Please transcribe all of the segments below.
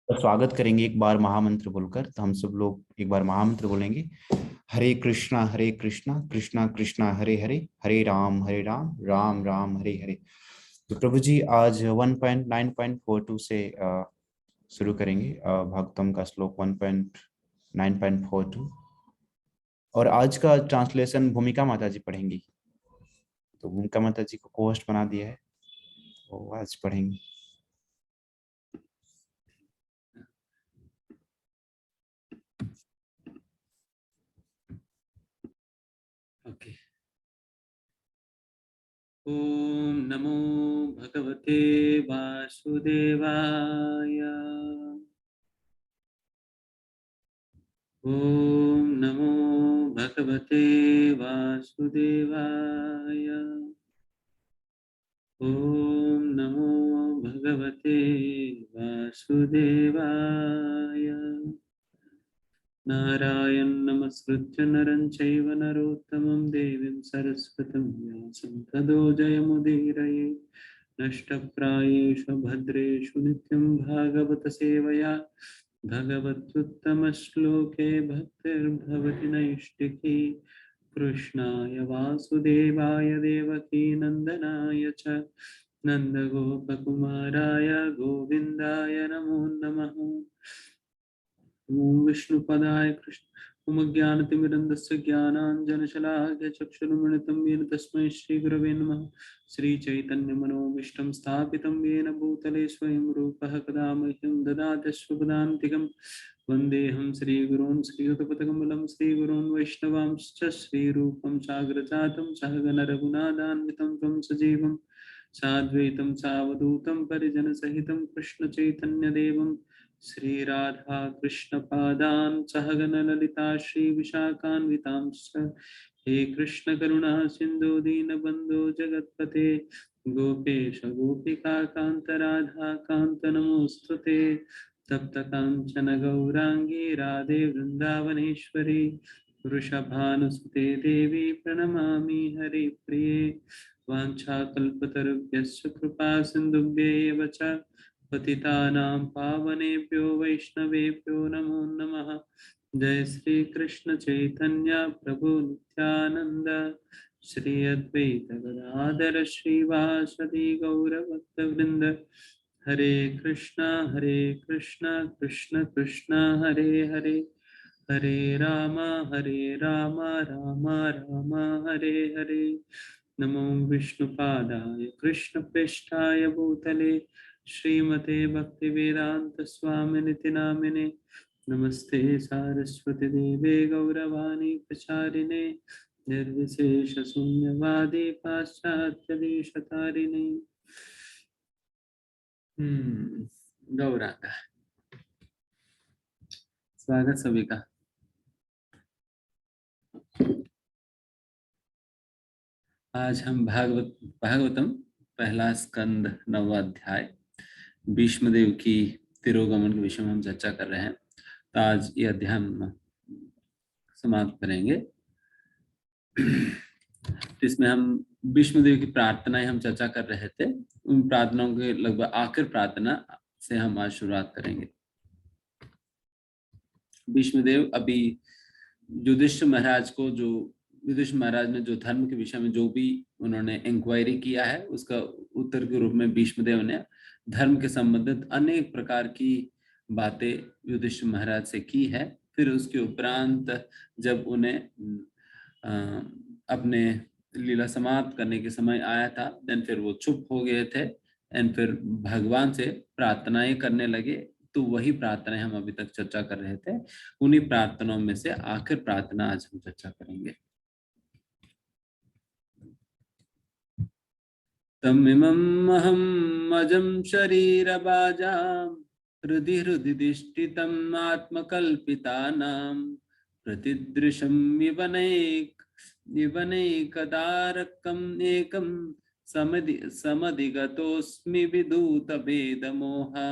तो स्वागत करेंगे एक बार महामंत्र बोलकर। तो हम सब लोग एक बार महामंत्र बोलेंगे। हरे कृष्णा कृष्णा कृष्णा हरे हरे, हरे राम राम राम हरे हरे। तो प्रभु जी आज 1.9.42 से शुरू करेंगे। भागवतम का श्लोक 1.9.42 और आज का ट्रांसलेशन भूमिका माता जी पढ़ेंगी। तो भूमिका माता जी को होस्ट बना दिया है, वो आज पढ़ेंगी। ओके। ओम नमो भगवते वासुदेवाय। ओम नमो भगवते वासुदेवाय। ओम नमो भगवते वासुदेवाय। नारायण नमस्कृत्य नरं चैव नरोत्तमं देवीं सरस्वतीं व्यासं ततो जयमुदीरये। नष्टप्रायेषु भद्रेषु नित्यं भागवत सेवया भगवत्युत्तमश्लोके भक्तिर्भवति नैष्टिकी। कृष्णाय वासुदेवाय देवकी नन्दनाय च नन्दगोपकुमाराय गोविन्दाय नमो नमः। ओम विष्णुपदाय कृष्ण ओम ज्ञानतिमिरन्दस्य ज्ञानाञ्जनशलाकया चक्षुरुन्मिलितं येन तस्मै श्रीगुरवे नमः। श्रीचैतन्यमनोभीष्टं स्थापितं येन भूतले स्वयं रूपः कदा मह्यं ददाति स्वपदान्तिकं। वन्देऽहं श्रीगुरून् श्रीयुतपदकमलं श्रीगुरून् वैष्णवांश्च श्रीरूपं साग्रजातं सहगण रघुनाथान्वितं तं सजीवं साद्वैतं सावधूतं परिजनसहितं कृष्णचैतन्यदेवं श्री राधा कृष्ण पादान् सहगण ललिता श्री विशाखान्वितांश्च। हे कृष्ण करुणा सिंधु दीनबंधो जगत्पते गोपेश गोपिका कांत राधा कांत नमोस्तुते। तप्त कांचन गौरांगी राधे वृंदावनेश्वरी वृषभानुसुते देवी प्रणमामि हरिप्रिये। वाञ्छाकल्पतरुभ्यश्च कृपा सिन्धुभ्येव च पतितानां पावनेभ्यो वैष्णवेभ्यो नमो नमः। जय श्री कृष्ण चैतन्य प्रभु नित्यानंद श्री अद्वैत गदाधर श्रीवासदि गौरभक्तवृंद। हरे कृष्णा कृष्ण कृष्ण हरे हरे, हरे राम राम राम हरे हरे। नमो विष्णुपादाय कृष्ण पृष्ठाय भूतले श्रीमते भक्तिवेदांत स्वामिनिति नामिने। नमस्ते सारस्वती देवे गौरवाणी प्रचारिणे निर्विशेष शून्यवादी पाश्चात्य देशतारिणे। गौरांग स्वागत सभी का। आज हम भागवतम पहला स्कंद 9वां अध्याय भीष्मदेव की तिरोगमन के विषय में हम चर्चा कर रहे हैं। तो आज ये अध्याय हम समाप्त करेंगे। इसमें हम भीष्मदेव की प्रार्थनाएं हम चर्चा कर रहे थे। उन प्रार्थनाओं के लगभग आखिर प्रार्थना से हम आज शुरुआत करेंगे। भीष्मदेव अभी युधिष्ठिर महाराज ने जो धर्म के विषय में जो भी उन्होंने इंक्वायरी किया है उसका उत्तर के रूप में भीष्मदेव ने धर्म के संबंधित अनेक प्रकार की बातें युधिष्ठिर महाराज से की है। फिर उसके उपरांत जब उन्हें अपने लीला समाप्त करने के समय आया था, देन फिर वो चुप हो गए थे एंड फिर भगवान से प्रार्थनाएं करने लगे। तो वही प्रार्थनाएं हम अभी तक चर्चा कर रहे थे। उन्हीं प्रार्थनाओं में से आखिर प्रार्थना आज हम चर्चा करेंगे। तमिमम् अहम् अजं शरीरबाजां हृदि हृदि दिष्टितम् आत्मकल्पितानां प्रतिदृशं इवनैकदारकम् एकं समधिगतोऽस्मि विदूत भेदमोहा।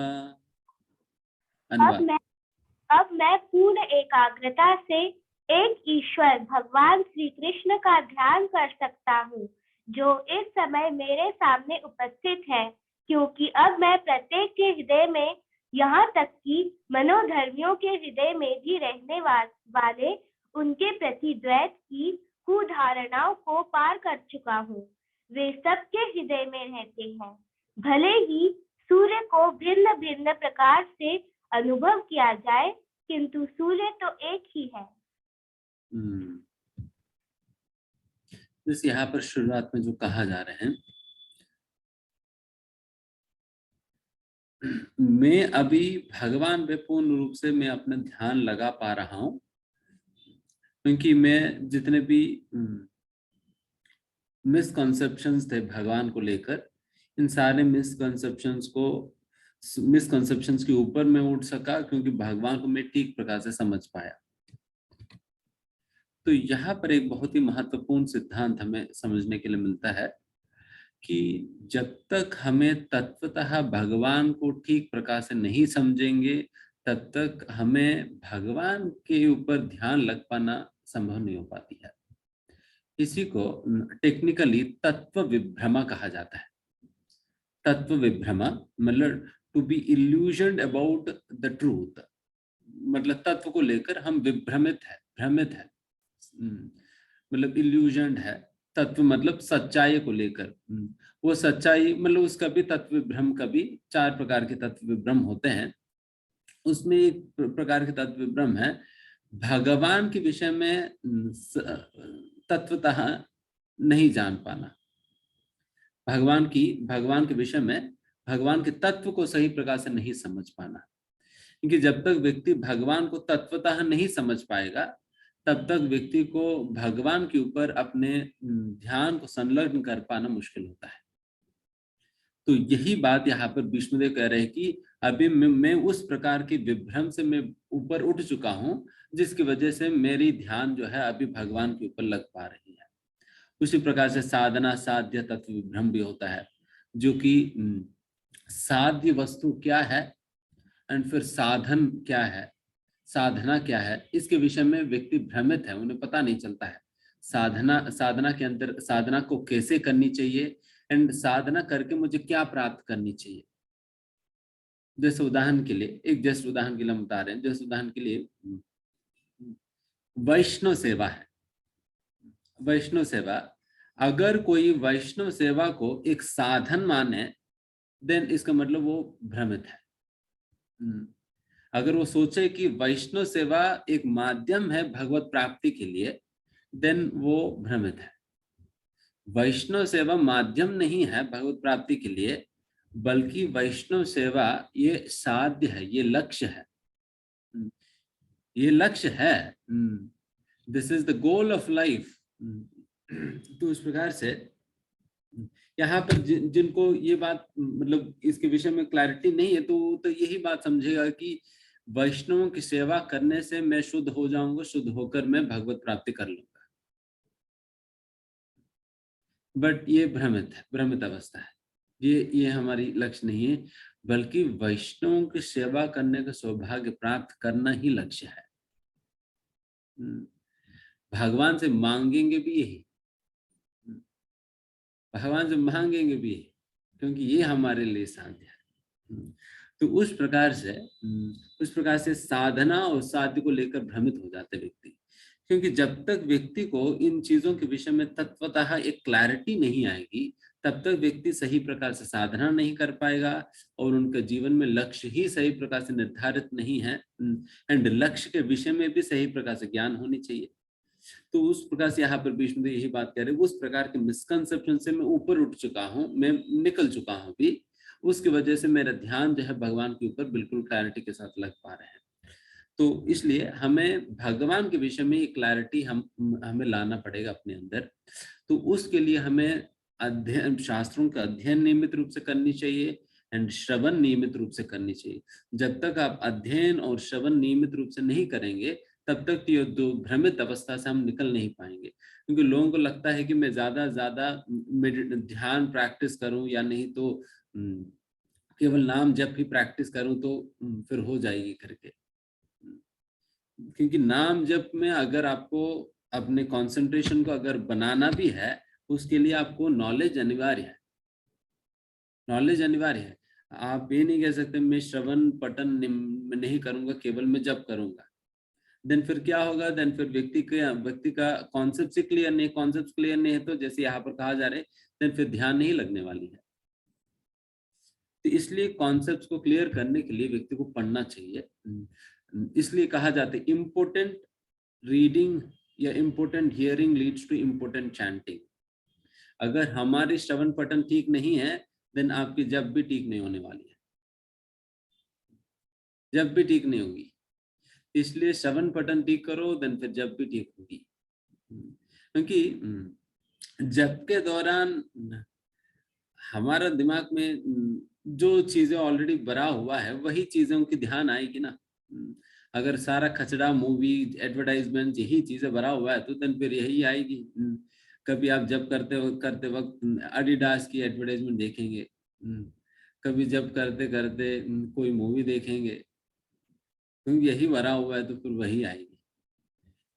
अब मैं पूर्ण एकाग्रता से एक ईश्वर भगवान श्री कृष्ण का ध्यान कर सकता हूँ जो इस समय मेरे सामने उपस्थित है, क्योंकि अब मैं प्रत्येक के हृदय में यहाँ तक कि मनोधर्मियों के हृदय में भी रहने वाले उनके प्रति द्वैत की कुधारणाओं को पार कर चुका हूँ। वे सबके हृदय में रहते हैं। भले ही सूर्य को भिन्न भिन्न प्रकार से अनुभव किया जाए, किंतु सूर्य तो एक ही है। जैसे यहाँ पर शुरुआत में जो कहा जा रहे हैं, मैं अभी भगवान पे पूर्ण रूप से मैं अपना ध्यान लगा पा रहा हूं, क्योंकि मैं जितने भी मिसकंसेप्शंस थे भगवान को लेकर, इन सारे मिसकंसेप्शंस के ऊपर मैं उठ सका, क्योंकि भगवान को मैं ठीक प्रकार से समझ पाया। तो यहाँ पर एक बहुत ही महत्वपूर्ण सिद्धांत हमें समझने के लिए मिलता है कि जब तक हमें तत्वतः भगवान को ठीक प्रकार से नहीं समझेंगे, तब तक हमें भगवान के ऊपर ध्यान लग पाना संभव नहीं हो पाती है। इसी को टेक्निकली तत्व विभ्रमा कहा जाता है। तत्व विभ्रमा मतलब to be illusioned about the truth, मतलब तत्व को लेकर हम विभ्रमित है, भ्रमित है, मतलब इल्यूजन्ड है। तत्व मतलब सच्चाई को लेकर, वो सच्चाई मतलब उसका भी तत्व विभ्रम का भी 4 प्रकार के तत्व विभ्रम होते हैं। उसमें एक प्रकार के तत्व विभ्रम है भगवान के विषय में तत्वतः नहीं जान पाना, भगवान के विषय में भगवान के तत्व को सही प्रकार से नहीं समझ पाना। क्योंकि जब तक व्यक्ति भगवान को तत्वतः नहीं समझ पाएगा, तब तक व्यक्ति को भगवान के ऊपर अपने ध्यान को संलग्न कर पाना मुश्किल होता है। तो यही बात यहाँ पर भीष्मदेव कह रहे हैं कि अभी मैं उस प्रकार के विभ्रम से मैं ऊपर उठ चुका हूँ, जिसकी वजह से मेरी ध्यान जो है अभी भगवान के ऊपर लग पा रही है। उसी प्रकार से साधना साध्य तत्व विभ्रम भी होता है, जो कि साध्य वस्तु क्या है एंड फिर साधन क्या है, साधना क्या है, इसके विषय में व्यक्ति भ्रमित है, उन्हें पता नहीं चलता है। साधना के अंदर साधना को कैसे करनी चाहिए एंड साधना करके मुझे क्या प्राप्त करनी चाहिए। जैसे उदाहरण के लिए हम बता रहे हैं, जैसे उदाहरण के लिए वैष्णव सेवा है। वैष्णव सेवा, अगर कोई वैष्णव सेवा को एक साधन माने, देन इसका मतलब वो भ्रमित है। अगर वो सोचे कि वैष्णव सेवा एक माध्यम है भगवत प्राप्ति के लिए, देन वो भ्रमित है। वैष्णव सेवा माध्यम नहीं है भगवत प्राप्ति के लिए, बल्कि वैष्णव सेवा ये साध्य है, ये लक्ष्य है, ये लक्ष्य है। This is the goal of life. तो इस प्रकार से यहाँ पर जिनको ये बात मतलब इसके विषय में क्लैरिटी नहीं है, तो यही बात समझेगा कि वैष्णवों की सेवा करने से मैं शुद्ध हो जाऊंगा, शुद्ध होकर मैं भगवत प्राप्ति कर लूंगा। बट ये भ्रमित अवस्था है। ये हमारी लक्ष्य नहीं है, बल्कि वैष्णवों की सेवा करने का सौभाग्य प्राप्त करना ही लक्ष्य है। भगवान से मांगेंगे भी यही, भगवान से मांगेंगे भी यही, क्योंकि ये हमारे लिए साध्य है। तो उस प्रकार से साधना और साध्य को लेकर भ्रमित हो जाते व्यक्ति, क्योंकि जब तक व्यक्ति को इन चीजों के विषय में तत्वतः एक क्लैरिटी नहीं आएगी, तब तक व्यक्ति सही प्रकार से साधना नहीं कर पाएगा और उनका जीवन में लक्ष्य ही सही प्रकार से निर्धारित नहीं है। एंड लक्ष्य के विषय में भी सही प्रकार से ज्ञान होनी चाहिए। तो उस प्रकार से यहाँ पर भीष्मदेव यही बात कह रहे हैं, उस प्रकार के मिसकंसेप्शन से मैं ऊपर उठ चुका हूँ, मैं निकल चुका हूँ भी, उसकी वजह से मेरा ध्यान जो है भगवान के ऊपर बिल्कुल क्लैरिटी के साथ लग पा रहे हैं। तो इसलिए हमें भगवान के विषय में एक क्लैरिटी हमें लाना पड़ेगा अपने अंदर। तो उसके लिए हमें अध्ययन, शास्त्रों का अध्ययन नियमित रूप से करनी चाहिए एंड श्रवण नियमित रूप से करनी चाहिए। जब तक आप अध्ययन और श्रवण नियमित रूप से नहीं करेंगे, तब तक ये दो भ्रमित अवस्था से हम निकल नहीं पाएंगे। क्योंकि लोगों को लगता है कि मैं ज्यादा ध्यान प्रैक्टिस करूं, या नहीं तो केवल नाम जप ही प्रैक्टिस करूं तो फिर हो जाएगी करके। क्योंकि नाम जप में अगर आपको अपने कंसंट्रेशन को अगर बनाना भी है, उसके लिए आपको नॉलेज अनिवार्य है। आप ये नहीं कह सकते मैं श्रवण पठन नहीं करूंगा, केवल मैं जप करूंगा। देन फिर क्या होगा, देन फिर व्यक्ति का कॉन्सेप्ट से क्लियर नहीं, कॉन्सेप्ट क्लियर नहीं है तो जैसे यहाँ पर कहा जा रहा है, देन फिर ध्यान नहीं लगने वाली है। तो इसलिए कॉन्सेप्ट को क्लियर करने के लिए व्यक्ति को पढ़ना चाहिए। इसलिए कहा जाता है इम्पोर्टेंट रीडिंग या important hearing leads to important chanting. अगर हमारी श्रवण पठन ठीक नहीं है, देन आपकी जब भी ठीक नहीं होने वाली है, जब भी ठीक नहीं होगी। इसलिए श्रवण पठन ठीक करो, देन फिर जब भी ठीक होगी। क्योंकि जब के दौरान हमारा दिमाग में जो चीजें ऑलरेडी भरा हुआ है वही चीजों की ध्यान आएगी ना। अगर सारा खचड़ा मूवी एडवर्टाइजमेंट यही चीजें भरा हुआ है तो देन फिर यही आएगी। कभी आप जब करते वक्त एडिडास की एडवर्टाइजमेंट देखेंगे, कभी जब करते करते कोई मूवी देखेंगे, क्योंकि यही भरा हुआ है तो फिर वही आएगी।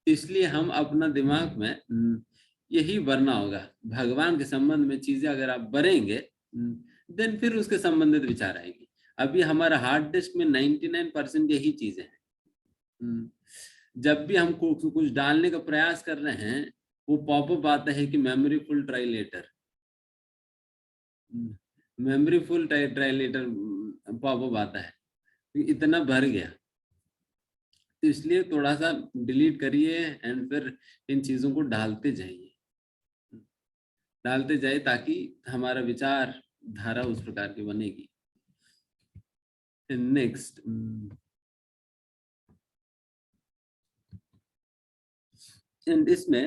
इसलिए हम अपना दिमाग में यही भरना होगा। भगवान के संबंध में चीजें अगर आप भरेंगे, देन फिर उसके संबंधित विचार आएगी। अभी हमारा हार्ड डिस्क में 99% यही चीजें हैं। जब भी हम कुछ डालने का प्रयास कर रहे हैं, वो पॉपअप आता है कि memory full try later, memory full try later popup आता है, इतना भर गया। तो इसलिए थोड़ा सा डिलीट करिए एंड फिर इन चीजों को डालते जाइए ताकि हमारा विचार धारा उस प्रकार की बनेगी। Next, in this way,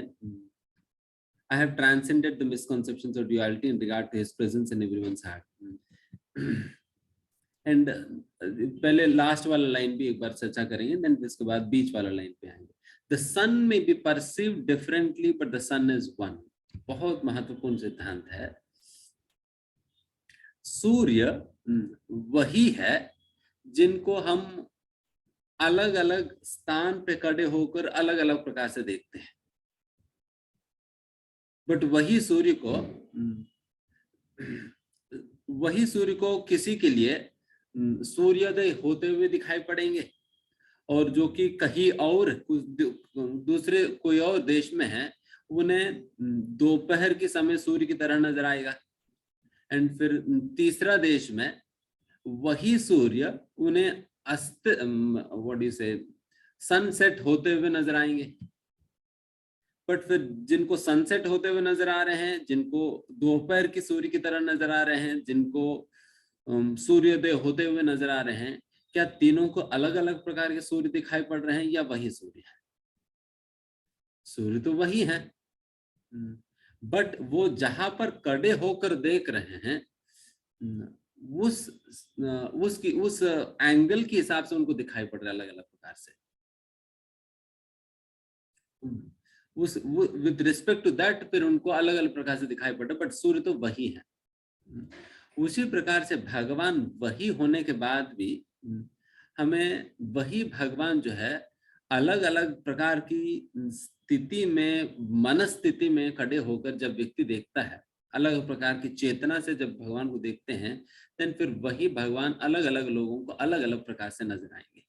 I have transcended the misconceptions of duality in regard to his presence in everyone's heart. And पहले लास्ट वाला लाइन भी एक बार चर्चा करेंगे, देन इसके बाद बीच वाला लाइन पे आएंगे। The sun may be perceived differently, but the sun is one. बहुत महत्वपूर्ण सिद्धांत है। सूर्य वही है जिनको हम अलग अलग स्थान पे खड़े होकर अलग अलग प्रकार से देखते हैं, बट वही सूर्य को किसी के लिए सूर्योदय होते हुए दिखाई पड़ेंगे, और जो कि कहीं और दूसरे कोई और देश में है, उन्हें दोपहर के समय सूर्य की तरह नजर आएगा। एंड फिर तीसरा देश में वही सूर्य उन्हें सनसेट होते हुए नजर आएंगे। बट फिर जिनको सनसेट होते हुए नजर आ रहे हैं, जिनको दोपहर की सूर्य की तरह नजर आ रहे हैं, जिनको सूर्योदय होते हुए नजर आ रहे हैं, क्या तीनों को अलग अलग प्रकार के सूर्य दिखाई पड़ रहे हैं या वही सूर्य है? सूर्य तो वही है, बट वो जहां पर कड़े होकर देख रहे हैं, उस एंगल के हिसाब से उनको दिखाई पड़ रहा है अलग अलग प्रकार से। विद रिस्पेक्ट टू दैट फिर उनको अलग अलग प्रकार से दिखाई पड़ रहा है, बट सूर्य तो वही है। उसी प्रकार से भगवान वही होने के बाद भी हमें वही भगवान जो है अलग अलग प्रकार की स्थिति में, मनस्थिति में खड़े होकर जब व्यक्ति देखता है, अलग प्रकार की चेतना से जब भगवान को देखते हैं, देन फिर वही भगवान अलग अलग लोगों को अलग अलग प्रकार से नजर आएंगे।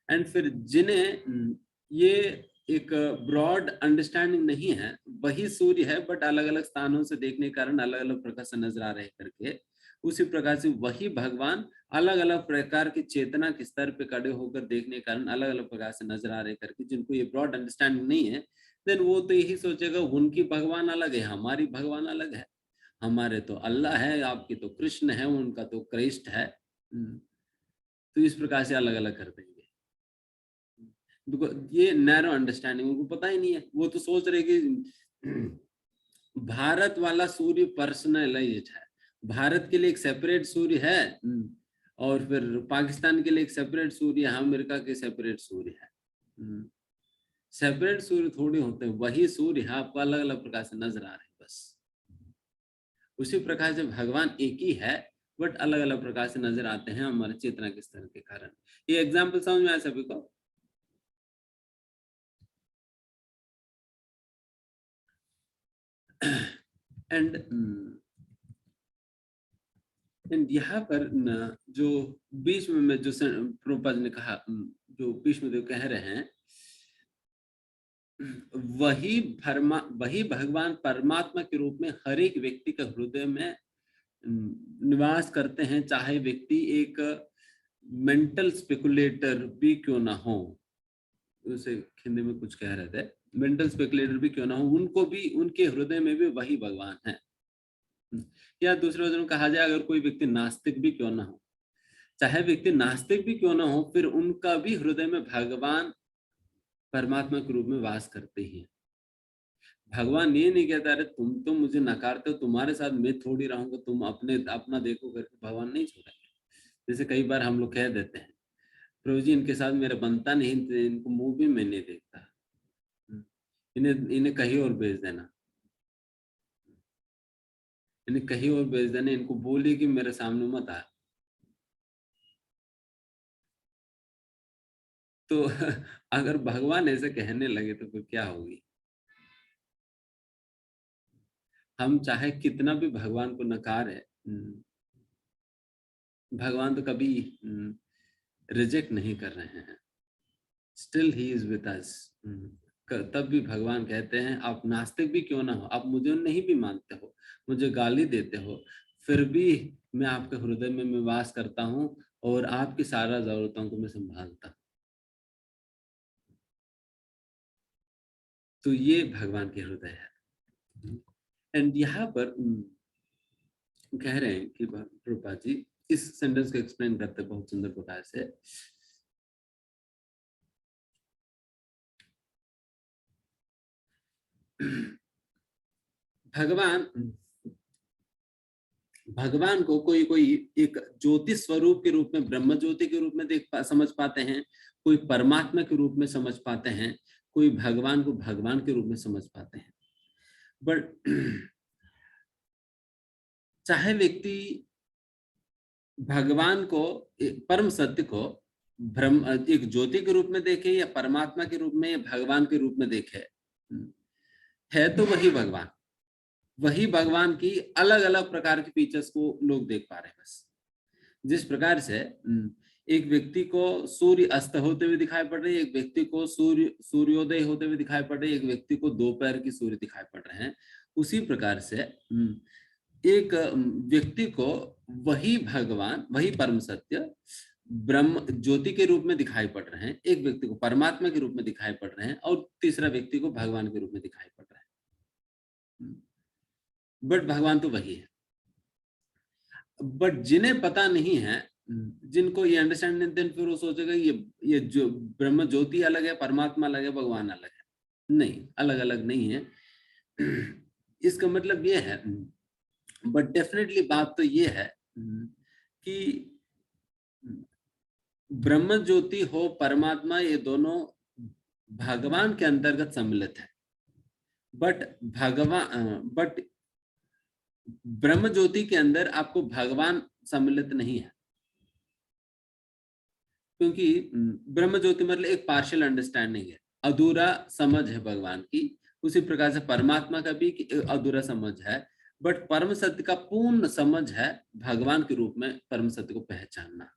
एंड फिर जिन्हें ये एक ब्रॉड अंडरस्टैंडिंग नहीं है, वही सूर्य है बट अलग अलग स्थानों से देखने के कारण अलग अलग प्रकार से नजर आ रहे करके, उसी प्रकार से वही भगवान अलग अलग प्रकार की चेतना के स्तर पे खड़े होकर देखने के कारण अलग अलग प्रकार से नजर आ रहे करके, जिनको ये ब्रॉड अंडरस्टैंडिंग नहीं है, देन वो तो यही सोचेगा उनकी भगवान अलग है, हमारी भगवान अलग है, हमारे तो अल्लाह है, आपके तो कृष्ण है, उनका तो कृष्ण है। तो इस प्रकार से अलग अलग कर देंगे। ये नैरो अंडरस्टैंडिंग, उनको पता ही नहीं है। वो तो सोच रहे कि भारत वाला सूर्य पर्सनलाइज्ड है, भारत के लिए एक सेपरेट सूर्य है, और फिर पाकिस्तान के लिए एक सेपरेट सूर्य है, अमेरिका के सेपरेट सूर्य है। सेपरेट सूर्य थोड़े होते हैं, वही सूर्य है, आपको अलग अलग प्रकार से नजर आ रहे हैं बस। उसी प्रकार से भगवान एक ही है बट अलग अलग प्रकार से नजर आते हैं हमारे चेतना के स्तर के कारण। ये एग्जाम्पल समझ में आया सभी को? एंड यहाँ पर न, जो बीच में जो प्रभुपाद ने कहा, जो बीच में जो कह रहे हैं, वही भगवान परमात्मा के रूप में हर एक व्यक्ति के हृदय में निवास करते हैं, चाहे व्यक्ति एक मेंटल स्पेकुलेटर भी क्यों ना हो। उसे हिंदी में कुछ कह रहे थे, मेंटल स्पेकुलेटर भी क्यों ना हो, उनको भी, उनके हृदय में भी वही भगवान है। या दूसरे वचन में कहा जाए, अगर कोई व्यक्ति नास्तिक भी क्यों ना हो, चाहे व्यक्ति नास्तिक भी क्यों ना हो, फिर उनका भी हृदय में भगवान परमात्मा के रूप में वास करते ही हैं। भगवान ये नहीं कहता अरे तुम तो मुझे नकारते हो, तुम्हारे साथ मैं थोड़ी रहूंगा, तुम अपना देखो करके भगवान नहीं छोड़ेंगे। जैसे कई बार हम लोग कह देते हैं, प्रभु जी इनके साथ मेरा बनता नहीं, इनको मुंह भी मैं नहीं देखता, इन्हें कहीं और भेज देना, इन्हें कहीं और भेज देना, इनको बोलिए कि मेरे सामने मत आ। तो अगर भगवान ऐसे कहने लगे तो फिर क्या होगी। हम चाहे कितना भी भगवान को नकारे, भगवान तो कभी रिजेक्ट नहीं कर रहे हैं, still he is with us. तब भी भगवान कहते हैं आप नास्तिक भी क्यों ना हो, आप मुझे नहीं भी मानते हो, मुझे गाली देते हो, फिर भी मैं आपके हृदय में मैं वास करता हूँ और आपकी सारा जरूरतों को मैं संभालता हूँ। तो ये भगवान के हृदय है। एंड यहाँ पर कह रहे हैं कि प्रभुपाद जी इस सेंटेंस को एक्सप्लेन करते बहुत सुंदर प्रकार से। भगवान को कोई एक ज्योति स्वरूप के रूप में, ब्रह्म ज्योति के रूप में समझ पाते हैं, कोई परमात्मा के रूप में समझ पाते हैं, कोई भगवान को भगवान के रूप में समझ पाते हैं। बट चाहे व्यक्ति भगवान को, परम सत्य को ब्रह्म एक ज्योति के रूप में देखे या परमात्मा के रूप में या भगवान के रूप में देखे, है तो वही भगवान की अलग अलग प्रकार के फीचर्स को लोग देख पा रहे हैं। बस जिस प्रकार से एक व्यक्ति को सूर्य अस्त होते हुए दिखाई पड़ रही है, एक व्यक्ति को सूर्योदय होते हुए दिखाई पड़ रही है, एक व्यक्ति को दोपहर की सूर्य दिखाई पड़ रहे हैं, उसी प्रकार से एक व्यक्ति को वही भगवान, वही परम सत्य ब्रह्म ज्योति के रूप में दिखाई पड़ रहे हैं, एक व्यक्ति को परमात्मा के रूप में दिखाई पड़ रहे हैं और तीसरा व्यक्ति को भगवान के रूप में दिखाई पड़ रहा है। बट भगवान तो वही है। बट जिन्हें पता नहीं है, जिनको ये अंडरस्टैंड नहीं, देन फिर वो सोचेगा ये जो ब्रह्म ज्योति अलग है, परमात्मा अलग है, भगवान अलग है। नहीं, अलग अलग नहीं है। इसका मतलब ये है, बट डेफिनेटली बात तो ये है कि ब्रह्म ज्योति हो, परमात्मा, ये दोनों भगवान के अंतर्गत सम्मिलित है। बट ब्रह्म ज्योति के अंदर आपको भगवान सम्मिलित नहीं है, क्योंकि ब्रह्म ज्योति मतलब एक पार्शियल अंडरस्टैंडिंग है, अधूरा समझ है भगवान की। उसी प्रकार से परमात्मा का भी अधूरा समझ है, बट परम सत्य का पूर्ण समझ है भगवान के रूप में परम सत्य को पहचानना।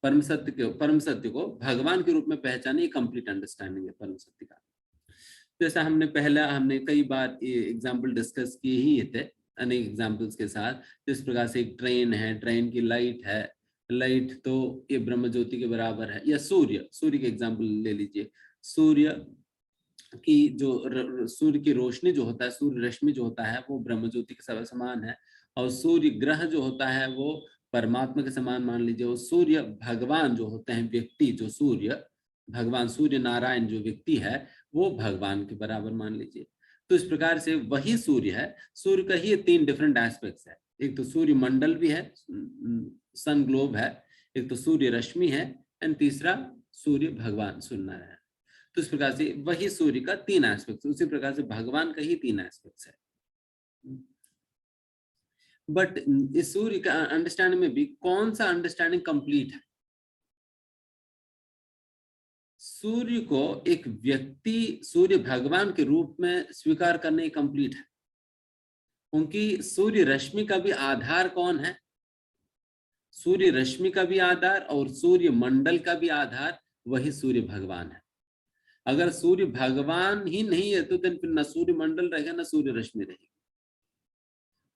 परम सत्य को भगवान के रूप में पहचाने, कंप्लीट अंडरस्टैंडिंग है परम सत्य का। जैसा हमने कई बार ये एग्जाम्पल डिस्कस किए ही थे, अनेक एग्जाम्पल्स के साथ। जिस प्रकार से एक ट्रेन है, ट्रेन की लाइट है, लाइट तो ये ब्रह्म ज्योति के बराबर है। या सूर्य के एग्जाम्पल ले लीजिए, सूर्य की रोशनी जो होता है, सूर्य रश्मि जो होता है, वो ब्रह्म ज्योति के समान है। और सूर्य ग्रह जो होता है वो परमात्मा के समान मान लीजिए। और सूर्य भगवान जो होते हैं, व्यक्ति जो भगवान सूर्य नारायण जो व्यक्ति है, वो भगवान के बराबर मान लीजिए। तो इस प्रकार से वही सूर्य है। सूर्य का ही 3 डिफरेंट एस्पेक्ट्स है। एक तो सूर्य मंडल भी है, सन ग्लोब है, एक तो सूर्य रश्मि है, एंड तीसरा सूर्य भगवान, सूर्य नारायण। तो इस प्रकार से वही सूर्य का 3 एस्पेक्ट्स, उसी प्रकार से भगवान का ही 3 एस्पेक्ट्स है। बट इस सूर्य का अंडरस्टैंडिंग में भी कौन सा अंडरस्टैंडिंग कंप्लीट है? सूर्य को एक व्यक्ति, सूर्य भगवान के रूप में स्वीकार करने कंप्लीट है। उनकी सूर्य रश्मि का भी आधार कौन है? सूर्य रश्मि का भी आधार और सूर्य मंडल का भी आधार वही सूर्य भगवान है। अगर सूर्य भगवान ही नहीं है तो फिर न सूर्य मंडल रहेगा न सूर्य रश्मि रहेगी।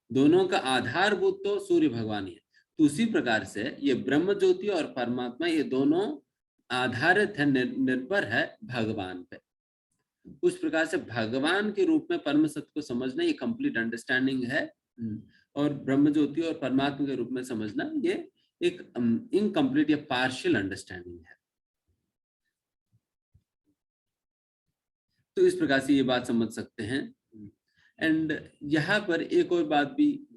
दोनों का आधारभूत तो सूर्य भगवान ही है। तो उसी प्रकार से ये ब्रह्म ज्योति और परमात्मा ये दोनों आधारित है, निर्भर है भगवान पे। उस प्रकार से भगवान के रूप में परम सत्य को समझना ये कंप्लीट अंडरस्टैंडिंग है, और ब्रह्म ज्योति और परमात्मा के रूप में समझना ये एक इनकम्प्लीट या पार्शियल अंडरस्टैंडिंग है। तो इस प्रकार से ये बात समझ सकते हैं। एंड यहाँ पर एक और बात भी,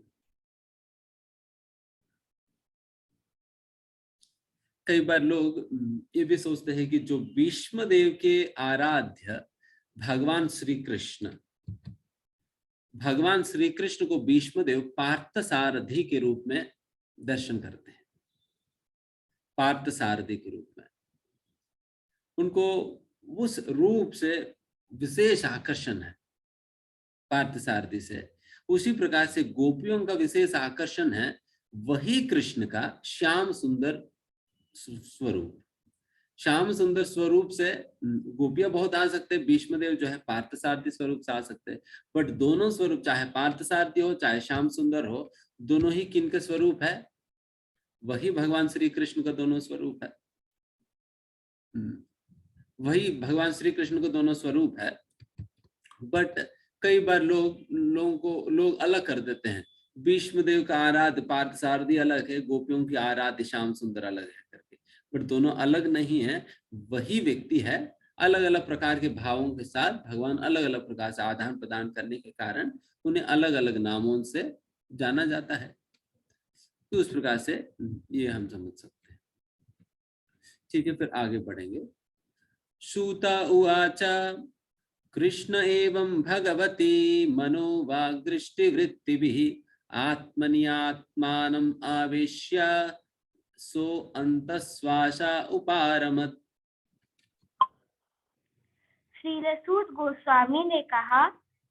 कई बार लोग ये भी सोचते हैं कि जो भीष्म देव के आराध्य भगवान श्री कृष्ण, भगवान श्री कृष्ण को भीष्म देव पार्थसारथी के रूप में दर्शन करते हैं। पार्थसारथी के रूप में उनको उस रूप से विशेष आकर्षण है, पार्थसारथी से। उसी प्रकार से गोपियों का विशेष आकर्षण है वही कृष्ण का श्याम सुंदर स्वरूप। श्याम सुंदर स्वरूप से गोपियां बहुत आ सकते हैं, भीष्मदेव जो है पार्थसारथी स्वरूप से आ सकते हैं, बट दोनों स्वरूप चाहे पार्थसारथी हो चाहे श्याम सुंदर हो, दोनों ही किनके स्वरूप है? वही भगवान श्री कृष्ण का दोनों स्वरूप है। वही भगवान श्री कृष्ण को दोनों स्वरूप है। बट कई बार लोग अलग कर देते हैं, भीष्मदेव का आराध्य पार्थसारथी अलग है, गोपियों की आराध्य श्याम सुंदर अलग है करके। बट दोनों अलग नहीं है, वही व्यक्ति है। अलग अलग प्रकार के भावों के साथ भगवान अलग अलग प्रकार से आदान प्रदान करने के कारण उन्हें अलग अलग नामों से जाना जाता है। तो उस प्रकार से ये हम समझ सकते हैं। ठीक है, फिर आगे बढ़ेंगे। सूता उवाच कृष्ण एवं भगवती मनोवाग्दृष्टिवृत्तिभिः आत्मनि आत्मानम् आवेश्य सो अंतस्वासा उपारमत। श्रील सूत गोस्वामी ने कहा,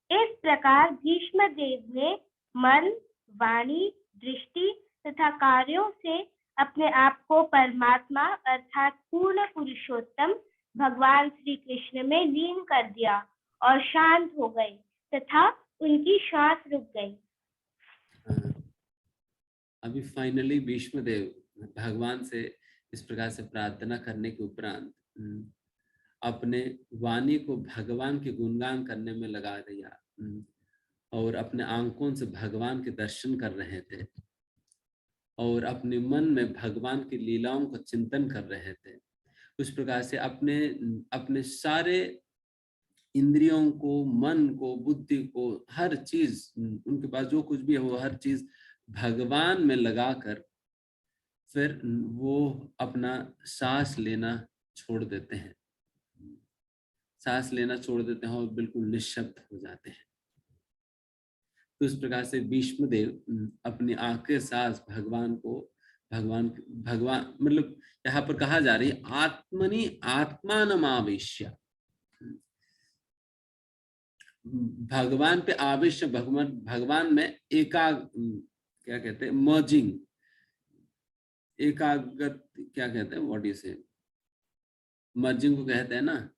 इस प्रकार भीष्म देव ने मन, वाणी, दृष्टि तथा कार्यों से अपने आप को परमात्मा अर्थात पूर्ण पुरुषोत्तम भगवान श्री कृष्ण में लीन कर दिया और शांत हो गए तथा उनकी श्वास रुक गई। अभी फाइनली भीष्मदेव भगवान से इस प्रकार से प्रार्थना करने के उपरांत अपने वाणी को भगवान के गुणगान करने में लगा दिया और अपने आंखों से भगवान के दर्शन कर रहे थे और अपने मन में भगवान की लीलाओं का चिंतन कर रहे थे। उस प्रकार से अपने सारे इंद्रियों को, मन को, बुद्धि को, हर चीज उनके पास जो कुछ भी है वो हर चीज भगवान में लगाकर फिर वो अपना सांस लेना छोड़ देते हैं, सांस लेना छोड़ देते हैं और बिल्कुल निश्शब्द हो जाते हैं। तो इस प्रकार से भीष्मदेव अपनी आंखें सांस भगवान मतलब यहाँ पर कहा जा रही है आत्मनि आत्मानमावेश्य, भगवान पे आवेश्य, भगवान में क्या कहते हैं, मर्जिंग, एकाग्रत क्या कहते हैं, व्हाट यू से, मर्जिंग को कहते हैं ना,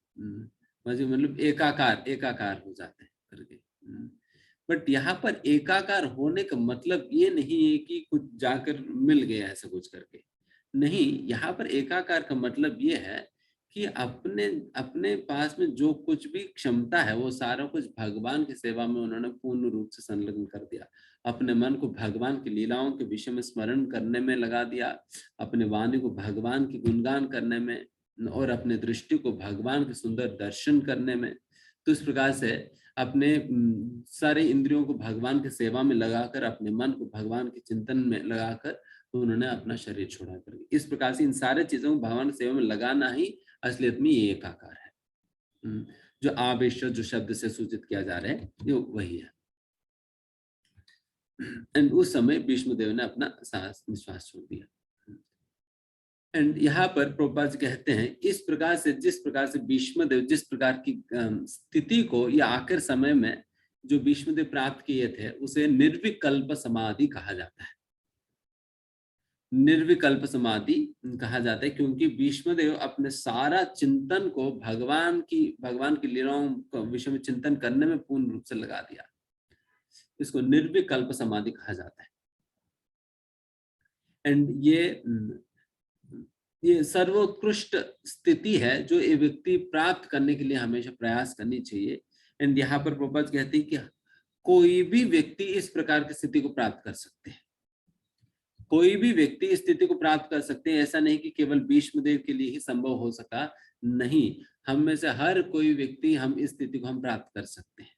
मर्जिंग मतलब एकाकार हो जाते हैं करके। बट यहाँ पर एकाकार होने का मतलब ये नहीं है कि कुछ जाकर मिल गया ऐसा कुछ करके, नहीं। यहाँ पर एकाकार का मतलब ये है कि अपने पास में जो कुछ भी क्षमता है वो सारा कुछ भगवान की सेवा में उन्होंने पूर्ण रूप से संलग्न कर दिया। अपने मन को भगवान की लीलाओं के विषय में स्मरण करने में लगा दिया, अपने वाणी को भगवान की गुणगान करने में और अपने दृष्टि को भगवान के सुंदर दर्शन करने में। तो इस प्रकार से अपने सारे इंद्रियों को भगवान की सेवा में लगाकर, अपने मन को भगवान के चिंतन में लगाकर उन्होंने अपना शरीर छोड़ा कर, इस प्रकार से इन सारे चीजों को भगवान की सेवा में लगाना ही असलियत में ये एकाकार है। जो आवेश जो शब्द से सूचित किया जा रहा है ये वही है। एंड उस समय भीष्मदेव ने अपना सांस निश्वास छोड़ दिया। एंड यहाँ पर प्रभुपाद जी कहते हैं इस प्रकार से, जिस प्रकार से भीष्मदेव जिस प्रकार की स्थिति को या आखिर समय में जो भीष्मदेव प्राप्त किए थे उसे निर्विकल्प समाधि कहा जाता है। निर्विकल्प समाधि कहा जाता है क्योंकि भीष्मदेव अपने सारा चिंतन को भगवान की लीलाओं के विषय में चिंतन करने में पूर्ण रूप से लगा दिया। इसको निर्विकल्प समाधि कहा जाता है। एंड ये सर्वोत्कृष्ट स्थिति है जो एक व्यक्ति प्राप्त करने के लिए हमेशा प्रयास करनी चाहिए। एंड यहाँ पर प्रभुपाद कहते हैं कि कोई भी व्यक्ति इस प्रकार की स्थिति को प्राप्त कर सकते हैं। कोई भी व्यक्ति इस स्थिति को प्राप्त कर सकते हैं। ऐसा नहीं कि केवल भीष्मदेव के लिए ही संभव हो सका, नहीं, हम में से हर कोई व्यक्ति हम इस स्थिति को हम प्राप्त कर सकते हैं।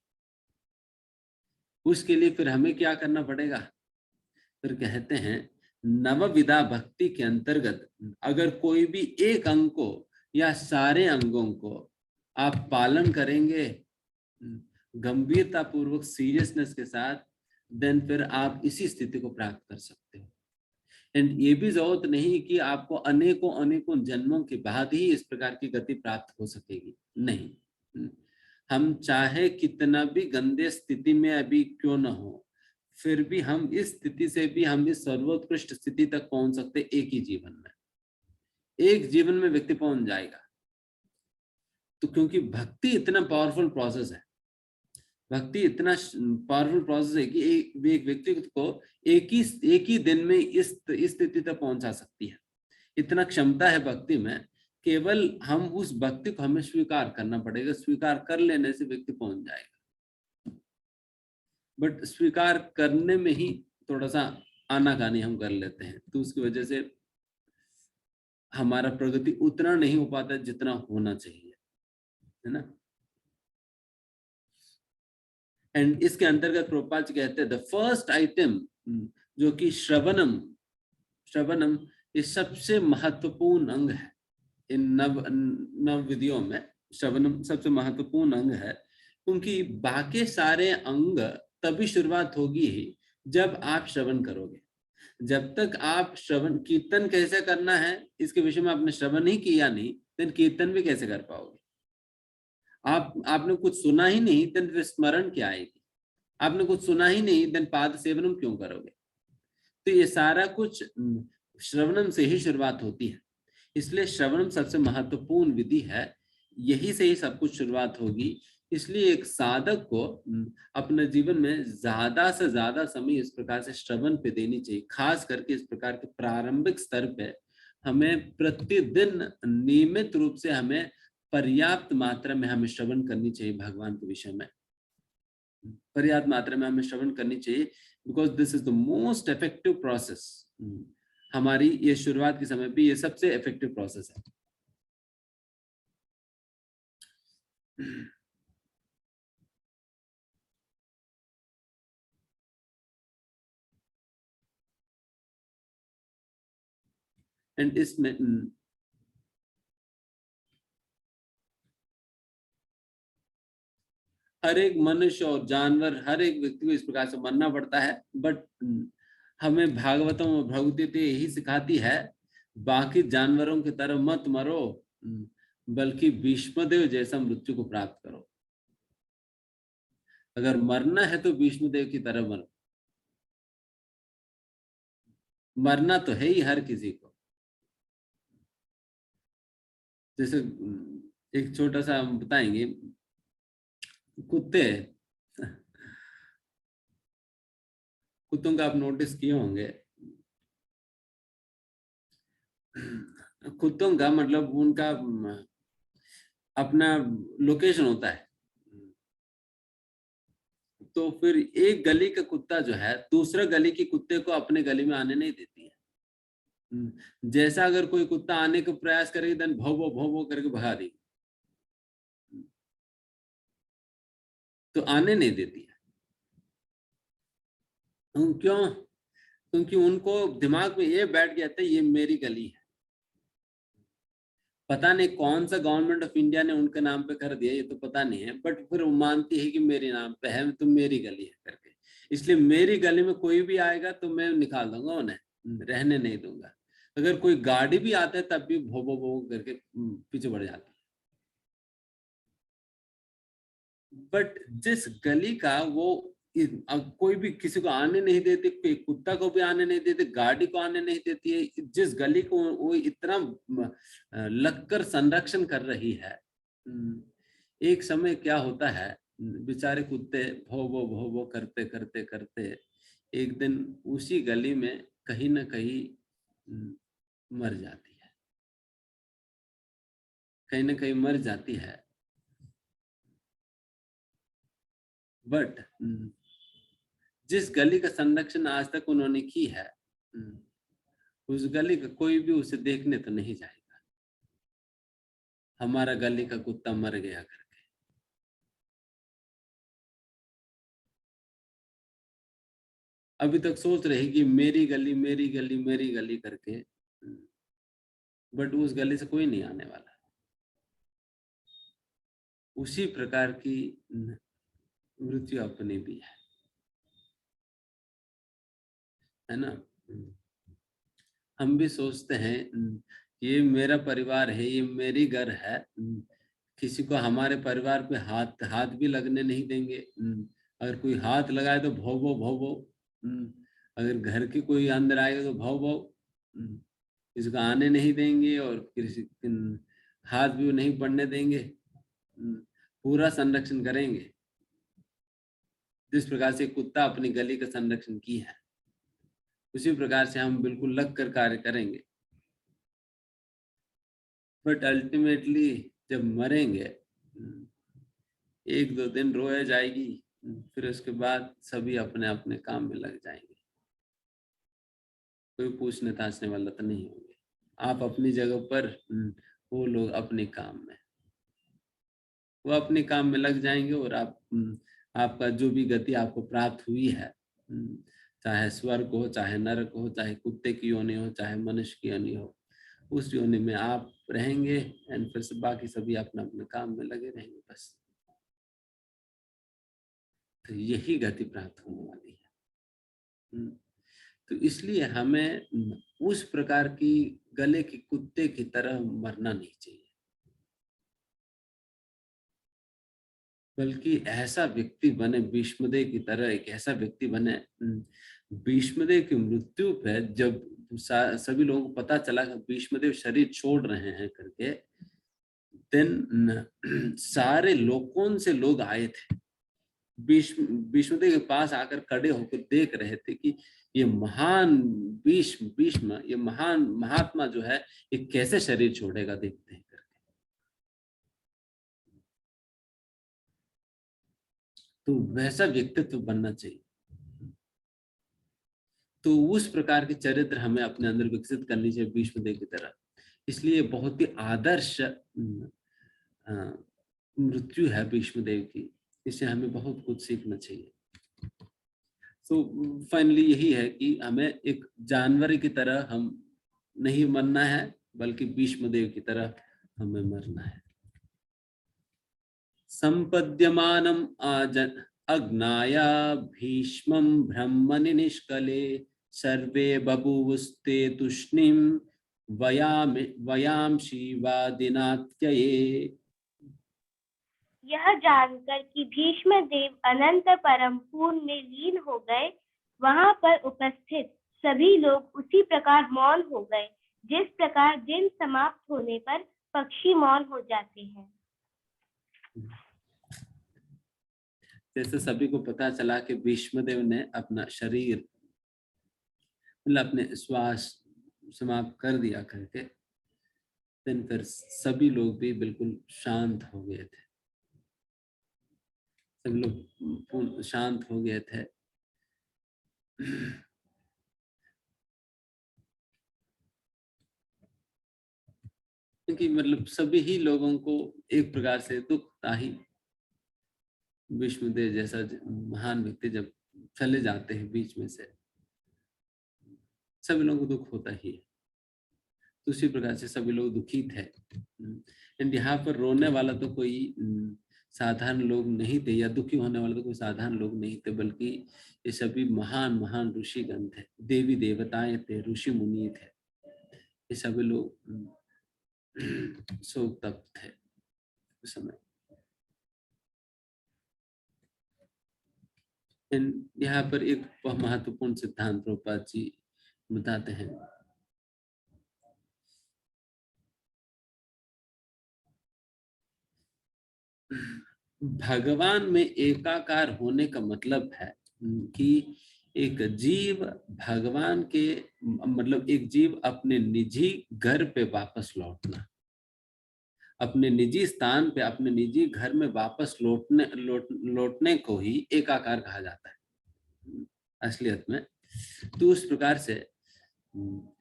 उसके लिए फिर हमें क्या करना पड़ेगा? फिर कहते हैं नवविधा भक्ति के अंतर्गत अगर कोई भी एक अंग को या सारे अंगों को आप पालन करेंगे गंभीरता पूर्वक, सीरियसनेस के साथ, देन फिर आप इसी स्थिति को प्राप्त कर सकते हो। एंड ये भी जरूरत नहीं कि आपको अनेकों अनेकों जन्मों के बाद ही इस प्रकार की गति प्राप्त हो सकेगी, नहीं। हम चाहे कितना भी गंदे स्थिति में अभी क्यों न हो, फिर भी हम इस स्थिति से भी हम इस सर्वोत्कृष्ट स्थिति तक पहुंच सकते एक ही जीवन में। एक जीवन में व्यक्ति पहुंच जाएगा। तो क्योंकि भक्ति इतना पावरफुल प्रोसेस है, भक्ति इतना पावरफुल प्रोसेस है कि एक व्यक्ति को एक ही दिन में इस स्थिति तक पहुंचा सकती है। इतना क्षमता है भक्ति में, केवल हम उस भक्ति को हमें स्वीकार करना पड़ेगा। स्वीकार कर लेने से व्यक्ति पहुंच जाएगा। बट स्वीकार करने में ही थोड़ा सा आनाकानी हम कर लेते हैं, तो उसकी वजह से हमारा प्रगति उतना नहीं हो पाता जितना होना चाहिए, है ना। एंड इसके अंतर्गत प्रभुपाद जी कहते हैं द फर्स्ट आइटम जो कि श्रवणम ये सबसे महत्वपूर्ण अंग है। इन नव विधियों में श्रवणम सबसे महत्वपूर्ण अंग है, क्योंकि बाकी सारे अंग तभी शुरुआत होगी ही जब आप श्रवण करोगे। जब तक आप श्रवण कीर्तन कैसे करना है इसके विषय में आपने श्रवण ही किया नहीं, देन कीर्तन भी कैसे कर पाओगे? आपने कुछ सुना ही नहीं, देन फिर स्मरण क्या आएगी? आपने कुछ सुना ही नहीं, देन पाद सेवनम क्यों करोगे? तो ये सारा कुछ श्रवणम से ही शुरुआत होती है। इसलिए श्रवणम सबसे महत्वपूर्ण विधि है, यही से ही सब कुछ शुरुआत होगी। इसलिए एक साधक को अपने जीवन में ज्यादा से ज्यादा समय इस प्रकार से श्रवण पे देनी चाहिए। खास करके इस प्रकार के प्रारंभिक स्तर पे हमें प्रतिदिन नियमित रूप से हमें पर्याप्त मात्रा में हमें श्रवण करनी चाहिए। भगवान के विषय में पर्याप्त मात्रा में हमें श्रवण करनी चाहिए, because this is the most effective process. हमारी ये शुरुआत के समय भी ये सबसे इफेक्टिव प्रोसेस है। एंड इसमें हर एक मनुष्य और जानवर, हर एक व्यक्ति को इस प्रकार से मरना पड़ता है। बट हमें भागवतम और भगवद गीता यही सिखाती है, बाकी जानवरों की तरह मत मरो, बल्कि भीष्मदेव जैसा मृत्यु को प्राप्त करो। अगर मरना है तो भीष्मदेव की तरह मरो। मरना तो है ही हर किसी को। जैसे एक छोटा सा हम बताएंगे, कुत्तों का आप नोटिस किए होंगे। कुत्तों का मतलब उनका अपना लोकेशन होता है। तो फिर एक गली का कुत्ता जो है दूसरा गली के कुत्ते को अपने गली में आने नहीं देती है। जैसा अगर कोई कुत्ता आने का प्रयास करेगी, देन भौ करके भगा देगी, तो आने नहीं देती है। क्यों? क्योंकि उनको दिमाग में ये बैठ गया था ये मेरी गली है। पता नहीं कौन सा गवर्नमेंट ऑफ इंडिया ने उनके नाम पे कर दिया, ये तो पता नहीं है, बट फिर वो मानती है कि मेरे नाम पे है, तो मेरी गली है करके। इसलिए मेरी गली में कोई भी आएगा तो मैं निकाल दूंगा, उन्हें रहने नहीं दूंगा। अगर कोई गाड़ी भी आता है तब भी भो करके पीछे बढ़ जाती है। बट जिस गली का वो अब कोई भी किसी को आने नहीं देते, कोई कुत्ता को भी आने नहीं देते, गाड़ी को आने नहीं देती है, जिस गली को वो इतना लगकर संरक्षण कर रही है, एक समय क्या होता है, बेचारे कुत्ते भौ भौ करते करते करते एक दिन उसी गली में कहीं ना कहीं मर जाती है, कहीं ना कहीं मर जाती है। बट जिस गली का संरक्षण आज तक उन्होंने की है, उस गली का कोई भी उसे देखने तो नहीं जाएगा, हमारा गली का कुत्ता मर गया करके। अभी तक सोच रही कि मेरी गली मेरी गली मेरी गली करके, बट उस गली से कोई नहीं आने वाला। उसी प्रकार की मृत्यु अपनी भी है ना। हम भी सोचते हैं ये मेरा परिवार है, ये मेरी घर है, किसी को हमारे परिवार पे हाथ भी लगने नहीं देंगे। अगर कोई हाथ लगाए तो भौ भौ, अगर घर के कोई अंदर आएगा तो भौ भौ, किसी को आने नहीं देंगे और किसी हाथ भी नहीं पड़ने देंगे, पूरा संरक्षण करेंगे। जिस प्रकार से कुत्ता अपनी गली का संरक्षण की है, उसी प्रकार से हम बिल्कुल लग कर कार्य करेंगे। बट अल्टीमेटली जब मरेंगे, एक दो दिन रोया जाएगी, फिर उसके बाद सभी अपने अपने काम में लग जाएंगे, कोई पूछने ताछने वाला तो नहीं होंगे। आप अपनी जगह पर, वो लोग अपने काम में, वो अपने काम में लग जाएंगे। और आपका जो भी गति आपको प्राप्त हुई है, चाहे स्वर्ग हो, चाहे नरक हो, चाहे कुत्ते की योनि हो, चाहे मनुष्य की योनि हो, उस योनि में आप रहेंगे एंड फिर से बाकी सभी अपने अपने काम में लगे रहेंगे बस। तो यही गति प्राप्त होने वाली है। तो इसलिए हमें उस प्रकार की गले की कुत्ते की तरह मरना नहीं चाहिए, बल्कि ऐसा व्यक्ति बने भीष्मदेव की तरह, एक ऐसा व्यक्ति बने। भीष्मदेव की मृत्यु पे जब सभी लोगों को पता चला कि भीष्मदेव शरीर छोड़ रहे हैं करके, देन सारे लोकों से लोग आए थे, भीष्मदेव के पास आकर खड़े होकर देख रहे थे कि ये महान भीष्म ये महान महात्मा जो है, ये कैसे शरीर छोड़ेगा, देखते हैं करके। तो वैसा व्यक्तित्व बनना चाहिए। तो उस प्रकार के चरित्र हमें अपने अंदर विकसित करनी चाहिए भीष्मदेव की तरह। इसलिए बहुत ही आदर्श मृत्यु है भीष्मदेव की, इससे हमें बहुत कुछ सीखना चाहिए। तो फाइनली यही है कि हमें एक जानवर की तरह हम नहीं मरना है, बल्कि भीष्मदेव की तरह हमें मरना है। संपद्यमानम अग्नाया भीष्मं ब्रह्मणि निष्कले सर्वे बभूवुस्ते तुष्णीं वयांसि वादिनात्यये। यह जानकर कि भीष्म देव अनंत परम पूर्ण में लीन हो गए, वहां पर उपस्थित सभी लोग उसी प्रकार मौन हो गए, जिस प्रकार दिन समाप्त होने पर पक्षी मौन हो जाते हैं। जैसे सभी को पता चला कि भीष्मदेव ने अपना शरीर, मतलब अपने श्वास समाप्त कर दिया करके, फिर सभी लोग भी बिल्कुल शांत हो गए थे, सभी लोग शांत हो गए थे। क्योंकि मतलब सभी ही लोगों को एक प्रकार से दुख था ही। भीष्मदेव जैसा महान व्यक्ति जब चले जाते हैं बीच में से, सभी लोगों को दुख होता ही है। तो उसी प्रकार से सभी लोग दुखी थे। एंड यहाँ पर रोने वाला तो कोई साधारण लोग नहीं थे, या दुखी होने वाले तो कोई साधारण लोग नहीं थे, बल्कि ये सभी महान महान ऋषिगण थे, देवी देवताएं थे, ऋषि मुनि थे। ये सभी लोग शोक तप्त थे उस समय। यहाँ पर एक बहुत महत्वपूर्ण सिद्धांत प्रभुपाद जी बताते हैं। भगवान में एकाकार होने का मतलब है कि एक जीव भगवान के मतलब एक जीव अपने निजी घर पे वापस लौटना, अपने निजी स्थान पे अपने निजी घर में वापस लौटने को ही एकाकार कहा जाता है असलियत में। तो उस प्रकार से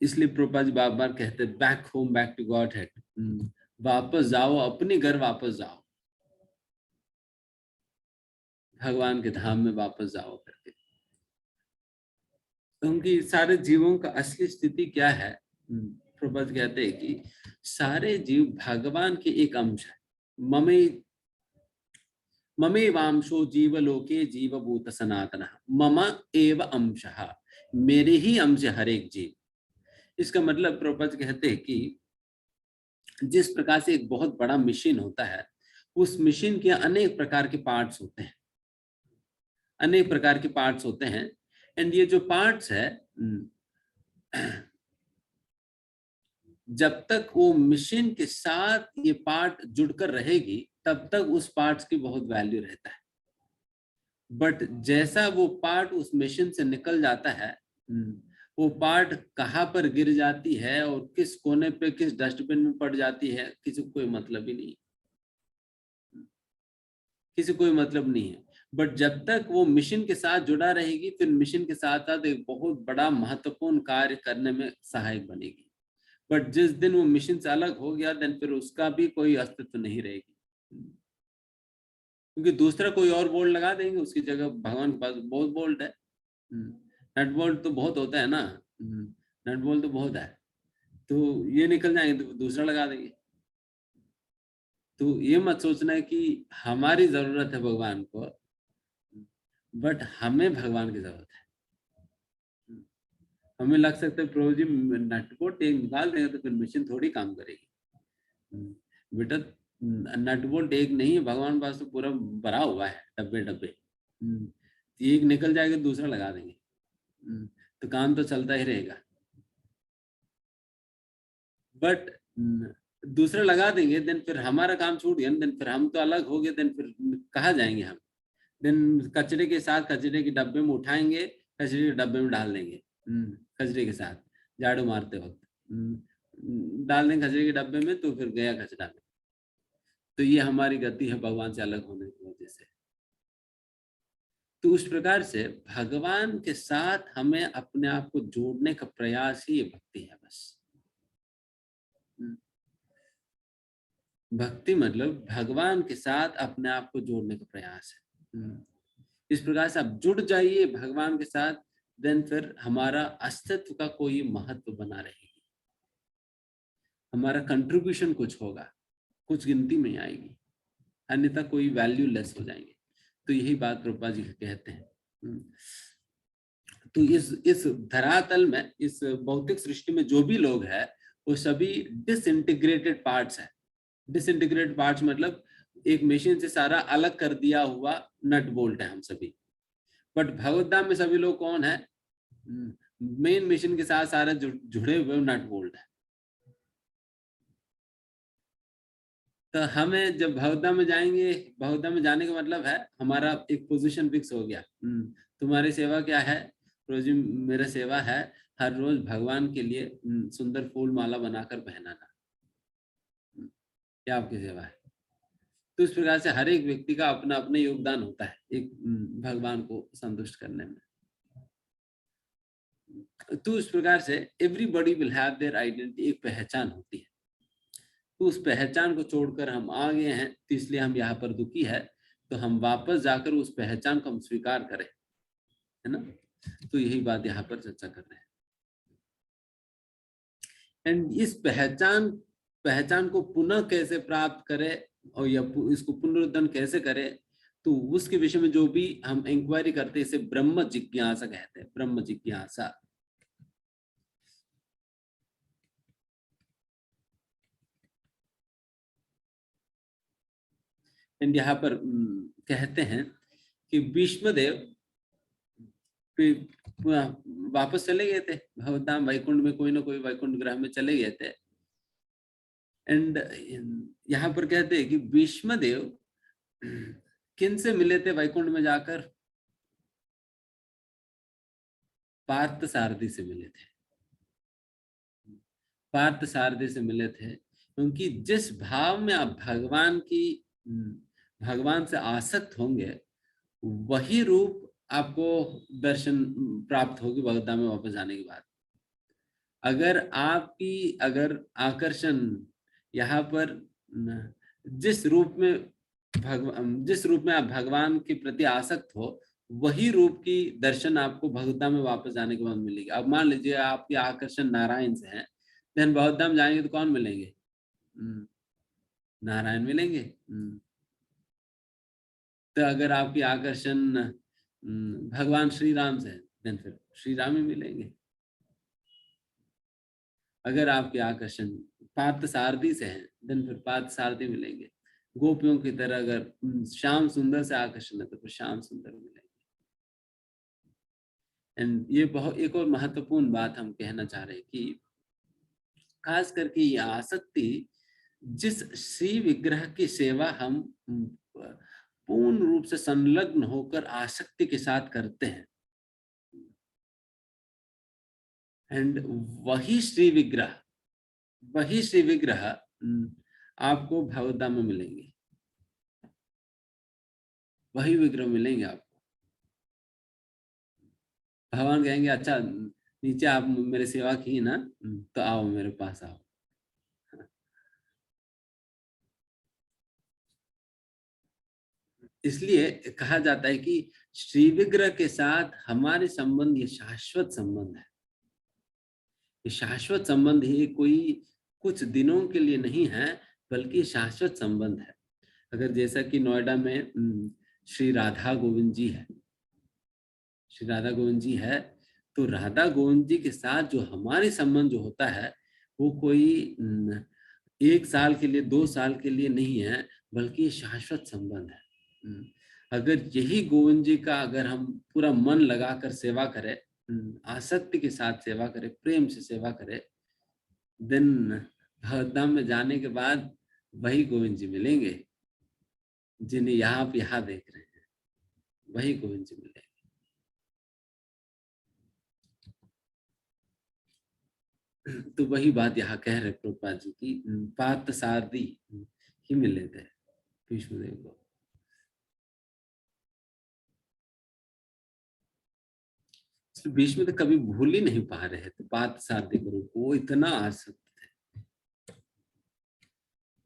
इसलिए प्रभुपाद जी बार बार कहते हैं back home back to godhead, वापस जाओ अपने घर, वापस जाओ भगवान के धाम में वापस जाओ करके। क्योंकि सारे जीवों का असली स्थिति क्या है, प्रभुपाद कहते हैं कि सारे जीव भगवान के एक अंश है। ममे वांशो जीवलोके जीवभूत सनातन, मम एव अंशः, मेरे ही अंश है हर एक जीव। इसका मतलब प्रभुपाद कहते हैं कि जिस प्रकार से एक बहुत बड़ा मशीन होता है, उस मशीन के अनेक प्रकार के पार्ट्स होते हैं, अनेक प्रकार के पार्ट्स होते हैं। एंड ये जो पार्ट्स है, जब तक वो मशीन के साथ ये पार्ट जुड़कर रहेगी तब तक उस पार्ट्स की बहुत वैल्यू रहता है। बट जैसा वो पार्ट उस मशीन से निकल जाता है, वो पार्ट कहाँ पर गिर जाती है और किस कोने पे किस डस्टबिन में पड़ जाती है, किसी को कोई मतलब ही नहीं, किसी को कोई मतलब नहीं है। बट जब तक वो मिशन के साथ जुड़ा रहेगी, फिर मिशन के साथ साथ एक बहुत बड़ा महत्वपूर्ण कार्य करने में सहायक बनेगी। बट जिस दिन वो मिशन से अलग हो गया, देन फिर उसका भी कोई अस्तित्व नहीं रहेगी, क्योंकि दूसरा कोई और बोल्ट लगा देंगे उसकी जगह। भगवान के पास बहुत बोल्ट है, नट बोल्ट तो बहुत होता है ना, नट बोल्ट तो बहुत है, तो ये निकल जाएंगे तो दूसरा लगा देंगे। तो ये मत सोचना है कि हमारी जरूरत है भगवान को, बट हमें भगवान की जरूरत है। हमें लग सकता है प्रभु जी नट बोल्ट एक निकाल देंगे तो फिर मशीन थोड़ी काम करेगी। बेटा नट बोल्ट एक नहीं है, भगवान पास तो पूरा भरा हुआ है डब्बे डब्बे। एक निकल जाएगा दूसरा लगा देंगे, तो काम तो चलता ही रहेगा। बट दूसरा लगा देंगे देन फिर हमारा काम छूट गया, देन फिर हम तो अलग हो गए, देन फिर कहाँ जाएंगे हम? देन कचरे के साथ कचरे के डब्बे में उठाएंगे, कचरे के डब्बे में डाल देंगे, कचरे के साथ झाड़ू मारते वक्त डाल देंगे कचरे के डब्बे में, तो फिर गया कचरा में। तो ये हमारी गति है भगवान से अलग होने की वजह से। तो उस प्रकार से भगवान के साथ हमें अपने आप को जोड़ने का प्रयास ही ये भक्ति है बस। भक्ति मतलब भगवान के साथ अपने आप को जोड़ने का प्रयास है। इस प्रकार से आप जुड़ जाइए भगवान के साथ, देन फिर हमारा अस्तित्व का कोई महत्व बना रहेगी, हमारा कंट्रीब्यूशन कुछ होगा, कुछ गिनती में आएगी, अन्यथा कोई वैल्यू लेस हो जाएंगे। तो यही बात प्रभुपाद जी कहते हैं। तो इस धरातल में, इस भौतिक सृष्टि में जो भी लोग हैं वो सभी डिसइंटीग्रेटेड पार्ट्स है। डिसइंटीग्रेटेड पार्ट्स मतलब एक मशीन से सारा अलग कर दिया हुआ नट बोल्ट है हम सभी। बट भगवत धाम में सभी लोग कौन है? मेन मशीन के साथ सारे जुड़े हुए नट बोल्ट है। तो हमें जब भगवत में जाएंगे, भगवत में जाने का मतलब है हमारा एक पोजीशन फिक्स हो गया। तुम्हारी सेवा क्या है? रोज मेरा सेवा है हर रोज भगवान के लिए सुंदर फूल माला बनाकर पहनाना, क्या आपकी सेवा है? तो इस प्रकार से हर एक व्यक्ति का अपना अपना योगदान होता है एक भगवान को संतुष्ट करने में। तो इस प्रकार से everybody will have their identity, एक पहचान होती है। तो उस पहचान को छोड़कर हम आ गए हैं, तो इसलिए हम यहाँ पर दुखी है। तो हम वापस जाकर उस पहचान को हम स्वीकार करें, है ना? तो यही बात यहाँ पर चर्चा कर रहे हैं। एंड इस पहचान को पुनः कैसे प्राप्त करें और या इसको पुनरुद्धरण कैसे करें, तो उसके विषय में जो भी हम इंक्वायरी करते हैं इसे ब्रह्म जिज्ञासा कहते हैं। ब्रह्म जिज्ञासा। एंड यहाँ पर कहते हैं कि भीष्मदेव वापस चले गए थे भगवत वैकुंठ में, कोई ना कोई वैकुंठ ग्रह में चले गए थे। एंड यहाँ पर कहते हैं कि भीष्म देव किन से मिले थे वैकुंठ में जाकर? पार्थ सारथी से मिले थे। पार्थ सारथी से मिले थे क्योंकि जिस भाव में आप भगवान से आसक्त होंगे, वही रूप आपको दर्शन प्राप्त होगी भगवद्धाम में वापस आने के बाद। अगर आकर्षण यहाँ पर जिस रूप में आप भगवान के प्रति आसक्त हो, वही रूप की दर्शन आपको भगवद्धाम में वापस जाने के बाद मिलेगी। अब मान लीजिए आपकी आकर्षण नारायण से है, देन भगवद्धाम जाएंगे तो कौन मिलेंगे? नारायण मिलेंगे। तो अगर आपकी आकर्षण भगवान श्री राम से है, देन फिर श्री राम ही मिलेंगे। अगर आपके आकर्षण पार्थ सारथी से है, देन फिर पार्थ सारथी मिलेंगे। गोपियों की तरह अगर श्याम सुंदर से आकर्षण है तो फिर श्याम सुंदर मिलेंगे। एंड ये बहुत एक और महत्वपूर्ण बात हम कहना चाह रहे हैं कि खास करके ये आसक्ति, जिस श्री विग्रह की सेवा हम पूर्ण रूप से संलग्न होकर आसक्ति के साथ करते हैं, एंड वही श्री विग्रह आपको भगवद्धाम में मिलेंगे। वही विग्रह मिलेंगे आपको। भगवान कहेंगे अच्छा नीचे आप मेरी सेवा की ना, तो आओ मेरे पास आओ। इसलिए कहा जाता है कि श्री विग्रह के साथ हमारे संबंध ये शाश्वत संबंध है। ये शाश्वत संबंध ही कोई कुछ दिनों के लिए नहीं है, बल्कि शाश्वत संबंध है। अगर जैसा कि नोएडा में श्री राधा गोविंद जी है, तो राधा गोविंद जी के साथ जो हमारे संबंध जो होता है, वो कोई 1 साल के लिए 2 साल के लिए नहीं है, बल्कि शाश्वत संबंध है। अगर यही गोविंद जी का अगर हम पूरा मन लगाकर सेवा करें, आसक्ति के साथ सेवा करें, प्रेम से सेवा करें, देन भगवद्धाम में जाने के बाद वही गोविंद जी मिलेंगे जिन्हें आप यहाँ देख रहे हैं। वही गोविंद जी मिलेंगे। तो वही बात यहाँ कह रहे प्रभुपाद जी की पार्थ सारथी ही मिले थे भीष्म देव को। भीष्म तो कभी भूल ही नहीं पा रहे थे पार्थ सारथी गुरु को, वो इतना आसक्त थे।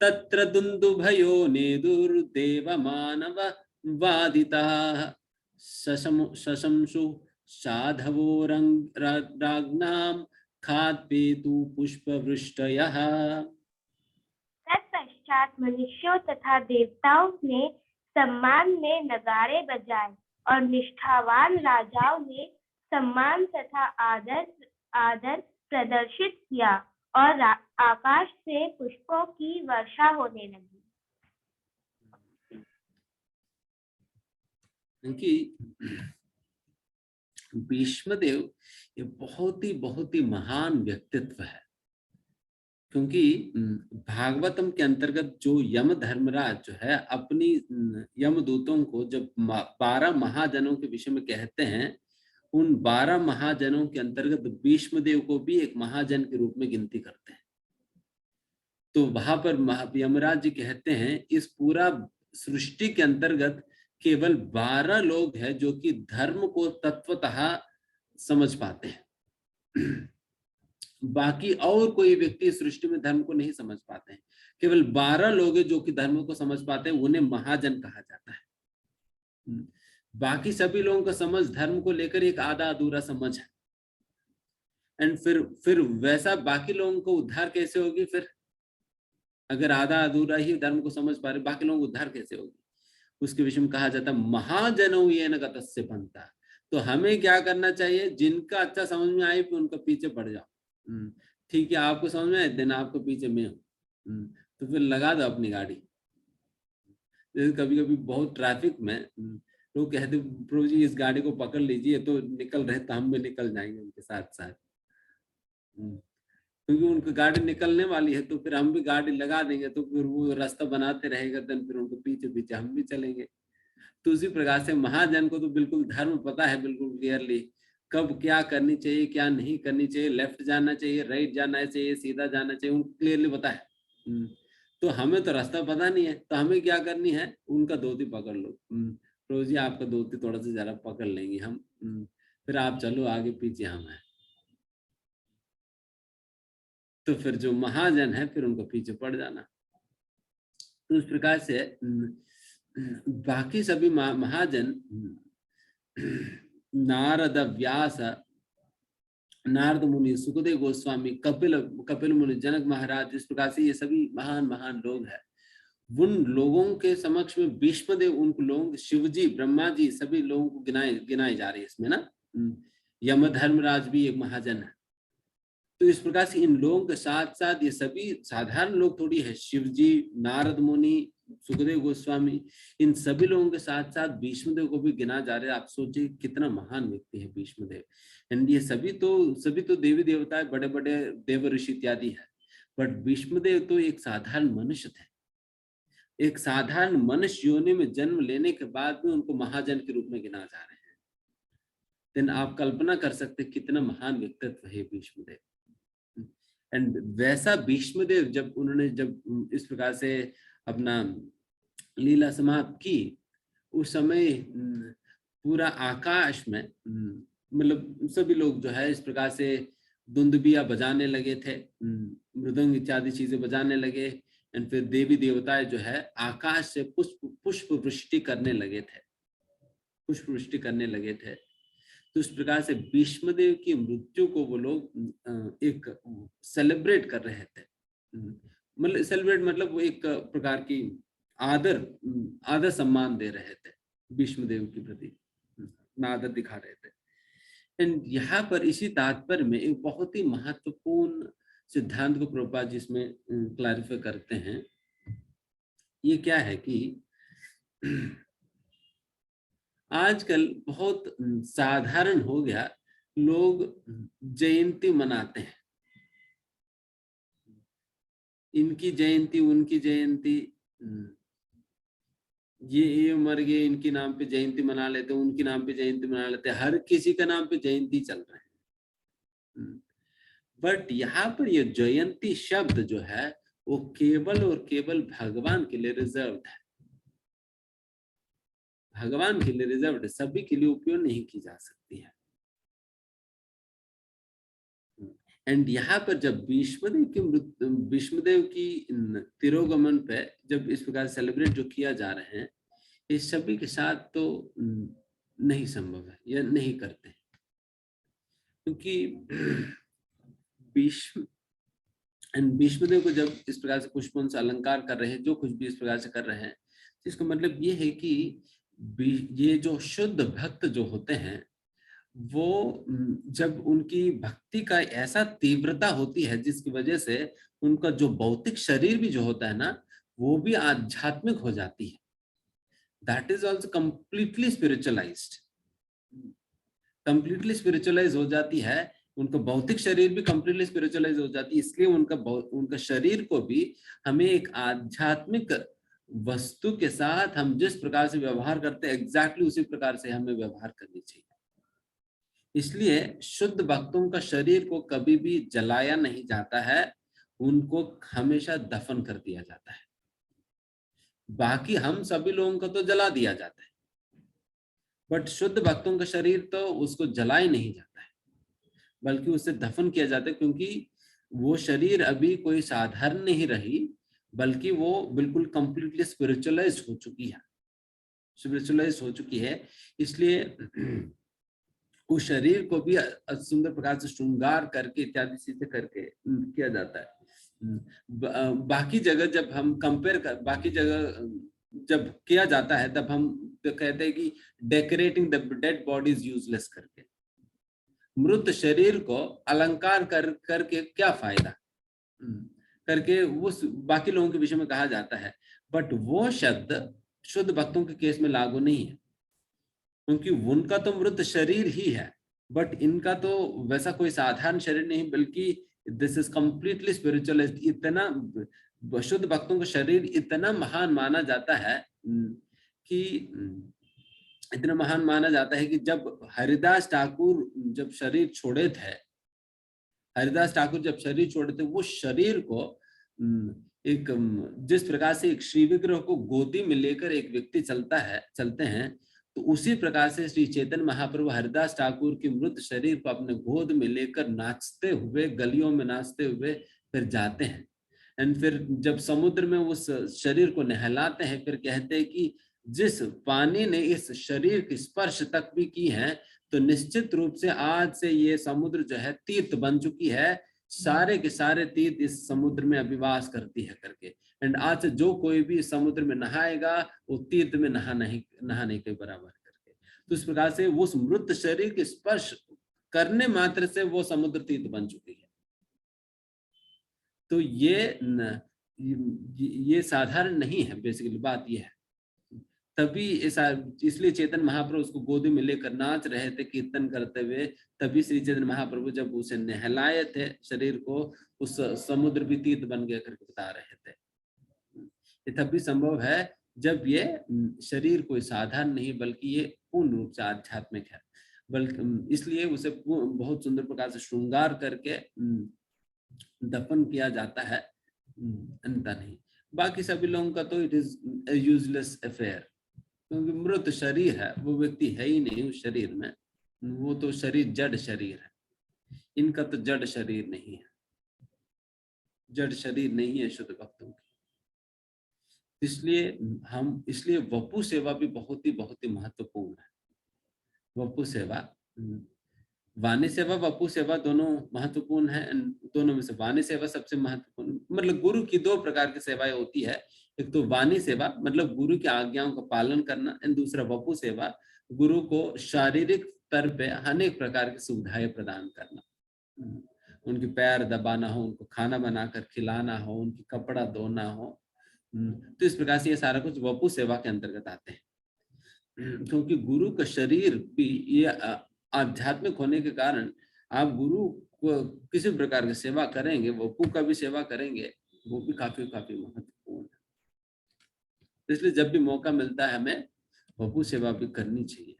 तत्र दुन्दुभयो नेदुर्देव मानव वादिताः शशंसु साधवो राज्ञां खाद्पेतु पुष्पवृष्टयः। तत्पश्चात मनुष्यों तथा देवताओं ने सम्मान में नगाड़े बजाए और निष्ठावान राजाओं ने सम्मान तथा आदर प्रदर्शित किया और आकाश से पुष्पों की वर्षा होने लगी। भीष्मदेव ये बहुत ही महान व्यक्तित्व है, क्योंकि भागवतम के अंतर्गत जो यम धर्मराज जो है अपनी यमदूतों को जब 12 महाजनों के विषय में कहते हैं, उन 12 महाजनों के अंतर्गत भीष्मदेव को भी एक महाजन के रूप में गिनती करते हैं। तो वहां पर यमराज जी कहते हैं इस पूरा सृष्टि के अंतर्गत केवल 12 लोग हैं जो कि धर्म को तत्वतः समझ पाते हैं। बाकी और कोई व्यक्ति सृष्टि में धर्म को नहीं समझ पाते हैं। केवल 12 लोग हैं जो कि धर्म को समझ पाते हैं, उन्हें महाजन कहा जाता है। बाकी सभी लोगों का समझ धर्म को लेकर एक आधा अधूरा समझ है। एंड फिर वैसा बाकी लोगों को उद्धार कैसे होगी? फिर अगर आधा अधूरा ही धर्म को समझ पा रहे, बाकी लोगों को उद्धार कैसे होगी? उसके विषय में कहा जाता है महाजनों ये न गतस्य बनता। तो हमें क्या करना चाहिए? जिनका अच्छा समझ में आए उनका पीछे पड़ जाओ। ठीक है, आपको समझ में आए, दिन आपको पीछे में हूँ, तो फिर लगा दो अपनी गाड़ी। जैसे कभी कभी बहुत ट्रैफिक में लोग कहते प्रभु जी इस गाड़ी को पकड़ लीजिए, तो निकल रहे तो हम भी निकल जाएंगे उनके साथ साथ, क्योंकि उनकी गाड़ी निकलने वाली है, तो फिर हम भी गाड़ी लगा देंगे, तो फिर वो रास्ता बनाते रहेगा, तो फिर उनको पीछे पीछे हम भी चलेंगे। तो उसी प्रकार से महाजन को तो बिल्कुल धर्म पता है, बिल्कुल क्लियरली कब क्या करनी चाहिए, क्या नहीं करनी चाहिए, लेफ्ट जाना चाहिए, राइट जाना चाहिए, सीधा जाना चाहिए, उनको क्लियरली पता है। तो हमें तो रास्ता पता नहीं है, तो हमें क्या करनी है, उनका धोती पकड़ लो, प्रभु जी आपका धोती थोड़ा सा जरा पकड़ लेंगे हम, फिर आप चलो आगे, पीछे हम हैं। तो फिर जो महाजन है फिर उनको पीछे पड़ जाना। तो उस प्रकार से बाकी सभी महाजन, नारद, व्यास, नारद मुनि, सुखदेव गोस्वामी, कपिल मुनि, जनक महाराज, इस प्रकार से ये सभी महान महान लोग हैं। उन लोगों के समक्ष में भीष्मदेव, उन लोगों, शिवजी, ब्रह्मा जी, सभी लोगों को गिनाए जा रहे हैं इसमें ना। यम धर्मराज भी एक महाजन है। तो इस प्रकार से इन लोगों के साथ साथ ये सभी साधारण लोग थोड़ी है, शिवजी, नारद मुनि, सुखदेव गोस्वामी, इन सभी लोगों के साथ साथ भीष्मदेव को भी गिना जा रहा है। आप सोचिए कितना महान व्यक्ति है भीष्मदेव। एंड ये सभी तो देवी देवता है, बड़े बड़े देव ऋषि इत्यादि है, बट भीष्मदेव तो एक साधारण मनुष्य थे। एक साधारण मनुष्य योनि में जन्म लेने के बाद भी उनको महाजन के रूप में गिना जा रहे हैं। देन आप कल्पना कर सकते कितना महान व्यक्तित्व है भीष्मदेव। एंड वैसा भीष्मदेव जब इस प्रकार से अपना लीला समाप्त की, उस समय पूरा आकाश में मतलब सभी लोग जो है इस प्रकार से दुंदुबिया बजाने लगे थे, मृदंग इत्यादि चीजें बजाने लगे। एंड फिर देवी देवताएं जो है आकाश से पुष्प वृष्टि करने लगे थे। तो इस प्रकार से भीष्मदेव की मृत्यु को वो लोग एक सेलिब्रेट कर रहे थे। मतलब सेलिब्रेट मतलब वो एक प्रकार की आदर सम्मान दे रहे थे भीष्मदेव के प्रति, आदर दिखा रहे थे। एंड यहाँ पर इसी तात्पर्य में एक बहुत ही महत्वपूर्ण सिद्धांत को प्रभुपाद जी इसमें क्लैरिफाई करते हैं। ये क्या है कि आजकल बहुत साधारण हो गया, लोग जयंती मनाते हैं, इनकी जयंती, उनकी जयंती, ये मर गए इनके नाम पे जयंती मना लेते, उनके नाम पे जयंती मना लेते, हर किसी का नाम पे जयंती चल रहे हैं। बट यहाँ पर ये जयंती शब्द जो है वो केवल और केवल भगवान के लिए रिजर्व्ड है, भगवान के लिए रिजर्व्ड है, सभी के लिए उपयोग नहीं की जा सकती है। एंड यहाँ पर जब भीष्मदेव की तिरोगमन पे जब इस प्रकार सेलिब्रेट जो किया जा रहे हैं, इस सभी के साथ तो नहीं संभव है या नहीं करते, क्योंकि भीष्मदेव को जब इस प्रकार से पुष्पों से अलंकार कर रहे हैं, जो कुछ भी इस प्रकार से कर रहे हैं, इसका मतलब ये है कि ये जो शुद्ध भक्त जो होते हैं, वो जब उनकी भक्ति का ऐसा तीव्रता होती है जिसकी वजह से उनका जो भौतिक शरीर भी जो होता है ना, वो भी आध्यात्मिक हो जाती है। That is also completely spiritualised, completely spiritualise हो जाती है। उनका भौतिक शरीर भी कंप्लीटली स्पिरिचुअलाइज हो जाती है, इसलिए उनका शरीर को भी हमें एक आध्यात्मिक वस्तु के साथ हम जिस प्रकार से व्यवहार करते हैं, एग्जैक्टली उसी प्रकार से हमें व्यवहार करनी चाहिए। इसलिए शुद्ध भक्तों का शरीर को कभी भी जलाया नहीं जाता है, उनको हमेशा दफन कर दिया जाता है। बाकी हम सभी लोगों को तो जला दिया जाता है, बट शुद्ध भक्तों का शरीर तो उसको जलाया नहीं जाता है, बल्कि उसे दफन किया जाता है, क्योंकि वो शरीर अभी कोई साधारण नहीं रही, बल्कि वो बिल्कुल कंप्लीटली स्पिरिचुअलाइज हो चुकी है। इसलिए उस शरीर को भी सुंदर प्रकार से श्रृंगार करके इत्यादि चीजें करके किया जाता है। बाकी जगह जब हम कंपेयर कर, बाकी जगह जब किया जाता है तब हम कहते हैं कि decorating the dead bodies useless करके, मृत शरीर को अलंकार करके क्या फायदा करके वो बाकी लोगों के विषय में कहा जाता है। बट वो शब्द शुद्ध भक्तों के केस में लागू नहीं है, क्योंकि उनका तो मृत शरीर ही है, बट इनका तो वैसा कोई साधारण शरीर नहीं, बल्कि दिस इज कंप्लीटली स्पिरिचुअल। इतना शुद्ध भक्तों का शरीर इतना महान माना जाता है कि इतना महान माना जाता है कि जब हरिदास ठाकुर जब शरीर छोड़े थे, हरिदास ठाकुर जब शरीर छोड़े थे, वो शरीर को एक जिस प्रकार से एक श्री विग्रह को गोदी में लेकर एक व्यक्ति चलते हैं, तो उसी प्रकार से श्री चैतन्य महाप्रभु हरिदास ठाकुर के मृत शरीर को अपने गोद में लेकर नाचते हुए, गलियों में नाचते हुए फिर जाते हैं। एंड फिर जब समुद्र में उस शरीर को नहलाते हैं, फिर कहते हैं कि जिस पानी ने इस शरीर की स्पर्श तक भी की है, तो निश्चित रूप से आज से ये समुद्र जो है तीर्थ बन चुकी है, सारे के सारे तीर्थ इस समुद्र में अभिवास करती है करके। एंड आज से जो कोई भी समुद्र में नहाएगा वो तीर्थ में नहाने के बराबर करके। तो इस प्रकार से उस मृत शरीर के स्पर्श करने मात्र से वो समुद्र तीर्थ बन चुकी है। तो ये साधारण नहीं है, बेसिकली बात ये है। तभी इसलिए चैतन्य महाप्रभु उसको गोदी में लेकर नाच रहे थे कीर्तन करते हुए। तभी श्री चैतन्य महाप्रभु जब उसे नहलाए थे शरीर को, उस समुद्र भी तीर्थ बन गया करके बता रहे थे। ये तभी संभव है जब ये शरीर कोई साधारण नहीं बल्कि ये पूर्ण रूप से आध्यात्मिक है, बल्कि इसलिए उसे बहुत सुंदर प्रकार से श्रृंगार करके दफन किया जाता है, अन्यथा नहीं। बाकी सभी लोगों का तो इट इज यूजलेस अफेयर, क्योंकि मृत शरीर है, वो व्यक्ति है ही नहीं उस शरीर में, वो तो शरीर जड़ शरीर है। इनका तो जड़ शरीर नहीं है, जड़ शरीर नहीं है शुद्ध भक्तों की। इसलिए वपु सेवा भी बहुत ही महत्वपूर्ण है। वपु सेवा, वाणी सेवा वपु सेवा दोनों महत्वपूर्ण है। दोनों में से वाणी सेवा सबसे महत्वपूर्ण, मतलब गुरु की दो प्रकार की सेवाएं होती है। एक तो वाणी सेवा मतलब गुरु की आज्ञाओं का पालन करना, एंड दूसरा वपु सेवा, गुरु को शारीरिक स्तर पे अनेक प्रकार की सुविधाएं प्रदान करना। उनके पैर दबाना हो, उनको खाना बनाकर खिलाना हो, उनकी कपड़ा धोना हो। तो इस प्रकार से ये सारा कुछ वपु सेवा के अंतर्गत आते हैं। क्योंकि गुरु का शरीर भी ये आध्यात्मिक होने के कारण आप गुरु को किसी प्रकार की सेवा करेंगे, वपु का भी सेवा करेंगे, वो भी काफी महत्वपूर्ण है। इसलिए जब भी मौका मिलता है हमें वपु सेवा भी करनी चाहिए।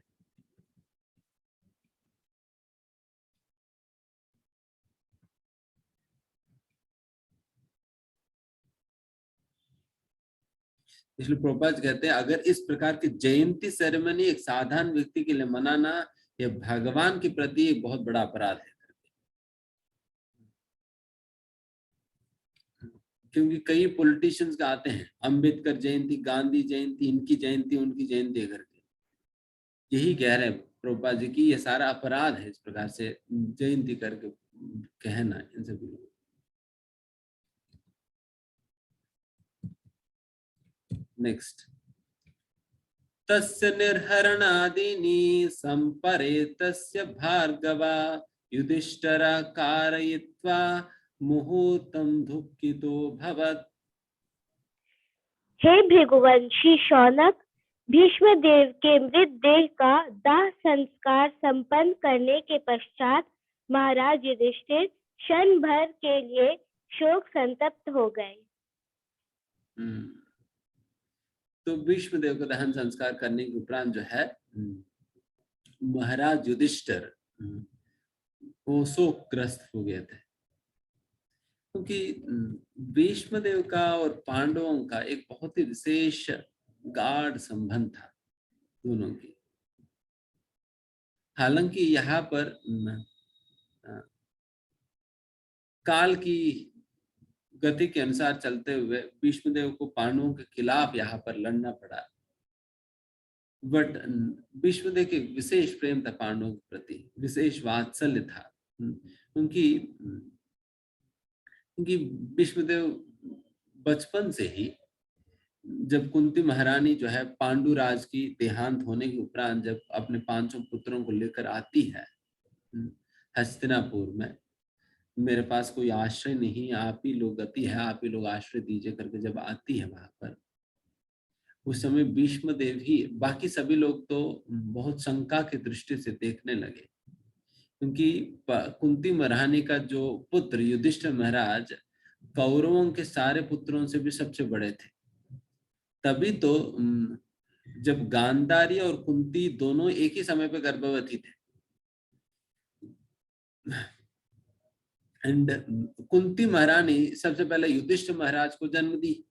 इसलिए प्रभुपाद कहते हैं अगर इस प्रकार की जयंती सेरेमनी एक साधारण व्यक्ति के लिए मनाना, यह भगवान के प्रति एक बहुत बड़ा अपराध है। क्योंकि कई पॉलिटिशियंस का आते हैं अंबेडकर जयंती, गांधी जयंती, इनकी जयंती उनकी जयंती करके, यही कह रहे हैं प्रभुपाद जी की ये सारा अपराध है इस प्रकार से जयंती करके कहना इन सभी लोगों। नेक्स्ट, तस्य निर्हरणादीनि संपरेतस्य भार्गवा युधिष्ठिरा कारयित्वा मुहूर्तम दुःखितो भवत्। हे भृगुवंशी शौनक, भीष्म देव के मृतदेह का दाह संस्कार संपन्न करने के पश्चात महाराज युधिष्ठिर क्षण भर के लिए शोक संतप्त हो गए। तो भीष्म देव का दहन संस्कार करने के उपरांत जो है महाराज युधिष्ठिर वो शोकग्रस्त हो गए थे, क्योंकि भीष्म देव का और पांडवों का एक बहुत ही विशेष गाढ़ संबंध था दोनों की। हालांकि यहाँ पर काल की गति के अनुसार चलते हुए भीष्मदेव को पांडवों के खिलाफ यहाँ पर लड़ना पड़ा, बट भीष्मदेव के विशेष प्रेम था पांडवों के प्रति, विशेष वात्सल्य था। क्योंकि भीष्मदेव बचपन से ही जब कुंती महारानी जो है पांडुराज की देहांत होने के उपरांत जब अपने 5 पुत्रों को लेकर आती है हस्तिनापुर में, मेरे पास कोई आश्रय नहीं, आप ही लोग गति है, आप ही लोग आश्रय दीजिए करके जब आती है वहां पर, उस समय भीष्म देव ही, बाकी सभी लोग तो बहुत शंका की दृष्टि से देखने लगे, क्योंकि कुंती महारानी का जो पुत्र युधिष्ठिर महाराज कौरवों के सारे पुत्रों से भी सबसे बड़े थे। तभी तो जब गांधारी और कुंती दोनों एक ही समय पे गर्भवती थे, एंड कुंती महारानी सबसे पहले युधिष्ठिर महाराज को जन्म दी।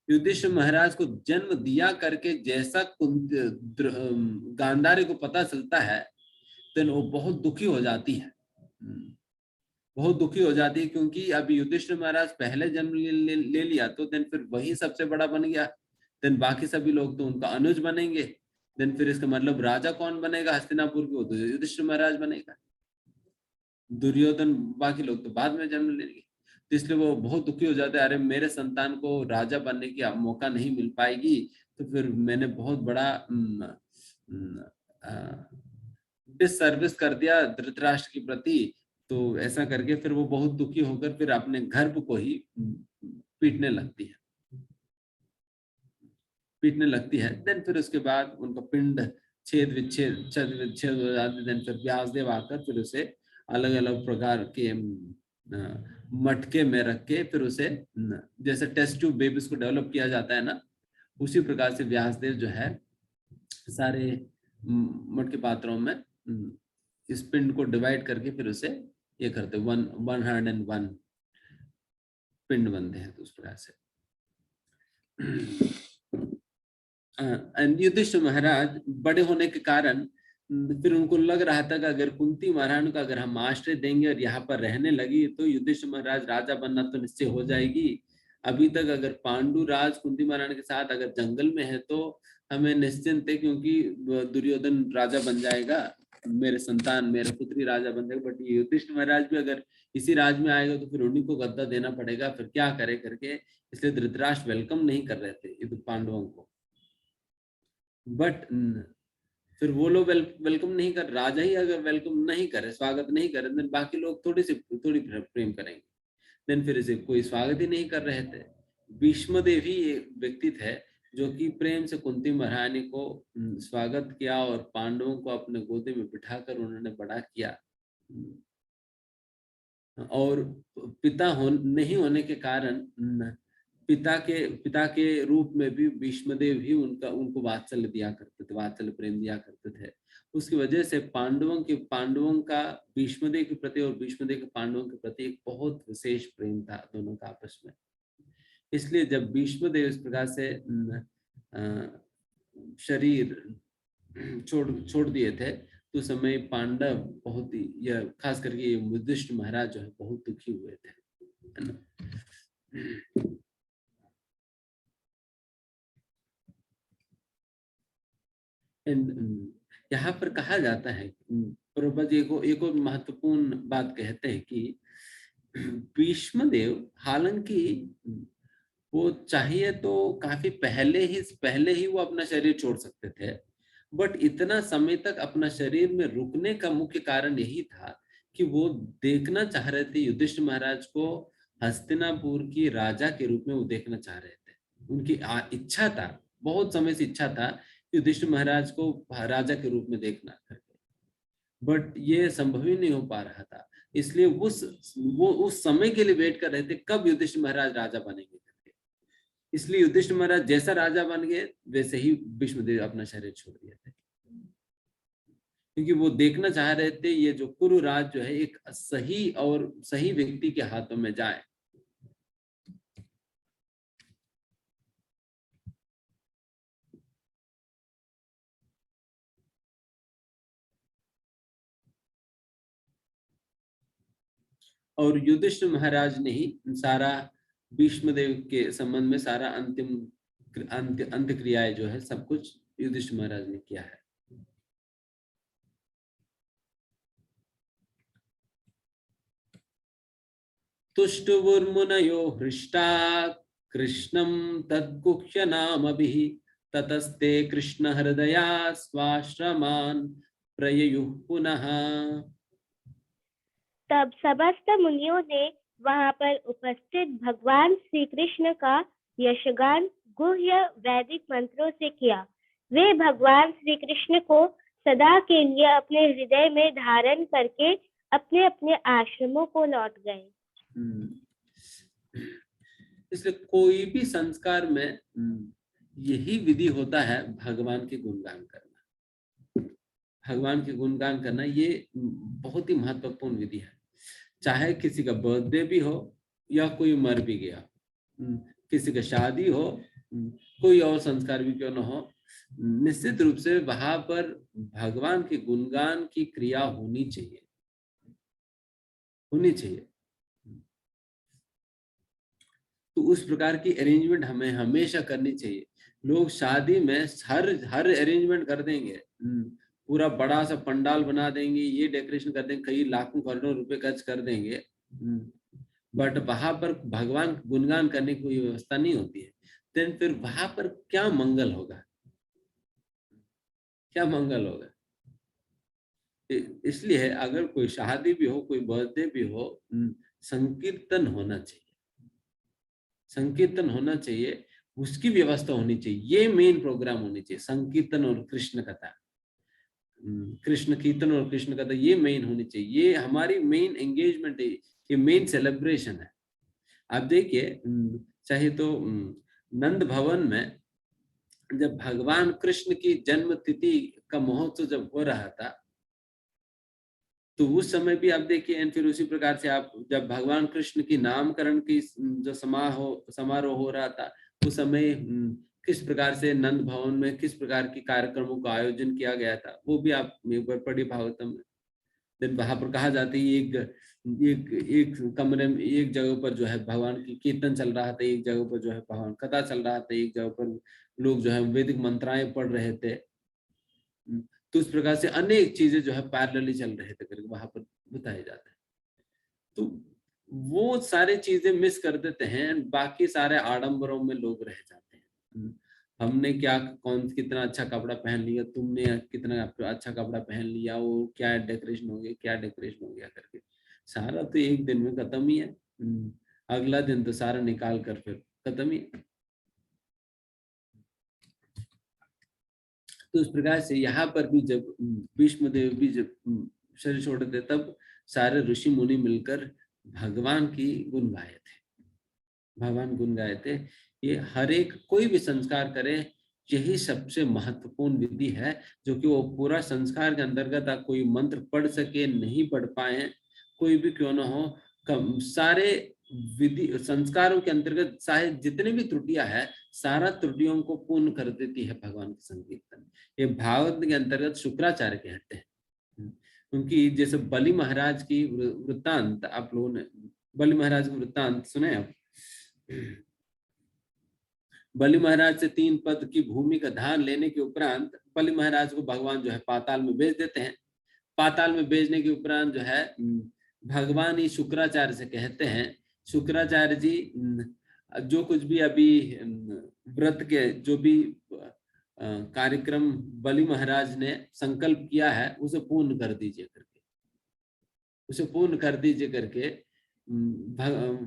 युधिष्ठिर महाराज को जन्म दिया करके जैसा गांधारी को पता चलता है, तो वो बहुत दुखी हो जाती है, बहुत दुखी हो जाती है, क्योंकि अभी युधिष्ठिर महाराज पहले जन्म ले लिया तो देन फिर वही सबसे बड़ा बन गया, देन बाकी सभी लोग तो उनका अनुज बनेंगे, देन फिर इसका मतलब राजा कौन बनेगा हस्तिनापुर की, वो तो युधिष्ठिर महाराज बनेगा, दुर्योधन बाकी लोग तो बाद में जन्म लेंगे। तो इसलिए वो बहुत दुखी हो जाते हैं, अरे मेरे संतान को राजा बनने की मौका नहीं मिल पाएगी, तो फिर मैंने बहुत बड़ा डिससर्विस कर दिया धृतराष्ट्र के प्रति। तो ऐसा करके फिर वो बहुत दुखी होकर फिर अपने गर्भ को ही पीटने लगती है। देन फिर उसके बाद उनका पिंड छेद विच्छेद हो जाते। देन फिर व्यासदेव आकर फिर उसे अलग अलग प्रकार के मटके में रख के फिर उसे जैसे टेस्ट ट्यूब बेबीज को डेवलप किया जाता है ना, उसी प्रकार से व्यासदेव जो है सारे मटके पात्रों में इस पिंड को डिवाइड करके फिर उसे ये करते 101 पिंड बनते हैं। तो उस प्रकार से युधिष्ठिर महाराज बड़े होने के कारण फिर उनको लग रहा था कि अगर कुंती महारानी को अगर हम आश्रय देंगे और यहाँ पर रहने लगी तो युधिष्ठिर महाराज राजा बनना तो निश्चय हो जाएगी। अभी तक अगर पांडु राज कुंती महारानी के साथ अगर जंगल में है तो हमें निश्चिंत है, क्योंकि दुर्योधन राजा बन जाएगा, मेरे संतान मेरे पुत्री राजा बन जाएगा। बट युधिष्ठिर महाराज भी अगर इसी राज में आएगा तो फिर उन्हीं को गद्दा देना पड़ेगा, फिर क्या करे करके इसलिए धृतराष्ट्र वेलकम नहीं कर रहे थे पांडवों को। बट फिर वो लोग वेलकम नहीं कर, राजा ही अगर वेलकम नहीं करे, स्वागत नहीं करे, देन बाकी लोग थोड़ी प्रेम करेंगे। देन फिर इसे कोई स्वागत ही नहीं कर रहे थे। भीष्मदेव ही एक व्यक्ति थे जो कि प्रेम से कुंती महारानी को स्वागत किया और पांडवों को अपने गोदी में बिठाकर उन्होंने बड़ा किया। और पिता नहीं होने के कारण पिता के रूप में भी भीष्मदेव ही उनको वात्सल्य दिया करते थे, वात्सल्य प्रेम दिया करते थे। उसकी वजह से पांडवों का भीष्मदेव के प्रति और भीष्मदेव के पांडवों के प्रति एक बहुत विशेष प्रेम था दोनों का आपस में। इसलिए जब भीष्मदेव इस प्रकार से शरीर छोड़ दिए थे तो समय पांडव बहुत ही, या खास करके युधिष्ठिर महाराज जो है बहुत दुखी हुए थे, है ना। यहाँ पर कहा जाता है, प्रभुपाद जी एक और महत्वपूर्ण बात कहते हैं कि भीष्मदेव हालांकि वो चाहिए तो काफी पहले ही वो अपना शरीर छोड़ सकते थे, बट इतना समय तक अपना शरीर में रुकने का मुख्य कारण यही था कि वो देखना चाह रहे थे युधिष्ठिर महाराज को हस्तिनापुर की राजा के रूप में वो देखना चाह रहे थे। उनकी इच्छा था, बहुत समय से इच्छा था युधिष्ठिर महाराज को राजा के रूप में देखना करके, बट ये संभव ही नहीं हो पा रहा था। इसलिए वो उस समय के लिए वेट कर रहे थे कब युधिष्ठिर महाराज राजा बनेंगे करके। इसलिए युधिष्ठिर महाराज जैसा राजा बन गए वैसे ही भीष्मदेव अपना शरीर छोड़ दिए थे, क्योंकि वो देखना चाह रहे थे ये जो कुरु राज जो है एक सही व्यक्ति के हाथों में जाए। और युधिष्ठिर महाराज ने ही सारा भीष्मदेव के संबंध में सारा अंत्य क्रियाएं जो है सब कुछ युधिष्ठिर महाराज ने किया है। तुष्टुवुर्मुनयो हृष्टा कृष्णं तद्गुह्य नामभिः ततस्ते कृष्ण हृदया स्वाश्रमान् प्रययुः पुनः। तब समस्त मुनियों ने वहां पर उपस्थित भगवान श्री कृष्ण का यशगान गुह्य वैदिक मंत्रों से किया। वे भगवान श्री कृष्ण को सदा के लिए अपने हृदय में धारण करके अपने अपने आश्रमों को लौट गए। इसलिए कोई भी संस्कार में यही विधि होता है, भगवान के गुणगान करना। भगवान के गुणगान करना ये बहुत ही महत्वपूर्ण विधि है। चाहे किसी का बर्थडे भी हो या कोई मर भी गया, किसी का शादी हो, कोई और संस्कार भी क्यों न हो, निश्चित रूप से वहां पर भगवान के गुणगान की क्रिया होनी चाहिए। तो उस प्रकार की अरेंजमेंट हमें हमेशा करनी चाहिए। लोग शादी में हर अरेंजमेंट कर देंगे, पूरा बड़ा सा पंडाल बना देंगे, ये डेकोरेशन कर देंगे, कई लाखों करोड़ों रुपए खर्च कर देंगे, बट वहां पर भगवान गुणगान करने की कोई व्यवस्था नहीं होती है। देन फिर वहां पर क्या मंगल होगा? इसलिए अगर कोई शादी भी हो, कोई बर्थडे भी हो, संकीर्तन होना चाहिए, उसकी व्यवस्था होनी चाहिए। ये मेन प्रोग्राम होनी चाहिए, संकीर्तन और कृष्ण कथा, कृष्ण कीर्तन और कृष्ण कथा, ये मेन होनी चाहिए। ये हमारी मेन एंगेजमेंट है, ये मेन सेलिब्रेशन है। आप देखिए, चाहे तो नंद भवन में जब भगवान कृष्ण की जन्म तिथि का महोत्सव जब हो रहा था, तो उस समय भी आप देखिए, एंड फिर उसी प्रकार से आप जब भगवान कृष्ण की नामकरण की जो समारोह हो रहा था, उस समय किस प्रकार से नंद भवन में किस प्रकार की कार्यक्रमों का आयोजन किया गया था, वो भी आप एक बार पढ़िए भागवतम में। फिर वहां पर कहा जाता है एक कमरे में, एक जगह पर जो है भगवान की कीर्तन चल रहा था, एक जगह पर जो है भगवान कथा चल रहा था, एक जगह पर लोग जो है वैदिक मंत्राएं पढ़ रहे थे। तो इस प्रकार से अनेक चीजें जो है पैरेलली चल रहे थे करके वहां पर बताया जाता है। तो वो सारे चीजें मिस कर देते हैं, बाकी सारे आडंबरों में लोग रह जाते हैं। हमने कितना अच्छा कपड़ा पहन लिया, तुमने कितना अच्छा कपड़ा पहन लिया, वो क्या डेकोरेशन हो गया करके सारा तो एक दिन में खत्म ही है। अगला दिन तो सारा निकाल कर फिर खत्म ही। तो उस प्रकार से यहाँ पर भी जब भीष्म देव भी जब शरीर छोड़े थे, तब सारे ऋषि मुनि मिलकर भगवान की गुण गाए थे। ये हर एक कोई भी संस्कार करे, यही सबसे महत्वपूर्ण विधि है, जो कि वो पूरा संस्कार के अंतर्गत कोई मंत्र पढ़ सके, नहीं पढ़ पाए, कोई भी क्यों ना हो, सारे विधि संस्कारों के अंतर्गत चाहे जितने भी त्रुटियां है, सारा त्रुटियों को पूर्ण कर देती है भगवान की संकीर्तन। ये भागवत के अंतर्गत शुक्राचार्य कहते हैं, क्योंकि जैसे बलि महाराज की वृत्तांत, आप लोगों ने बलि महाराज की वृत्तांत सुने आप? बलि महाराज से 3 पद की भूमि का धान लेने के उपरांत बलि महाराज को भगवान जो है पाताल में भेज देते हैं। पाताल में भेजने के उपरांत जो है भगवान ही शुक्राचार्य से कहते हैं, शुक्राचार्य जी जो कुछ भी अभी व्रत के जो भी कार्यक्रम बलि महाराज ने संकल्प किया है, उसे पूर्ण कर दीजिए करके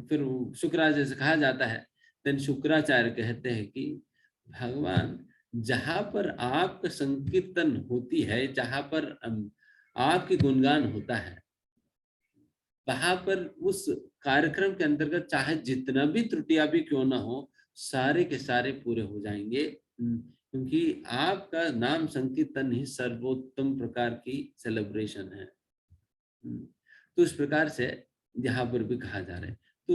फिर शुक्राचार्य से कहा जाता है। देन शुक्राचार्य कहते हैं कि भगवान, जहां पर आपका संकीर्तन होती है, जहां पर आपकी गुणगान होता है, वहां पर उस कार्यक्रम के अंतर्गत चाहे जितना भी त्रुटियां भी क्यों ना हो, सारे के सारे पूरे हो जाएंगे, क्योंकि आपका नाम संकीर्तन ही सर्वोत्तम प्रकार की सेलिब्रेशन है। तो इस प्रकार से यहाँ पर भी कहा जा रहा है। तो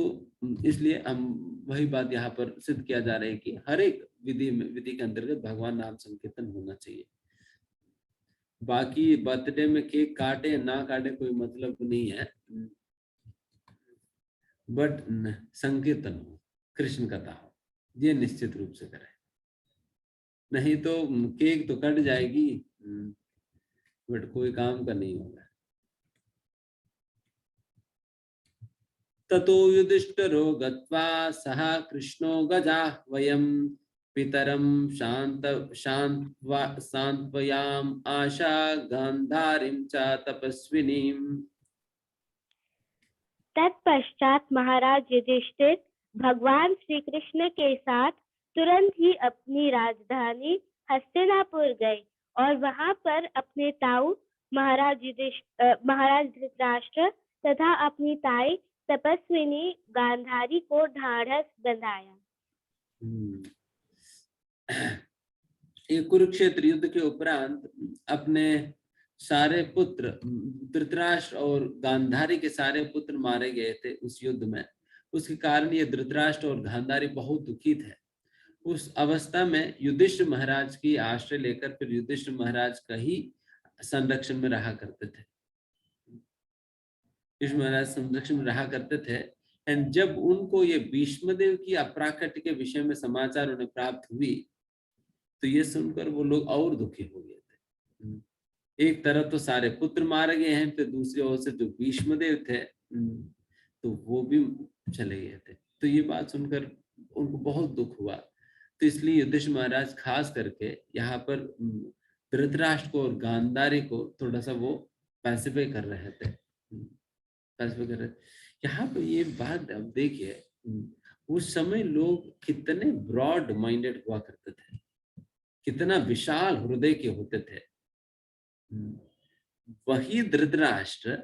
इसलिए हम वही बात यहाँ पर सिद्ध किया जा रहा है कि हर एक विधि के अंतर्गत भगवान नाम संकीर्तन होना चाहिए। बाकी बर्थडे में केक काटे ना काटे कोई मतलब नहीं है, बट संकीर्तन हो, कृष्ण कथा हो, ये निश्चित रूप से करें। नहीं तो केक तो कट जाएगी, बट कोई काम का नहीं होगा। ततो युधिष्ठिरो गत्वा सह कृष्णो गजाह्वयम् पितरं सांत्वयाम आशा गांधारीं च तपस्विनीम्। तत्पश्चात महाराज युधिष्ठिर भगवान श्री कृष्ण के साथ तुरंत ही अपनी राजधानी हस्तिनापुर गए और वहां पर अपने ताऊ महाराज धृतराष्ट्र तथा अपनी ताई तपस्विनी गांधारी को ढाढ़स बंधाया। ये कुरुक्षेत्र युद्ध के उपरांत अपने सारे पुत्र, धृतराष्ट्र और गांधारी के सारे पुत्र मारे गए थे उस युद्ध में। उसके कारण ये धृतराष्ट्र और गांधारी बहुत दुखी थे। उस अवस्था में युधिष्ठिर महाराज की आश्रय लेकर फिर युधिष्ठिर महाराज का ही संरक्षण में रहा करते थे। युधिष्ठिर महाराज संरक्षण में रहा करते थे। एंड जब उनको ये भीष्मदेव की अपराकट के विषय में समाचार उन्हें प्राप्त हुई तो ये सुनकर वो लोग और दुखी हो गए थे। एक तरफ तो सारे पुत्र मारे गए हैं, फिर दूसरी ओर से जो भीष्मदेव थे तो वो भी चले गए थे। तो ये बात सुनकर उनको बहुत दुख हुआ। तो इसलिए युधिष्ठिर महाराज खास करके यहाँ पर धृतराष्ट्र को और गांधारी को थोड़ा सा वो पैसिफाई कर रहे थे, पैसिफाई कर रहे थे। यहाँ पर ये बात अब देखिए, उस समय लोग कितने ब्रॉड माइंडेड हुआ करते थे, कितना विशाल हृदय के होते थे। वही धृतराष्ट्र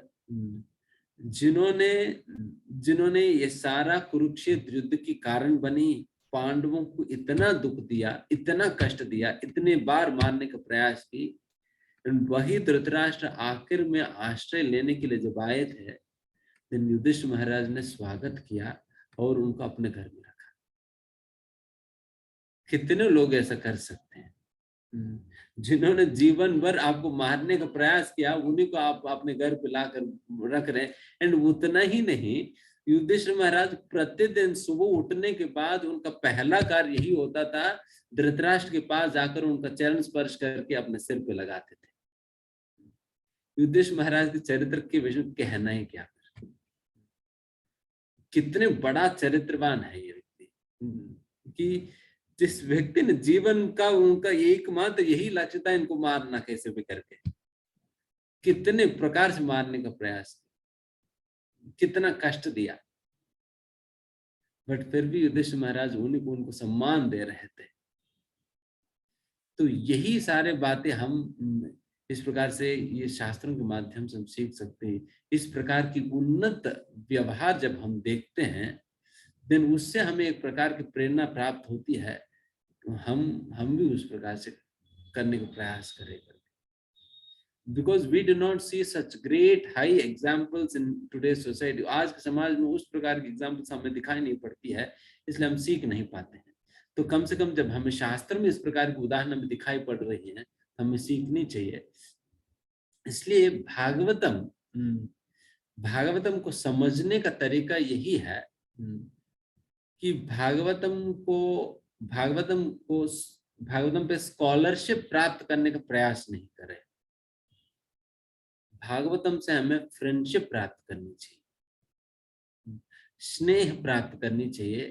जिन्होंने ये सारा कुरुक्षेत्र युद्ध की कारण बनी पांडवों को इतना दुख दिया, इतना कष्ट दिया, इतने बार मारने का प्रयास की, वही धृतराष्ट्र आखिर में आश्रय लेने के लिए जब आए थे, युधिष्ठिर महाराज ने स्वागत किया और उनको अपने घर में रखा। कितने लोग ऐसा कर सकते हैं? जिन्होंने जीवन भर आपको मारने का प्रयास किया, उन्हीं को आप अपने घर पे लाकर रख रहे हैं। एंड उतना ही नहीं, युधिष्ठिर महाराज प्रतिदिन सुबह उठने के बाद उनका पहला कार्य यही होता था, धृतराष्ट्र के पास जाकर उनका चरण स्पर्श करके अपने सिर पे लगाते थे। युधिष्ठिर महाराज के चरित्र के विषय में कहना ही क्या, कितने बड़ा चरित्रवान है ये व्यक्ति, कि जिस व्यक्ति ने जीवन का उनका एकमात्र यही लक्ष्य था इनको मारना कैसे भी करके, कितने प्रकार से मारने का प्रयास, कितना कष्ट दिया, बट फिर भी युधिष्ठिर महाराज उन्हीं को उनको सम्मान दे रहे थे। तो यही सारे बातें हम इस प्रकार से ये शास्त्रों के माध्यम से हम सीख सकते हैं। इस प्रकार की उन्नत व्यवहार जब हम देखते हैं, देन उससे हमें एक प्रकार की प्रेरणा प्राप्त होती है, हम भी उस प्रकार से करने का प्रयास करेंगे। Because we do not see such great high examples in today's society. आज के समाज में उस प्रकार की एग्जाम्पल्स हमें दिखाई नहीं पड़ती है, इसलिए हम सीख नहीं पाते हैं। तो कम से कम जब हमें शास्त्र में इस प्रकार की उदाहरण हमें दिखाई पड़ रही है, हमें सीखनी चाहिए। इसलिए भागवतम को समझने का तरीका यही है कि भागवतम पे स्कॉलरशिप प्राप्त करने का प्रयास नहीं करें। भागवतम से हमें फ्रेंडशिप प्राप्त करनी चाहिए, स्नेह प्राप्त करनी चाहिए।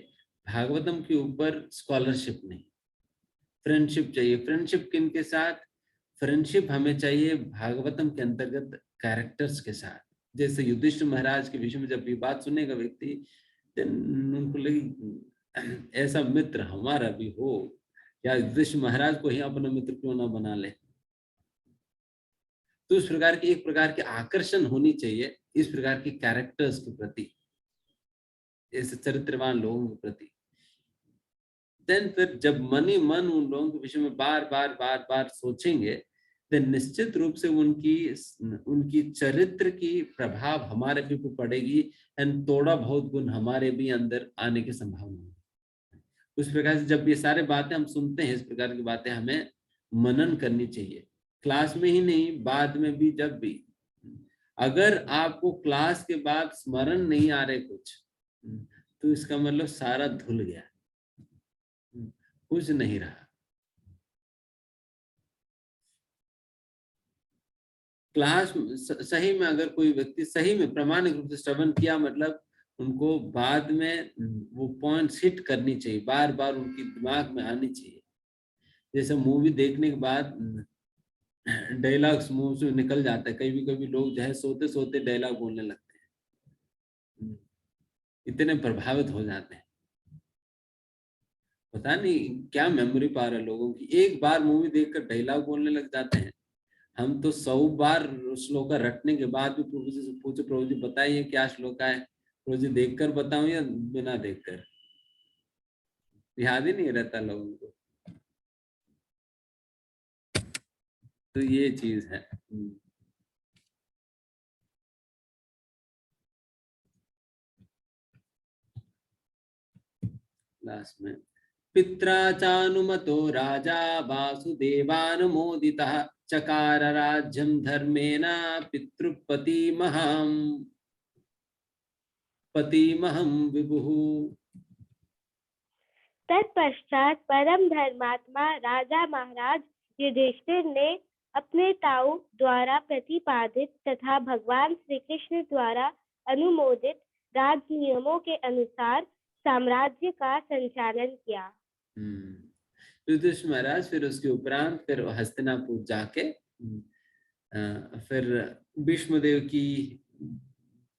भागवतम के ऊपर स्कॉलरशिप नहीं, फ्रेंडशिप चाहिए। फ्रेंडशिप किन के साथ? फ्रेंडशिप हमें चाहिए भागवतम के अंतर्गत कैरेक्टर्स के साथ। जैसे युधिष्ठिर महाराज के विषय में जब ये बात सुनेगा व्यक्ति, उनको लगे ऐसा मित्र हमारा भी हो, या युधिष्ठिर महाराज को ही अपना मित्र क्यों ना बना ले। तो इस प्रकार की एक प्रकार की आकर्षण होनी चाहिए इस प्रकार की कैरेक्टर्स के प्रति, ऐसे चरित्रवान लोगों के प्रति। देन फिर जब मन ही मन उन लोगों के विषय में बार बार सोचेंगे, देन निश्चित रूप से उनकी चरित्र की प्रभाव हमारे भी पड़ेगी, एंड थोड़ा बहुत गुण हमारे भी अंदर आने की संभावना है। उस प्रकार से जब ये सारे बातें हम सुनते हैं, इस प्रकार की बातें हमें मनन करनी चाहिए, क्लास में ही नहीं, बाद में भी। जब भी अगर आपको क्लास के बाद स्मरण नहीं आ रहे कुछ, तो इसका मतलब सारा धुल गया, कुछ नहीं रहा। क्लास सही में अगर कोई व्यक्ति सही में प्रामाणिक रूप से श्रवण किया, मतलब उनको बाद में वो पॉइंट्स हिट करनी चाहिए, बार बार उनकी दिमाग में आनी चाहिए। जैसे मूवी देखने के बाद डायलॉग्स मुंह से निकल जाता है, कभी लोग जो है सोते सोते डायलॉग बोलने लगते हैं, इतने प्रभावित हो जाते हैं। पता नहीं क्या मेमोरी पावर है लोगों की, एक बार मूवी देखकर डायलॉग बोलने लग जाते हैं। हम तो 100 बार श्लोका रटने के बाद भी प्रभु जी से पूछे, प्रभु जी बताइए क्या श्लोका है, प्रभु जी देखकर बताऊं या बिना देखकर, याद ही नहीं रहता लोगों को। तो ये चीज है। लास्ट में पित्रा चानुमतो राजा वासुदेवानुमोदितः चकार राज्यं धर्मेण पतिमहं विभुः। तत्पश्चात परम धर्मात्मा राजा महाराज युधिष्ठिर ने अपने ताऊ द्वारा प्रतिपादित तथा भगवान श्री कृष्ण द्वारा अनुमोदित राज नियमों के अनुसार साम्राज्य का संचालन किया। युधिष्ठिर महाराज फिर उसके उपरांत फिर हस्तिनापुर जाके फिर भीष्मदेव की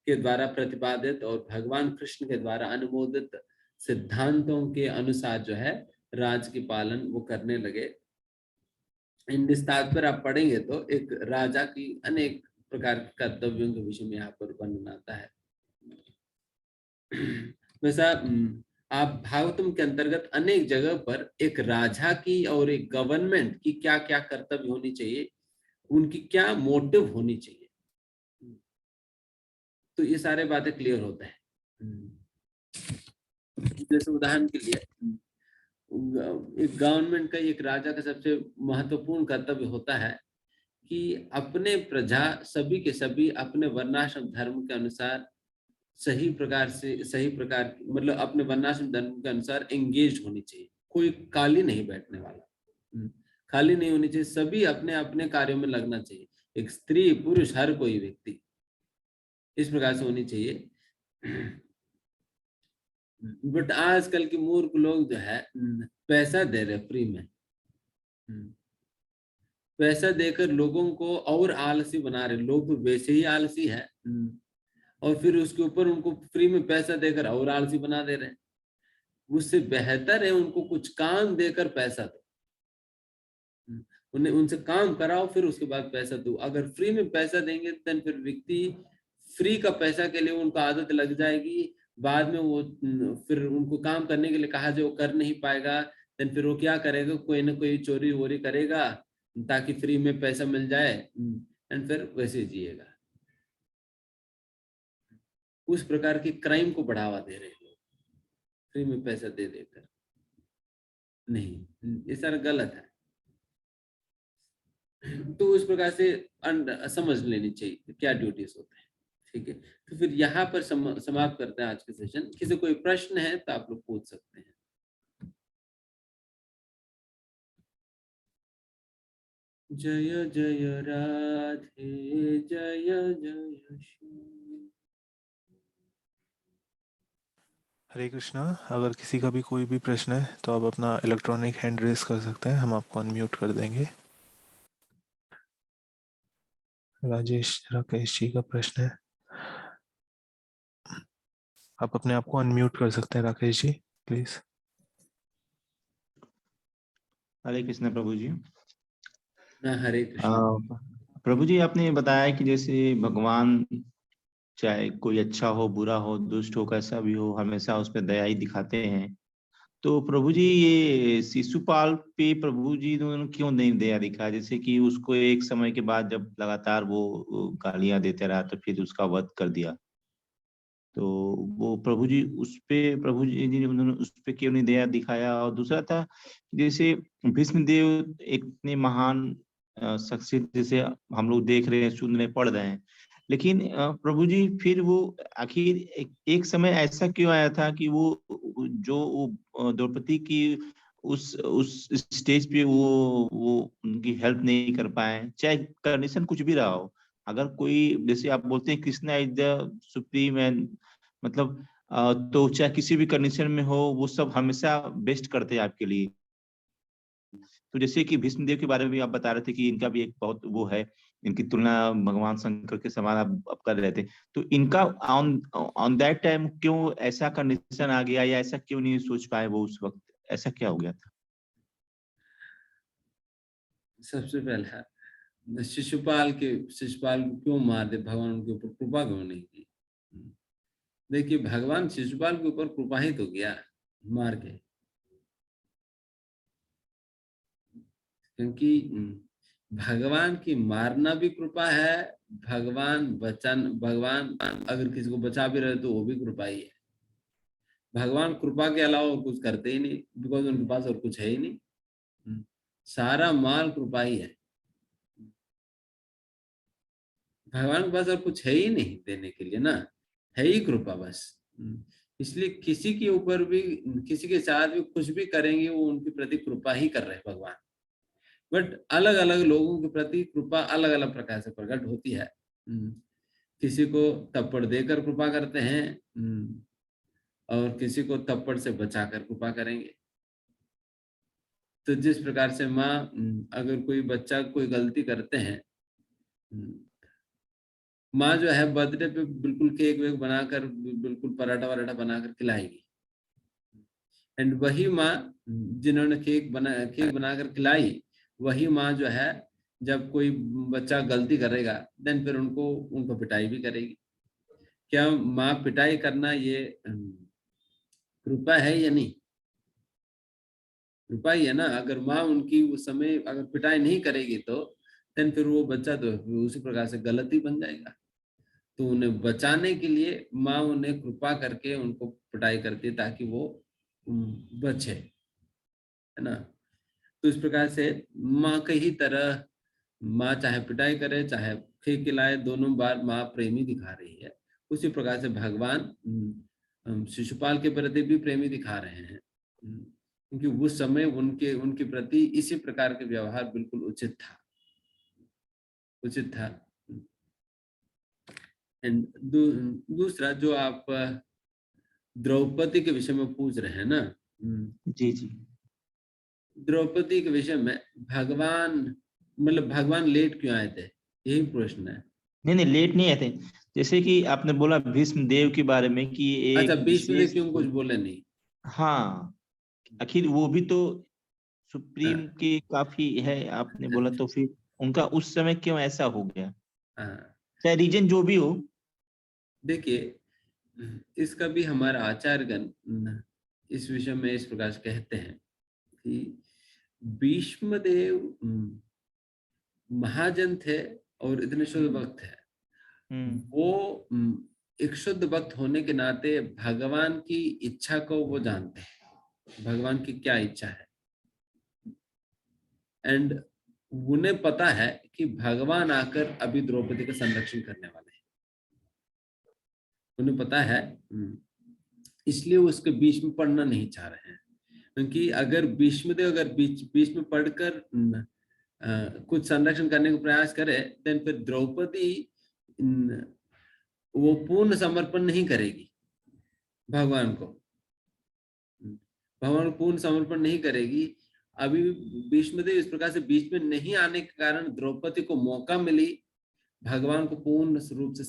के द्वारा प्रतिपादित और भगवान कृष्ण के द्वारा अनुमोदित सिद्धांतों के अनुसार जो है राज की पालन वो करने लगे। इन विस्तार पर आप पढ़ेंगे तो एक राजा की अनेक प्रकार के कर्तव्यों के विषय में यहाँ पर वर्णन आता है। वैसा आप भागवतम के अंतर्गत अनेक जगह पर एक राजा की और एक गवर्नमेंट की क्या क्या कर्तव्य होनी चाहिए, उनकी क्या मोटिव होनी चाहिए, तो ये सारे बातें क्लियर होता है। जैसे उदाहरण के लिए एक गवर्नमेंट का, एक राजा का सबसे महत्वपूर्ण कर्तव्य होता है कि अपने प्रजा सभी के सभी अपने वर्णाश्रम धर्म के अनुसार सही प्रकार मतलब अपने वर्णाश्रम धर्म के अनुसार एंगेज होनी चाहिए। कोई खाली नहीं बैठने वाला, खाली नहीं होनी चाहिए, सभी अपने अपने कार्यों में लगना चाहिए। एक स्त्री पुरुष हर कोई व्यक्ति इस प्रकार से होनी चाहिए। बट आजकल के मूर्ख लोग जो है पैसा दे रहे फ्री में, पैसा देकर लोगों को और आलसी बना रहे। लोग तो वैसे ही आलसी है और फिर उसके ऊपर उनको फ्री में पैसा देकर और आलसी बना दे रहे हैं। उससे बेहतर है उनको कुछ काम देकर पैसा दो, उन्हें उनसे काम कराओ फिर उसके बाद पैसा दो। अगर फ्री में पैसा देंगे तो फिर व्यक्ति फ्री का पैसा के लिए उनको आदत लग जाएगी, बाद में वो फिर उनको काम करने के लिए कहा जो कर नहीं पाएगा, देन फिर वो क्या करेगा, कोई ना कोई चोरी वोरी करेगा ताकि फ्री में पैसा मिल जाए एंड फिर वैसे जिएगा। उस प्रकार के क्राइम को बढ़ावा दे रहे लोग फ्री में पैसा दे देकर। नहीं, ये सारा गलत है। तो उस प्रकार से समझ लेनी चाहिए क्या ड्यूटीज होते हैं। ठीक है, तो फिर यहाँ पर समाप्त करते हैं आज के सेशन। किसी कोई प्रश्न है तो आप लोग पूछ सकते हैं। जय जय राधे जय जय श्री। हरे कृष्णा। अगर किसी का भी कोई भी प्रश्न है तो आप अपना इलेक्ट्रॉनिक हैंड रेस कर सकते हैं, हम आपको अनम्यूट कर देंगे। राकेश जी का प्रश्न है, आप अपने आप को अनम्यूट कर सकते हैं राकेश जी प्लीज। हरे कृष्ण प्रभु जी। हरे कृष्ण। प्रभु जी, आपने बताया कि जैसे भगवान चाहे कोई अच्छा हो बुरा हो दुष्ट हो कैसा भी हो हमेशा उस पर दया ही दिखाते हैं। तो प्रभु जी ये शिशुपाल पे प्रभु जी ने क्यों नहीं दया दिखा? जैसे कि उसको एक समय के बाद जब लगातार वो गालियां देते रहा तो फिर उसका वध कर दिया, तो वो प्रभु जी उस पे प्रभु जी ने उन्होंने उस पे क्यों नहीं दया दिखाया? और दूसरा था जैसे भीष्मदेव एक इतने महान शख्सियत जैसे हम लोग देख रहे हैं सुन रहे पढ़ रहे हैं, लेकिन प्रभु जी फिर वो आखिर एक समय ऐसा क्यों आया था कि वो जो द्रौपदी की उस स्टेज पे वो उनकी हेल्प नहीं कर पाए, चाहे कंडीशन कुछ भी रहा हो। अगर कोई जैसे आप बोलते हैं Krishna is the supreme and मतलब तो चाहे किसी भी कंडीशन में हो वो सब हमेशा बेस्ट करते हैं आपके लिए। तो जैसे कि भीष्मदेव के बारे में भी आप बता रहे थे कि इनका भी एक बहुत वो है, इनकी तुलना भगवान शंकर के समान आप कर रहे थे, तो इनका ऑन दैट टाइम क्यों ऐसा कंडीशन आ गया या ऐसा क्यों नहीं सोच पाए वो उस वक्त? ऐसा क्या हो गया था? सबसे पहला शिशुपाल को क्यों मार दे, भगवान उनके ऊपर कृपा क्यों नहीं की? देखिए, भगवान शिशुपाल के ऊपर कृपा ही तो किया मार के, क्योंकि भगवान की मारना भी कृपा है, भगवान अगर किसी को बचा भी रहे तो वो भी कृपा ही है। भगवान कृपा के अलावा और कुछ करते ही नहीं, बिकॉज उनके पास और कुछ है ही नहीं। सारा माल कृपा ही है, भगवान के पास और कुछ है ही नहीं देने के लिए ना, है ही कृपा बस। इसलिए किसी के ऊपर भी, किसी के साथ भी कुछ भी करेंगे वो उनके प्रति कृपा ही कर रहे हैं भगवान। बट अलग अलग लोगों के प्रति कृपा अलग अलग प्रकार से प्रकट होती है। किसी को थप्पड़ देकर कृपा करते हैं, और किसी को थप्पड़ से बचाकर कृपा करेंगे। तो जिस प्रकार से माँ, अगर कोई बच्चा कोई गलती करते हैं, माँ जो है बर्थडे पे बिल्कुल केक वेक बनाकर, बिल्कुल पराठा वराठा बनाकर खिलाएगी। एंड वही माँ जिन्होंने केक बनाकर खिलाई, वही माँ जो है जब कोई बच्चा गलती करेगा देन फिर उनको पिटाई भी करेगी। क्या माँ पिटाई करना ये कृपा है या नहीं? कृपा ही है ना। अगर माँ उनकी उस समय अगर पिटाई नहीं करेगी तो देन फिर वो बच्चा तो उसी प्रकार से गलत ही बन जाएगा। तो उन्हें बचाने के लिए माँ उन्हें कृपा करके उनको पिटाई करती है ताकि वो बचे, है ना। तो इस प्रकार से माँ की ही तरह माँ चाहे पिटाई करे चाहे फेंक खिलाए, दोनों बार माँ प्रेमी दिखा रही है। उसी प्रकार से भगवान शिशुपाल के प्रति भी प्रेमी दिखा रहे हैं, क्योंकि उस समय उनके प्रति इसी प्रकार के व्यवहार बिल्कुल उचित था। एंड दूसरा जो आप द्रौपदी के विषय में पूछ रहे हैं ना, जी जी, द्रौपदी के विषय में भगवान लेट क्यों आए थे, यही प्रश्न है। नहीं लेट नहीं आए थे। जैसे कि आपने बोला भीष्म देव के बारे में कि अच्छा, एक बीच में विशेष, क्यों कुछ बोले नहीं? हाँ आखिर वो भी तो सुप्रीम के काफी है, आपने बोला तो फिर उनका उस समय क्यों ऐसा हो गया, चाहे रीजन जो भी हो। देखिए, इसका भी हमारा आचार्यगण इस विषय में इस प्रकार से कहते हैं कि भीष्मदेव महाजन थे और इतने शुद्ध भक्त थे। वो एक शुद्ध भक्त होने के नाते भगवान की इच्छा को वो जानते हैं, भगवान की क्या इच्छा है। एंड उन्हें पता है कि भगवान आकर अभी द्रौपदी का संरक्षण करने वाले हैं, उन्हें पता है। इसलिए वो उसके बीच में पढ़ना नहीं चाह रहे हैं, क्योंकि अगर भीष्मदेव अगर बीच में पढ़कर कुछ संरक्षण करने का प्रयास करे देन फिर द्रौपदी वो पूर्ण समर्पण नहीं करेगी भगवान को, पूर्ण समर्पण नहीं करेगी। अभी भीष्मदेव इस प्रकार से बीच में नहीं आने के कारण द्रौपदी को मौका मिली भगवान को पूर्ण रूप से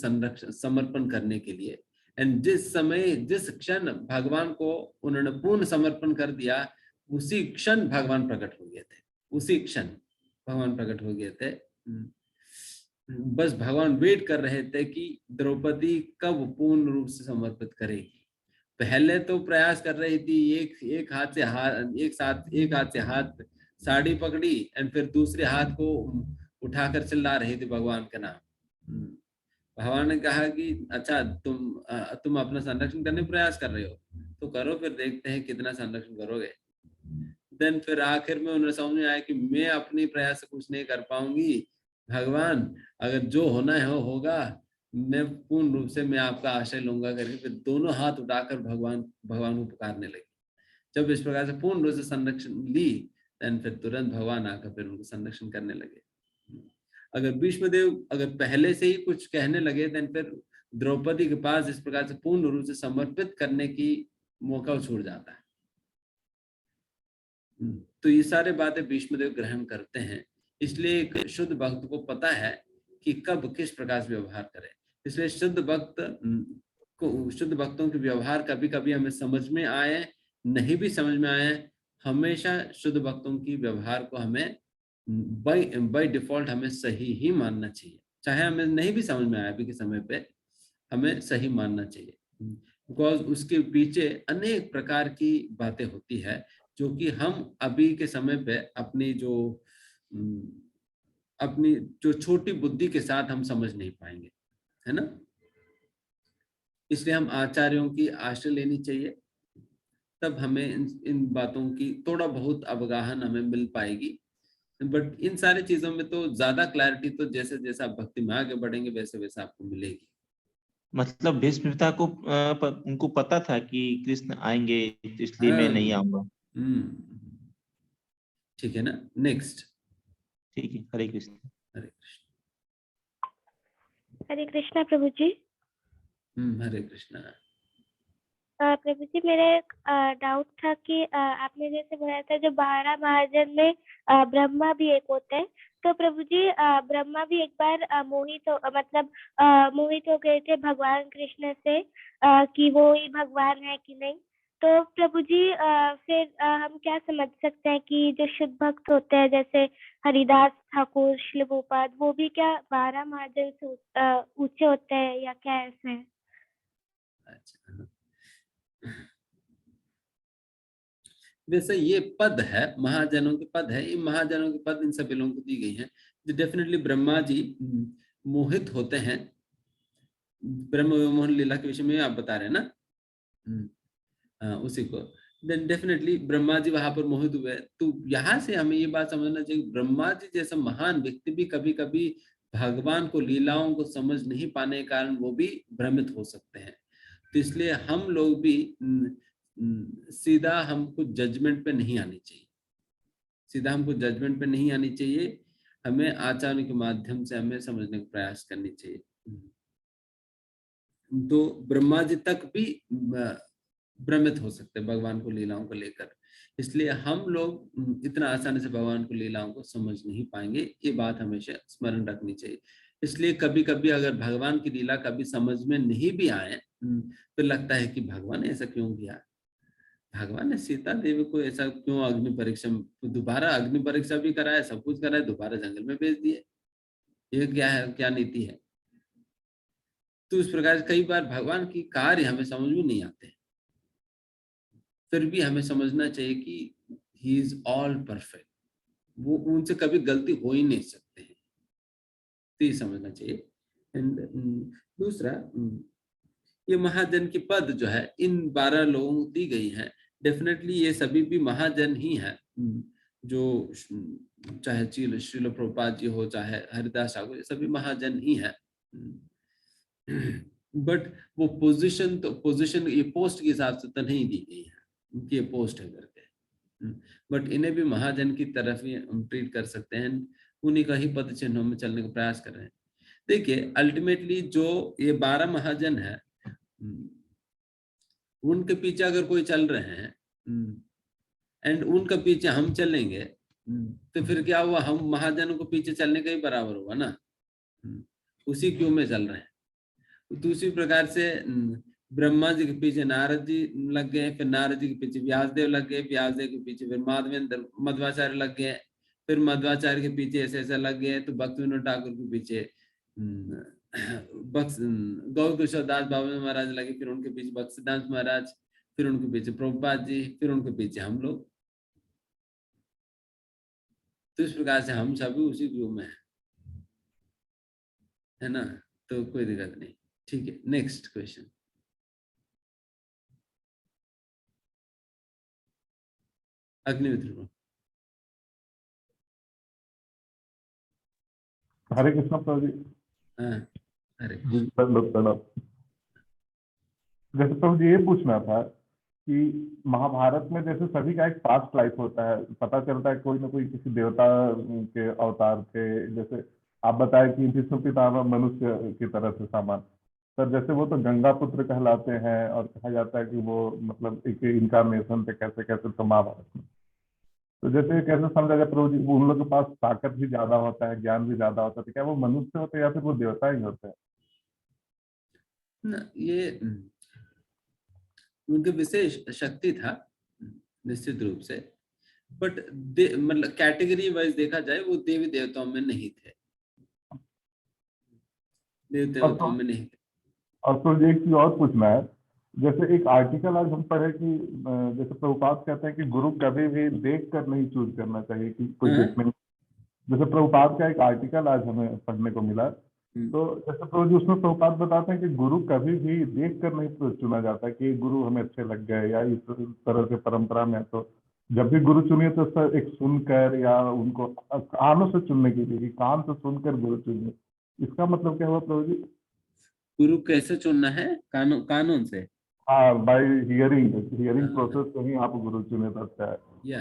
समर्पण करने के लिए। एंड जिस क्षण भगवान को उन्होंने पूर्ण समर्पण कर दिया, उसी क्षण भगवान प्रकट हो गए थे, उसी क्षण भगवान प्रकट हो गए थे। बस भगवान वेट कर रहे थे कि द्रौपदी कब पूर्ण रूप से समर्पित करेगी। पहले तो प्रयास कर रही थी, एक हाथ से हाथ साड़ी पकड़ी एंड फिर दूसरे हाथ को उठाकर चिल्ला रही थी भगवान का नाम। भगवान ने कहा कि अच्छा तुम अपना संरक्षण करने प्रयास कर रहे हो तो करो, फिर देखते हैं कितना संरक्षण करोगे। देन फिर आखिर में उन्हें समझ में आया कि मैं अपनी प्रयास से कुछ नहीं कर पाऊंगी, भगवान अगर जो होना है होगा, मैं पूर्ण रूप से मैं आपका आश्रय लूंगा करके फिर दोनों हाथ उठाकर भगवान को पुकारने लगे। जब इस प्रकार से पूर्ण रूप से संरक्षण ली देन फिर तुरंत भगवान आकर फिर उनको संरक्षण करने लगे। अगर भीष्मदेव अगर पहले से ही कुछ कहने लगे देन फिर द्रौपदी के पास इस प्रकार से पूर्ण रूप से समर्पित करने की मौका छूट जाता है। तो ये सारे बातें भीष्मदेव ग्रहण करते हैं। इसलिए एक शुद्ध भक्त को पता है कि कब किस प्रकार से व्यवहार करें। इसलिए शुद्ध भक्तों के व्यवहार कभी कभी हमें समझ में आए, नहीं भी समझ में आए, हमेशा शुद्ध भक्तों की व्यवहार को हमें बाय डिफॉल्ट हमें सही ही मानना चाहिए, चाहे हमें नहीं भी समझ में आए अभी के समय पे, हमें सही मानना चाहिए, बिकॉज उसके पीछे अनेक प्रकार की बातें होती है जो कि हम अभी के समय पे अपनी जो छोटी बुद्धि के साथ हम समझ नहीं पाएंगे, है ना। इसलिए हम आचार्यों की आश्रय लेनी चाहिए, तब हमें इन बातों की थोड़ा बहुत अवगाहन हमें मिल पाएगी। बट इन सारी चीजों में तो ज्यादा क्लैरिटी तो जैसे जैसे आप भक्ति में आगे बढ़ेंगे वैसे वैसे आपको मिलेगी। मतलब भीष्म पिता को उनको पता था कि कृष्ण आएंगे, इसलिए मैं नहीं आऊंगा। ठीक है ना। नेक्स्ट। ठीक है, हरे कृष्ण। हरे कृष्ण। हरे कृष्णा प्रभु जी। हरे कृष्णा। प्रभु जी, मेरा एक डाउट था कि आपने जैसे बोला था जो 12 महाजन में ब्रह्मा भी एक होते हैं, तो प्रभु जी ब्रह्मा भी एक बार मोहित हो गए थे भगवान कृष्ण से कि वो ही भगवान है कि नहीं। तो प्रभु जी फिर हम क्या समझ सकते हैं कि जो शुद्ध भक्त होते हैं जैसे हरिदास ठाकुर, श्रील गोपाद, वो भी क्या 12 महाजन से ऊंचे होते हैं या क्या ऐसे है? अच्छा, वैसे ये पद है, महाजनों के पद है, ये महाजनों के पद इन सभी लोगों को दी गई है। जो डेफिनेटली ब्रह्मा जी मोहित होते हैं, ब्रह्म मोहन लीला के विषय में आप बता रहे हैं ना, उसी को। देन डेफिनेटली ब्रह्मा जी वहां पर मोहित हुए, तो यहाँ से हमें ये बात समझना चाहिए, ब्रह्मा जी जैसा महान व्यक्ति भी कभी कभी भगवान को, लीलाओं को समझ नहीं पाने के कारण वो भी भ्रमित हो सकते हैं। तो इसलिए हम लोग भी सीधा हमको जजमेंट पे नहीं आनी चाहिए, सीधा हमको जजमेंट पे नहीं आनी चाहिए, हमें आचरण के माध्यम से हमें समझने का प्रयास करनी चाहिए। तो ब्रह्मा जी तक भी भ्रमित हो सकते हैं भगवान को, लीलाओं को लेकर, इसलिए हम लोग इतना आसानी से भगवान को, लीलाओं को समझ नहीं पाएंगे, ये बात हमेशा स्मरण रखनी चाहिए। इसलिए कभी कभी अगर भगवान की लीला कभी समझ में नहीं भी आए तो लगता है कि भगवान ऐसा क्यों किया, भगवान ने सीता देवी को ऐसा क्यों अग्नि परीक्षा, दोबारा अग्नि परीक्षा भी कराया, सब कुछ कराया, दोबारा जंगल में भेज दिए, ये क्या है, क्या नीति है। तो इस प्रकार कई बार भगवान की कार्य हमें समझ में नहीं आते, फिर भी हमें समझना चाहिए कि ही इज ऑल परफेक्ट, वो उनसे कभी गलती हो ही नहीं सकते हैं, तो ये समझना चाहिए। एंड दूसरा, ये महाजन की पद जो है इन 12 लोगों को दी गई है, डेफिनेटली ये सभी भी महाजन ही है, जो चाहे श्रील प्रभुपाद जी हो, चाहे हरिदास ठाकुर, ये सभी महाजन ही है। बट वो पोजीशन ये पोस्ट के हिसाब से तो नहीं दी गई है, उनकी ये पोस्ट है करके, बट इन्हें भी महाजन की तरफ ही हम ट्रीट कर सकते हैं, उन्हीं का ही पद चिन्हों में चलने का प्रयास कर रहे हैं। देखिए अल्टीमेटली जो ये 12 महाजन है, उनके पीछे अगर कोई चल रहे हैं एंड उनके पीछे हम चलेंगे, तो फिर क्या हुआ, हम महाजनों को पीछे चलने का ही बराबर हुआ ना, उसी क्यों में चल रहे हैं। तो उसी प्रकार से ब्रह्मा जी के पीछे नारद जी लग गए, फिर नारद जी के पीछे व्यासदेव लग गए, व्यासदेव के पीछे फिर माधवेंद्र मध्वाचार्य लग गए, फिर मध्वाचार्य के पीछे ऐसे ऐसे लग गए, तो भक्तिविनोद ठाकुर के पीछे गौर किशोर दास बाबा महाराज लगे, फिर उनके पीछे भक्तिदास महाराज, फिर उनके पीछे प्रभुपाद जी, फिर उनके पीछे हम लोग। तो इस प्रकार से हम सभी उसी व्यू में है ना, तो कोई दिक्कत नहीं। ठीक है, नेक्स्ट क्वेश्चन। अग्निमित्र। हरे कृष्ण प्रभु जी। हाँ, हरे जैसे प्रभु जी ये पूछना था कि महाभारत में जैसे सभी का एक पास्ट लाइफ होता है, पता चलता है कोई ना कोई किसी देवता के अवतार थे, जैसे आप बताए कि भीष्म पितामह मनुष्य की तरह से सामान, सर जैसे वो तो गंगा पुत्र कहलाते हैं और कहा जाता है कि वो मतलब एक इनकारनेशन थे, कैसे कैसे तो महाभारत में, तो जैसे कैसे समझा जाए प्रभु जी, उन लोगों के पास ताकत भी ज्यादा होता है, ज्ञान भी ज्यादा होता है, तो क्या वो मनुष्य होते हैं या फिर वो देवता ही होते हैं? ना, ये उनके विशेष शक्ति था निश्चित रूप से, बट मतलब कैटेगरी वाइज देखा जाए वो देवी देवताओं में नहीं थे, देवी देवताओं में नहीं थे। और तो एक चीज और पूछना है, जैसे एक आर्टिकल आज हम पढ़े कि जैसे प्रभुपाद कहते हैं कि गुरु कभी भी देख कर नहीं चूज करना चाहिए कि कोई देखने, जैसे प्रभुपाद का एक आर्टिकल आज हमें पढ़ने को मिला, तो जैसे प्रभु जी उसमें प्रभुपाद बताते हैं कि गुरु कभी भी देख कर नहीं चुना जाता कि गुरु हमें अच्छे लग गए या इस तरह से परंपरा में, तो जब भी गुरु चुनिए तो सर एक सुनकर या उनको कानों से चुनने के लिए, कान से सुनकर गुरु चुनिए, इसका मतलब क्या हुआ प्रभु जी? गुरु कैसे चुनना है? कानून से। हाँ, बाय हियरिंग प्रोसेस से ही आप गुरु चुने तो अच्छा है। या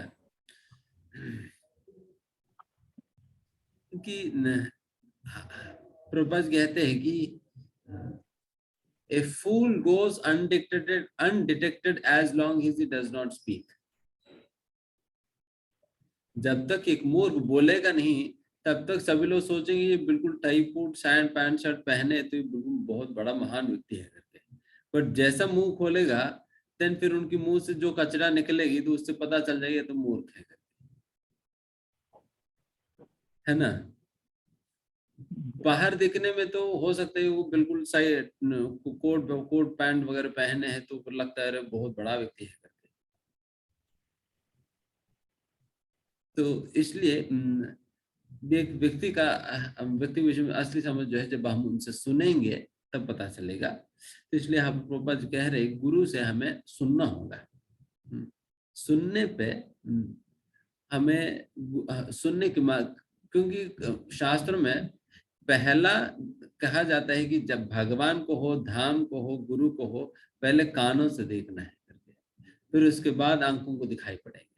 कि प्रभुपाद कहते हैं कि a fool goes undetected as long as he does not speak. जब तक एक मूर्ख बोलेगा नहीं तब तक सभी लोग सोचेंगे ये बिल्कुल टाई कोट पैंट शर्ट पहने तो ये बिल्कुल बहुत बड़ा महान व्यक्ति है करके, बट जैसा मुंह खोलेगा देन फिर उनके मुंह से जो कचरा निकलेगी तो उससे पता चल जाएगा तो मूर्ख है ना। बाहर दिखने में तो हो सकता है वो बिल्कुल सही कोट पैंट वगैरह पहने हैं तो लगता है बहुत बड़ा व्यक्ति है करके। तो इसलिए व्यक्ति विषय में असली समझ जो है जब हम उनसे सुनेंगे तब पता चलेगा। तो इसलिए हम प्रभुपाद कह रहे गुरु से हमें सुनना होगा। सुनने पे हमें सुनने की क्योंकि शास्त्र में पहला कहा जाता है कि जब भगवान को हो, धाम को हो, गुरु को हो, पहले कानों से देखना है करके, फिर उसके बाद आंखों को दिखाई पड़ेंगे।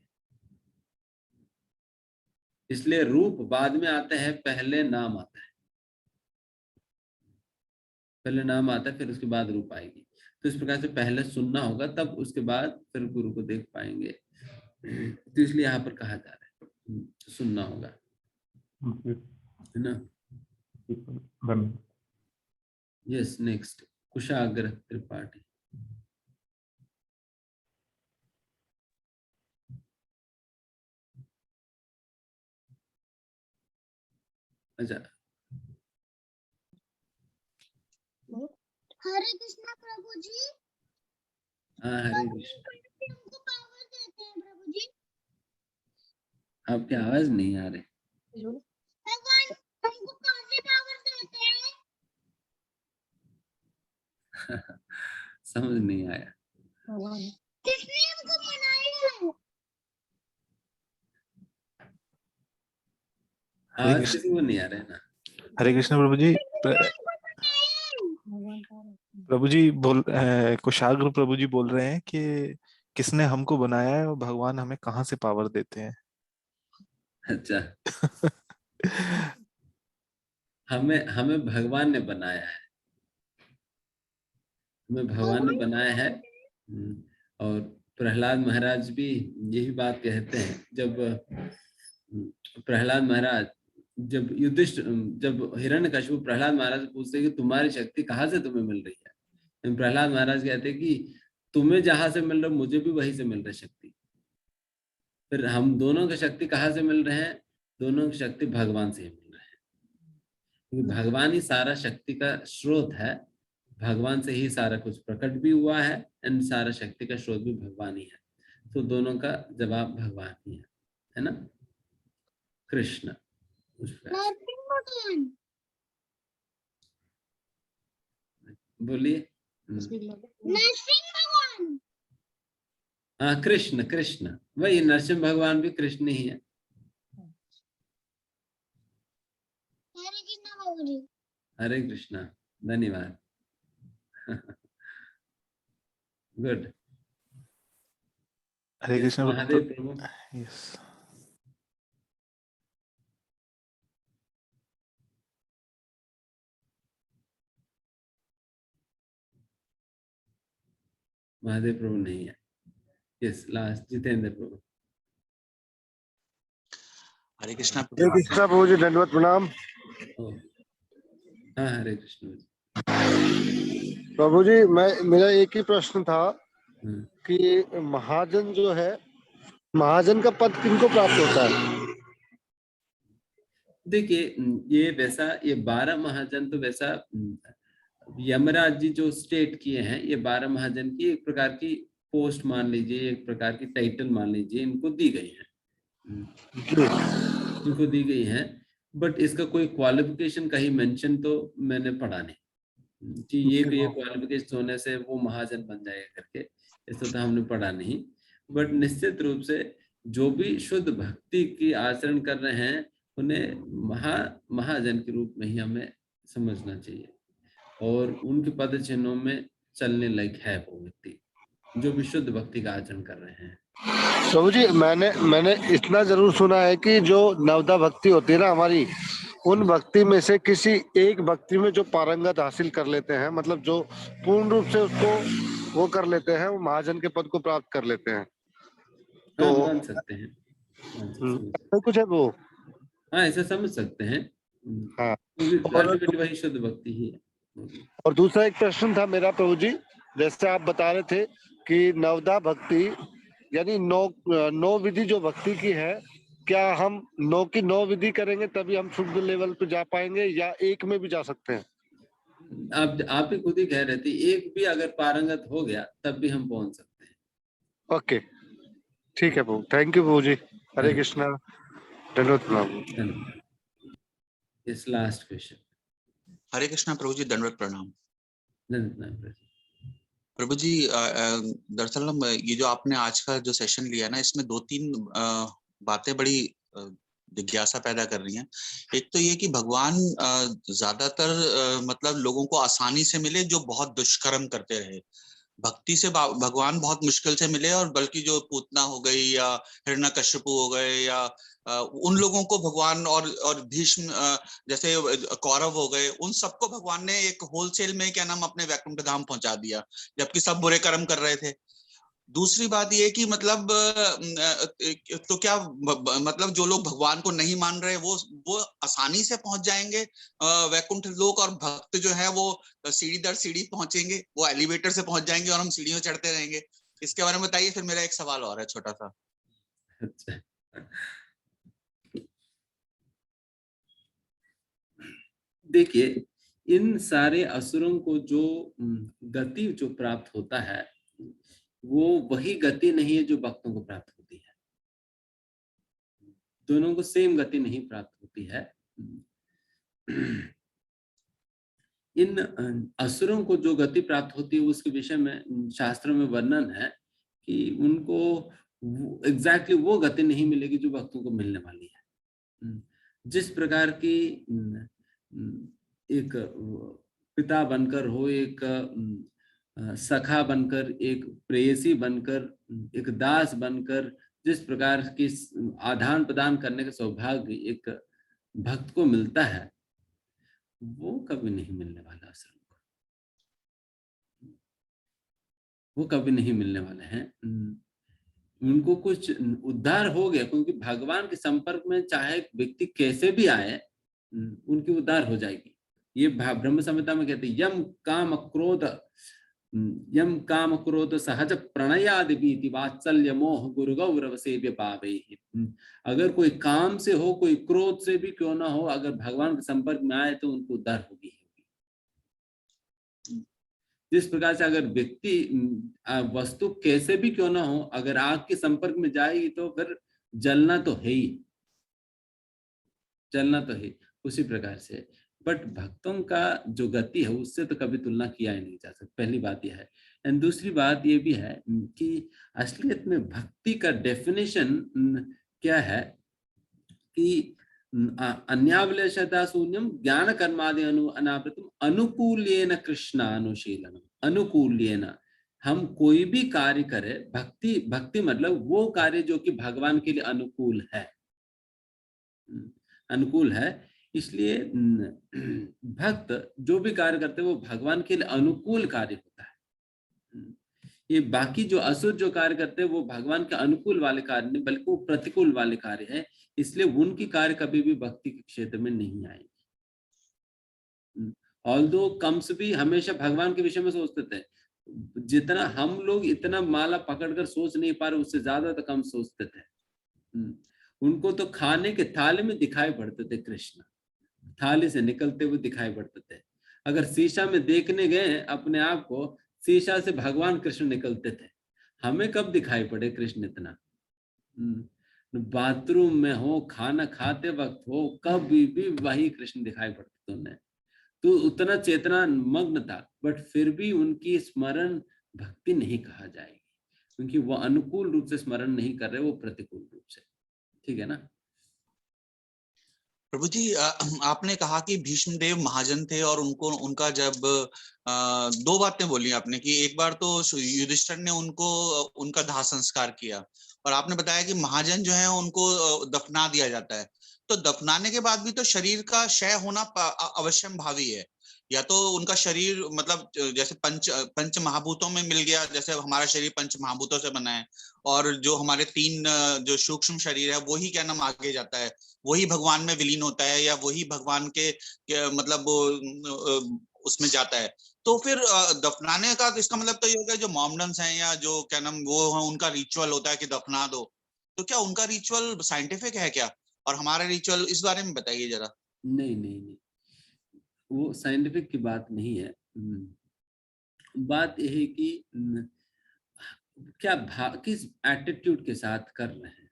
इसलिए रूप बाद में आता है, पहले नाम आता है, पहले नाम आता है फिर उसके बाद रूप आएगी। तो इस प्रकार से पहले सुनना होगा तब उसके बाद फिर गुरु को देख पाएंगे। तो इसलिए यहाँ पर कहा जा रहा है सुनना होगा, है ना। यस, नेक्स्ट कुशाग्र त्रिपाठी। अच्छा, हरे कृष्णा प्रभु जी। हाँ, हरे कृष्ण। हमको पावर देते हैं प्रभु जी। आपकी आवाज नहीं आ रही। भगवान हमको कैसे पावर देते हैं? समझ नहीं आया। किसने हमको बनाया है? आवाज किसी को नहीं आ रहा है ना। हरे कृष्ण प्रभु जी। प्रभु जी कुशाग्र प्रभु जी बोल रहे हैं कि किसने हमको बनाया है और भगवान हमें कहाँ से पावर देते हैं। अच्छा हमें भगवान ने बनाया है, हमें भगवान ने बनाया है। और प्रहलाद महाराज भी यही बात कहते हैं। जब प्रहलाद महाराज जब हिरण्यकशिपु प्रहलाद महाराज पूछते हैं कि तुम्हारी शक्ति कहाँ से तुम्हें मिल रही है, प्रहलाद महाराज कहते हैं कि तुम्हें जहां से मिल रहा मुझे भी वहीं से मिल रही शक्ति। फिर हम दोनों की शक्ति कहाँ से मिल रहे हैं? दोनों की शक्ति भगवान से ही मिल रहे हैं, क्योंकि भगवान ही सारा शक्ति का स्रोत है। भगवान से ही सारा कुछ प्रकट भी हुआ है एंड सारा शक्ति का स्रोत भी भगवान ही है। तो दोनों का जवाब भगवान ही है ना। कृष्ण बोलिए। नरसिंह भगवान। हाँ, कृष्ण कृष्ण वही, नरसिंह भगवान भी कृष्ण ही है। हरे कृष्णा बाबू जी। हरे कृष्णा, धन्यवाद। गुड। हरे कृष्ण महादेव प्रभु। यस। महादेव प्रभु नहीं है। यस, लास्ट जितेंद्र प्रभु। हरे कृष्णा प्रभु जी, दंडवत प्रणाम। हाँ, हरे कृष्ण प्रभु जी। मेरा एक ही प्रश्न था कि महाजन जो है महाजन का पद किनको प्राप्त होता है? देखिए ये वैसा, ये 12 महाजन तो वैसा यमराज जी जो स्टेट किए हैं, ये 12 महाजन की एक प्रकार की पोस्ट मान लीजिए, एक प्रकार की टाइटल मान लीजिए, इनको दी गई है, इनको दी गई है। बट इसका कोई क्वालिफिकेशन कहीं मेंशन तो मैंने पढ़ा नहीं कि ये क्वालिफिकेशन होने से वो महाजन बन जाएगा करके, ऐसा तो हमने पढ़ा नहीं। बट निश्चित रूप से जो भी शुद्ध भक्ति की आचरण कर रहे हैं उन्हें महाजन के रूप में ही हमें समझना चाहिए, और उनके पद चिन्हों में चलने लायक है वो व्यक्ति जो भी शुद्ध भक्ति का आचरण कर रहे हैं। प्रभु जी, मैंने इतना जरूर सुना है कि जो नवदा भक्ति होती है ना हमारी, उन भक्ति में से किसी एक भक्ति में जो पारंगत हासिल कर लेते हैं, मतलब जो पूर्ण रूप से उसको वो कर लेते हैं, वो महाजन के पद को प्राप्त कर लेते हैं। तो मान सकते हैं, कुछ है वो, हाँ ऐसा समझ सकते हैं। हाँ। अल्टीमेटली वही शुद्ध भक्ति ही है। और दूसरा एक प्रश्न था मेरा प्रभु जी, जैसे आप बता रहे थे कि नवदा भक्ति यानी 9 विधि जो भक्ति की है, क्या हम 9 की 9 विधि करेंगे तभी हम शुद्ध लेवल पे जा पाएंगे, या एक में भी जा सकते हैं? आप ही खुद ही कह रहे थे, एक भी अगर पारंगत हो गया तब भी हम पहुंच सकते हैं। ओके, ठीक है प्रभु, थैंक यू प्रभु जी। हरे कृष्णा, धन्यवाद प्रणाम। इस लास्ट क्वेश्चन। हरे कृष्णा प्रभु जी, दंडवत प्रणाम। प्रभु जी दरअसल ये जो आपने आज का जो सेशन लिया ना, इसमें 2-3 बातें बड़ी जिज्ञासा पैदा कर रही हैं। एक तो ये कि भगवान ज्यादातर मतलब लोगों को आसानी से मिले जो बहुत दुष्कर्म करते रहे। भक्ति से भगवान बहुत मुश्किल से मिले, और बल्कि जो पूतना हो गई या हिरण्यकश्यपु हो गए या उन लोगों को भगवान और भीष्म जैसे कौरव हो गए, उन सबको भगवान ने एक होलसेल में क्या नाम अपने वैकुंठ धाम पहुंचा दिया, जबकि सब बुरे कर्म कर रहे थे। दूसरी बात ये कि मतलब तो क्या मतलब जो लोग भगवान को नहीं मान रहे वो आसानी से पहुंच जाएंगे वैकुंठ लोक, और भक्त जो है वो सीढ़ी दर सीढ़ी पहुंचेंगे, वो एलिवेटर से पहुंच जाएंगे और हम सीढ़ियों चढ़ते रहेंगे? इसके बारे में बताइए। फिर मेरा एक सवाल और है छोटा सा। अच्छा, देखिए इन सारे असुरों को जो गति जो प्राप्त होता है वो वही गति नहीं है जो भक्तों को प्राप्त होती है। दोनों को सेम गति नहीं प्राप्त होती है। इन असुरों को जो गति प्राप्त होती है उसके विषय में शास्त्रों में वर्णन है कि उनको एग्जैक्टली वो गति नहीं मिलेगी जो भक्तों को मिलने वाली है। जिस प्रकार की एक पिता बनकर हो, एक सखा बनकर, एक प्रेयसी बनकर, एक दास बनकर, जिस प्रकार की आदान प्रदान करने का सौभाग्य एक भक्त को मिलता है वो कभी नहीं मिलने वाला असुरों को, वो कभी नहीं मिलने वाले हैं। उनको कुछ उद्धार हो गया, क्योंकि भगवान के संपर्क में चाहे व्यक्ति कैसे भी आए उनकी उद्धार हो जाएगी। ये ब्रह्म संहिता में कहते हैं यम काम क्रोध सहज प्रणयादि बीति वात्सल्य मोह गुरु गौरव सेव्य पावे। अगर कोई काम से हो, कोई क्रोध से भी क्यों ना हो, अगर भगवान के संपर्क में आए तो उनको उद्धार होगी। जिस प्रकार से अगर व्यक्ति वस्तु कैसे भी क्यों ना हो, अगर आग के संपर्क में जाएगी तो फिर जलना तो है ही, जलना तो है। उसी प्रकार से बट भक्तों का जो गति है उससे तो कभी तुलना किया ही नहीं जा सकता। पहली बात यह है। एंड दूसरी बात ये भी है कि असलियत में भक्ति का डेफिनेशन क्या है कि अन्यावलेशता शून्यम ज्ञान कर्मादि अनावृतम अनुकूल्येन कृष्णानुशीलनम। अनुकूल्येन, हम कोई भी कार्य करें, भक्ति मतलब वो कार्य जो कि भगवान के लिए अनुकूल है, अनुकूल है। इसलिए भक्त जो भी कार्य करते हैं वो भगवान के लिए अनुकूल कार्य होता है। ये बाकी जो असुर जो कार्य करते हैं वो भगवान के अनुकूल वाले कार्य नहीं बल्कि वो प्रतिकूल वाले कार्य है। इसलिए उनकी कार्य कभी भी भक्ति के क्षेत्र में नहीं आएगी। ऑल्दो कंस भी हमेशा भगवान के विषय में सोचते थे, जितना हम लोग इतना माला पकड़कर सोच नहीं पा रहे, उससे ज्यादा तो कम सोचते थे। उनको तो खाने के थाली में दिखाई पड़ते थे कृष्ण, थाली से निकलते हुए दिखाई पड़ते थे। अगर शीशा में देखने गए अपने आप को, शीशा से भगवान कृष्ण निकलते थे। हमें कब दिखाई पड़े कृष्ण इतना? बाथरूम में हो, खाना खाते वक्त हो, कभी भी वही कृष्ण दिखाई पड़ते उन्हें। तो उतना चेतना मग्न था, बट फिर भी उनकी स्मरण भक्ति नहीं कहा जाएगी, क्योंकि वो अनुकूल रूप से स्मरण नहीं कर रहे, वो प्रतिकूल रूप से। ठीक है ना? प्रभु जी, आपने कहा कि भीष्मदेव महाजन थे और उनका जब दो बातें बोली आपने कि एक बार तो युधिष्ठिर ने उनका दाह संस्कार किया, और आपने बताया कि महाजन जो है उनको दफना दिया जाता है। तो दफनाने के बाद भी तो शरीर का क्षय होना अवश्यंभावी है। या तो उनका शरीर मतलब जैसे पंच महाभूतों में मिल गया, जैसे हमारा शरीर पंच महाभूतों से बना है, और जो हमारे 3 जो सूक्ष्म शरीर है वही क्या नाम आगे जाता है, वही भगवान में विलीन होता है, या वही भगवान के मतलब उसमें जाता है। तो फिर दफनाने का इसका मतलब तो ये होगा जो मॉमडन्स हैं या जो क्या नाम वो है, उनका रिचुअल होता है कि दफना दो। तो क्या उनका रिचुअल साइंटिफिक है क्या, और हमारा रिचुअल, इस बारे में बताइए जरा। नहीं नहीं नहीं, वो साइंटिफिक की बात नहीं है। बात यह है कि क्या किस एटीट्यूड के साथ कर रहे हैं,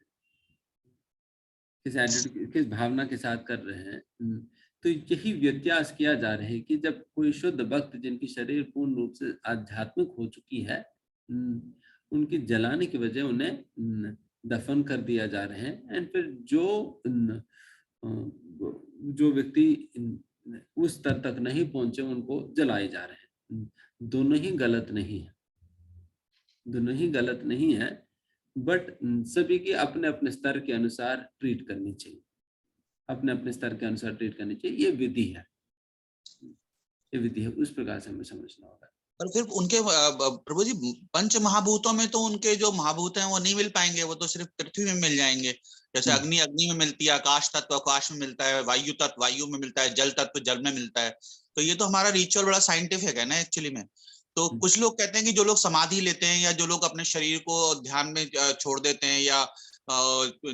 किस भावना के साथ कर रहे हैं। तो यही व्यत्यास किया जा रहा है कि जब कोई शुद्ध भक्त जिनकी शरीर पूर्ण रूप से आध्यात्मिक हो चुकी है, उनकी जलाने की वजह उन्हें दफन कर दिया जा रहे हैं, एंड फिर जो व्यक्ति उस स्तर तक नहीं पहुंचे उनको जलाए जा रहे हैं। दोनों ही गलत नहीं है, दोनों ही गलत नहीं है, बट सभी की अपने अपने स्तर के अनुसार ट्रीट करनी चाहिए, अपने अपने स्तर के अनुसार ट्रीट करनी चाहिए। ये विधि है, ये विधि है, उस प्रकार से हमें समझना होगा। और फिर उनके प्रभु जी पंच महाभूतों में तो उनके जो महाभूत हैं वो नहीं मिल पाएंगे, वो तो सिर्फ पृथ्वी में मिल जाएंगे। जैसे अग्नि अग्नि में मिलती है, आकाश तत्व आकाश में मिलता है, वायु तत्व वायु में मिलता है, जल तत्व जल में मिलता है। तो ये तो हमारा रिचुअल बड़ा साइंटिफिक है ना एक्चुअली में। तो कुछ लोग कहते हैं कि जो लोग समाधि लेते हैं या जो लोग अपने शरीर को ध्यान में छोड़ देते हैं, या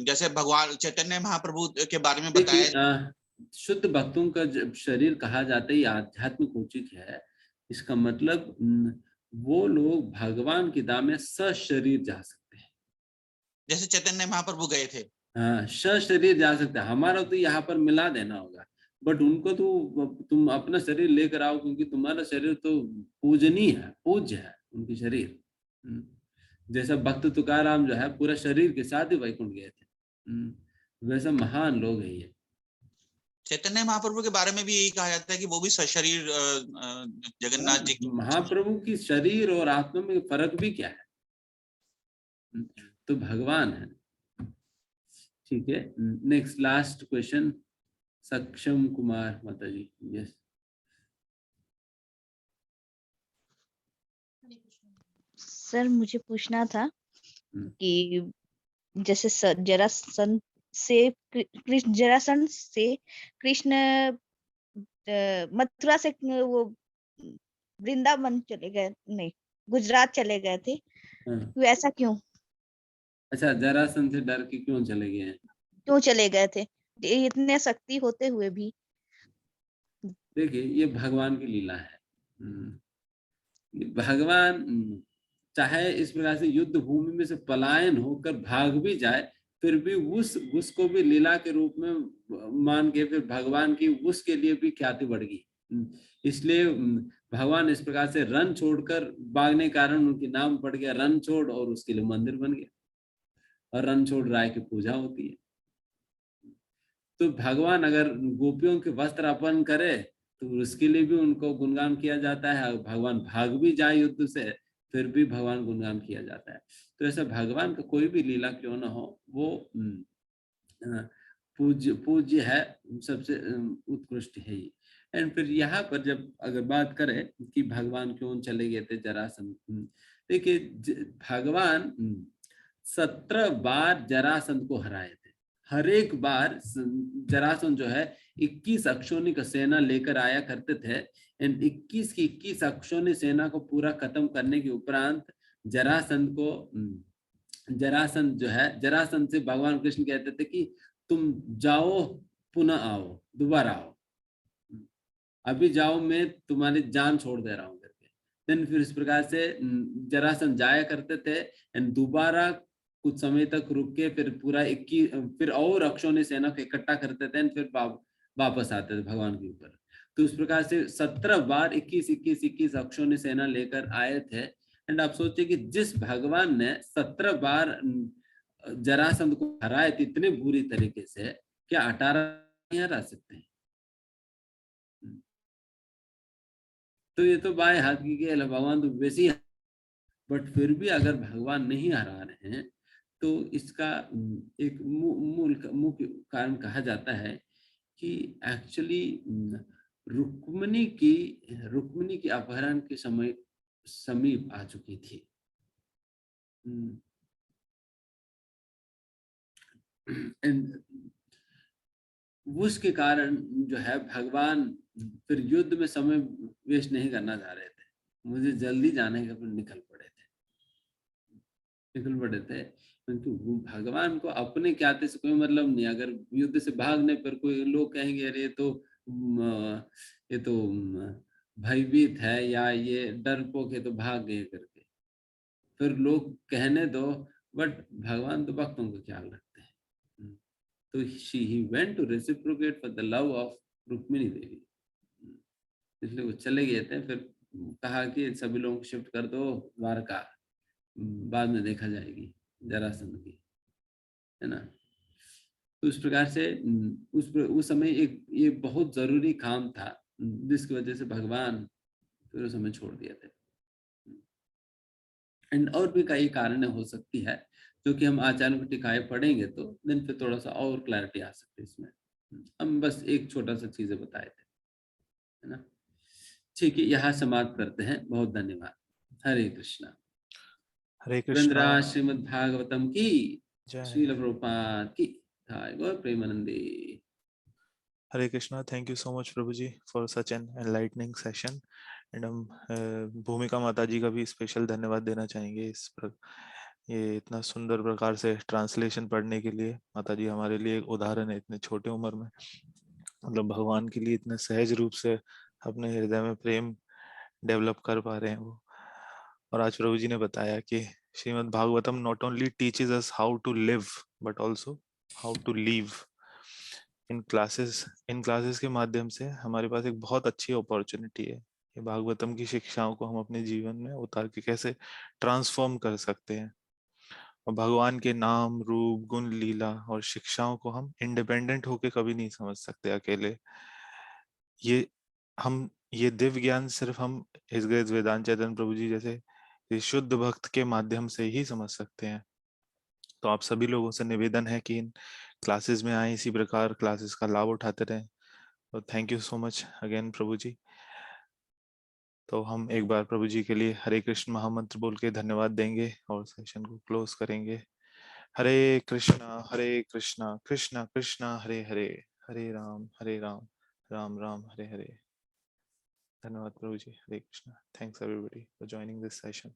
जैसे भगवान चैतन्य महाप्रभु के बारे में बताया, शुद्ध भक्तों का जब शरीर कहा जाता है आध्यात्मिक हो चुकी है, इसका मतलब वो लोग भगवान की धाम में सशरीर जा सकते हैं। जैसे चैतन्य महाप्रभु गए थे, हाँ, सशरीर जा सकते हैं। हमारा तो यहाँ पर मिला देना होगा, बट उनको तो तुम अपना शरीर लेकर आओ, क्योंकि तुम्हारा शरीर तो पूजनीय है, पूज्य है उनकी शरीर। जैसा भक्त तुकाराम जो है पूरा शरीर के साथ ही वैकुंठ गए थे, वैसा महान लोग है ये। चैतन्य महाप्रभु के बारे में भी यही कहा जाता है कि वो भी सशरीर जगन्नाथ जी की। महाप्रभु की शरीर और आत्मा में फर्क भी क्या है? तो भगवान है। ठीक है, नेक्स्ट लास्ट क्वेश्चन, सक्षम कुमार माता जी। यस, सर मुझे पूछना था कि जैसे जरासंध से कृष्ण मथुरा से वो वृंदावन चले गए, नहीं गुजरात चले गए थे, तो ऐसा क्यों? अच्छा, जरासंध से डर के क्यों चले गए हैं? क्यों चले गए थे इतने शक्ति होते हुए भी? देखिए, ये भगवान की लीला है। भगवान चाहे इस प्रकार से युद्ध भूमि में से पलायन होकर भाग भी जाए, फिर भी उसको भी लीला के रूप में मान के फिर भगवान की उसके लिए भी ख्याति बढ़ गई। इसलिए भगवान इस प्रकार से रन छोड़कर भागने के कारण उनकी नाम पड़ गया रणछोड़, और उसके लिए मंदिर बन गया, और रणछोड़ राय की पूजा होती है। तो भगवान अगर गोपियों के वस्त्र अर्पण करे तो उसके लिए भी उनको गुणगान किया जाता है। भगवान भाग भी जाए युद्ध से, फिर भी भगवान गुणगान किया जाता है। तो ऐसा भगवान का कोई भी लीला क्यों ना हो, वो पूज्य है, सबसे उत्कृष्ट है ये। एंड फिर यहाँ पर जब अगर बात करें कि भगवान क्यों चले गए थे जरासंध, देखिए भगवान 17 बार जरासंध को हराए थे। हर एक बार जरासंध जो है 21 अक्षौणी का सेना लेकर आया करते थे। एंड 21 की 21 अक्षौणी सेना को पूरा खत्म करने के उपरांत जरासंध जो है, जरासंध से भगवान कृष्ण कहते थे कि तुम जाओ, पुनः आओ, दोबारा आओ, अभी जाओ, मैं तुम्हारी जान छोड़ दे रहा हूँ करके। देन फिर इस प्रकार से जरासंध जाया करते थे एंड दोबारा कुछ समय तक रुक के फिर पूरा 21 फिर और अक्षौणी सेना को इकट्ठा करते थे एंड फिर वापस आते थे भगवान के ऊपर। तो इस प्रकार से 17 बार 21 अक्षौणी सेना लेकर आए थे। एंड आप सोचिए कि जिस भगवान ने 17 बार जरासंध को हराए थे इतने बुरी तरीके से, क्या 18 नहीं हरा सकते हैं? तो ये तो बाएं हाथ की खेल है, भगवान तो वैसे ही, बट फिर भी अगर भगवान नहीं हरा रहे हैं तो इसका एक मुख्य कारण कहा जाता है कि एक्चुअली रुक्मिणी की अपहरण के समय समीप आ चुकी थी। उसके कारण जो है भगवान फिर युद्ध में समय वेस्ट नहीं करना चाह रहे थे, मुझे जल्दी जाने के फिर निकल पड़े थे क्योंकि भगवान को अपने क्याते से कोई मतलब नहीं। अगर युद्ध से भागने पर कोई लोग कहेंगे अरे ये तो भयभीत है या ये डरपोक है तो भाग गए करके, फिर लोग कहने दो, बट भगवान तो भक्तों का ख्याल रखते हैं। तो he went to reciprocate for the love of Rukmini देवी, इसलिए वो चले गए थे। फिर कहा कि सभी लोगों को शिफ्ट कर दो द्वारका, बाद में देखा जाएगी जरासंध की, है ना। तो उस प्रकार से उस समय एक ये बहुत जरूरी काम था जिसकी वजह से भगवान फिर उस समय छोड़ दिए थे। एंड और भी कई कारण हो सकती है जो कि हम आचार्यों की टिकाएं पढ़ेंगे तो दिन पे थोड़ा सा और क्लैरिटी आ सकती है इसमें। हम बस एक छोटा सा चीजें बताए थे, है ना। ठीक है, यहाँ समाप्त करते हैं। बहुत धन्यवाद। हरे कृष्णा। हरे कृष्णा। श्रीमद् भागवतम की जय। श्रील प्रभुपाद की जय। गौर प्रेमानंदे। Hare Krishna. Thank you so much Prabhu ji for such an enlightening session. And हम भूमिका माता जी का भी स्पेशल धन्यवाद देना चाहेंगे ये इतना सुंदर प्रकार से ट्रांसलेशन पढ़ने के लिए। माता जी हमारे लिए एक उदाहरण है, इतने छोटे उम्र में मतलब भगवान के लिए इतने सहज रूप से अपने हृदय में प्रेम डेवलप कर पा रहे हैं वो। और आज प्रभु जी ने बताया कि Srimad Bhagavatam not only teaches us how to live but also how to leave. इन क्लासेस के माध्यम से हमारे पास एक बहुत अच्छी अपॉर्चुनिटी है कि भागवतम की शिक्षाओं को हम अपने जीवन में उतार के कैसे ट्रांसफॉर्म कर सकते हैं और भगवान के नाम, रूप, गुण, लीला और शिक्षाओं को हम इंडिपेंडेंट होके कभी नहीं समझ सकते अकेले। ये दिव्य ज्ञान सिर्फ हम इस वेदांत चैतन्य प्रभु जी जैसे शुद्ध भक्त के माध्यम से ही समझ सकते हैं। तो आप सभी लोगों से निवेदन है कि इन क्लासेस में आए, इसी प्रकार क्लासेस का लाभ उठाते रहें। तो thank you so much again Prabhu ji. तो हम एक बार प्रभु जी के लिए हरे कृष्ण महामंत्र बोल के धन्यवाद देंगे और सेशन को क्लोज करेंगे। हरे कृष्णा कृष्णा कृष्णा हरे हरे, हरे राम राम राम हरे हरे। धन्यवाद Prabhu ji. Hare Krishna. Thanks everybody for joining this session.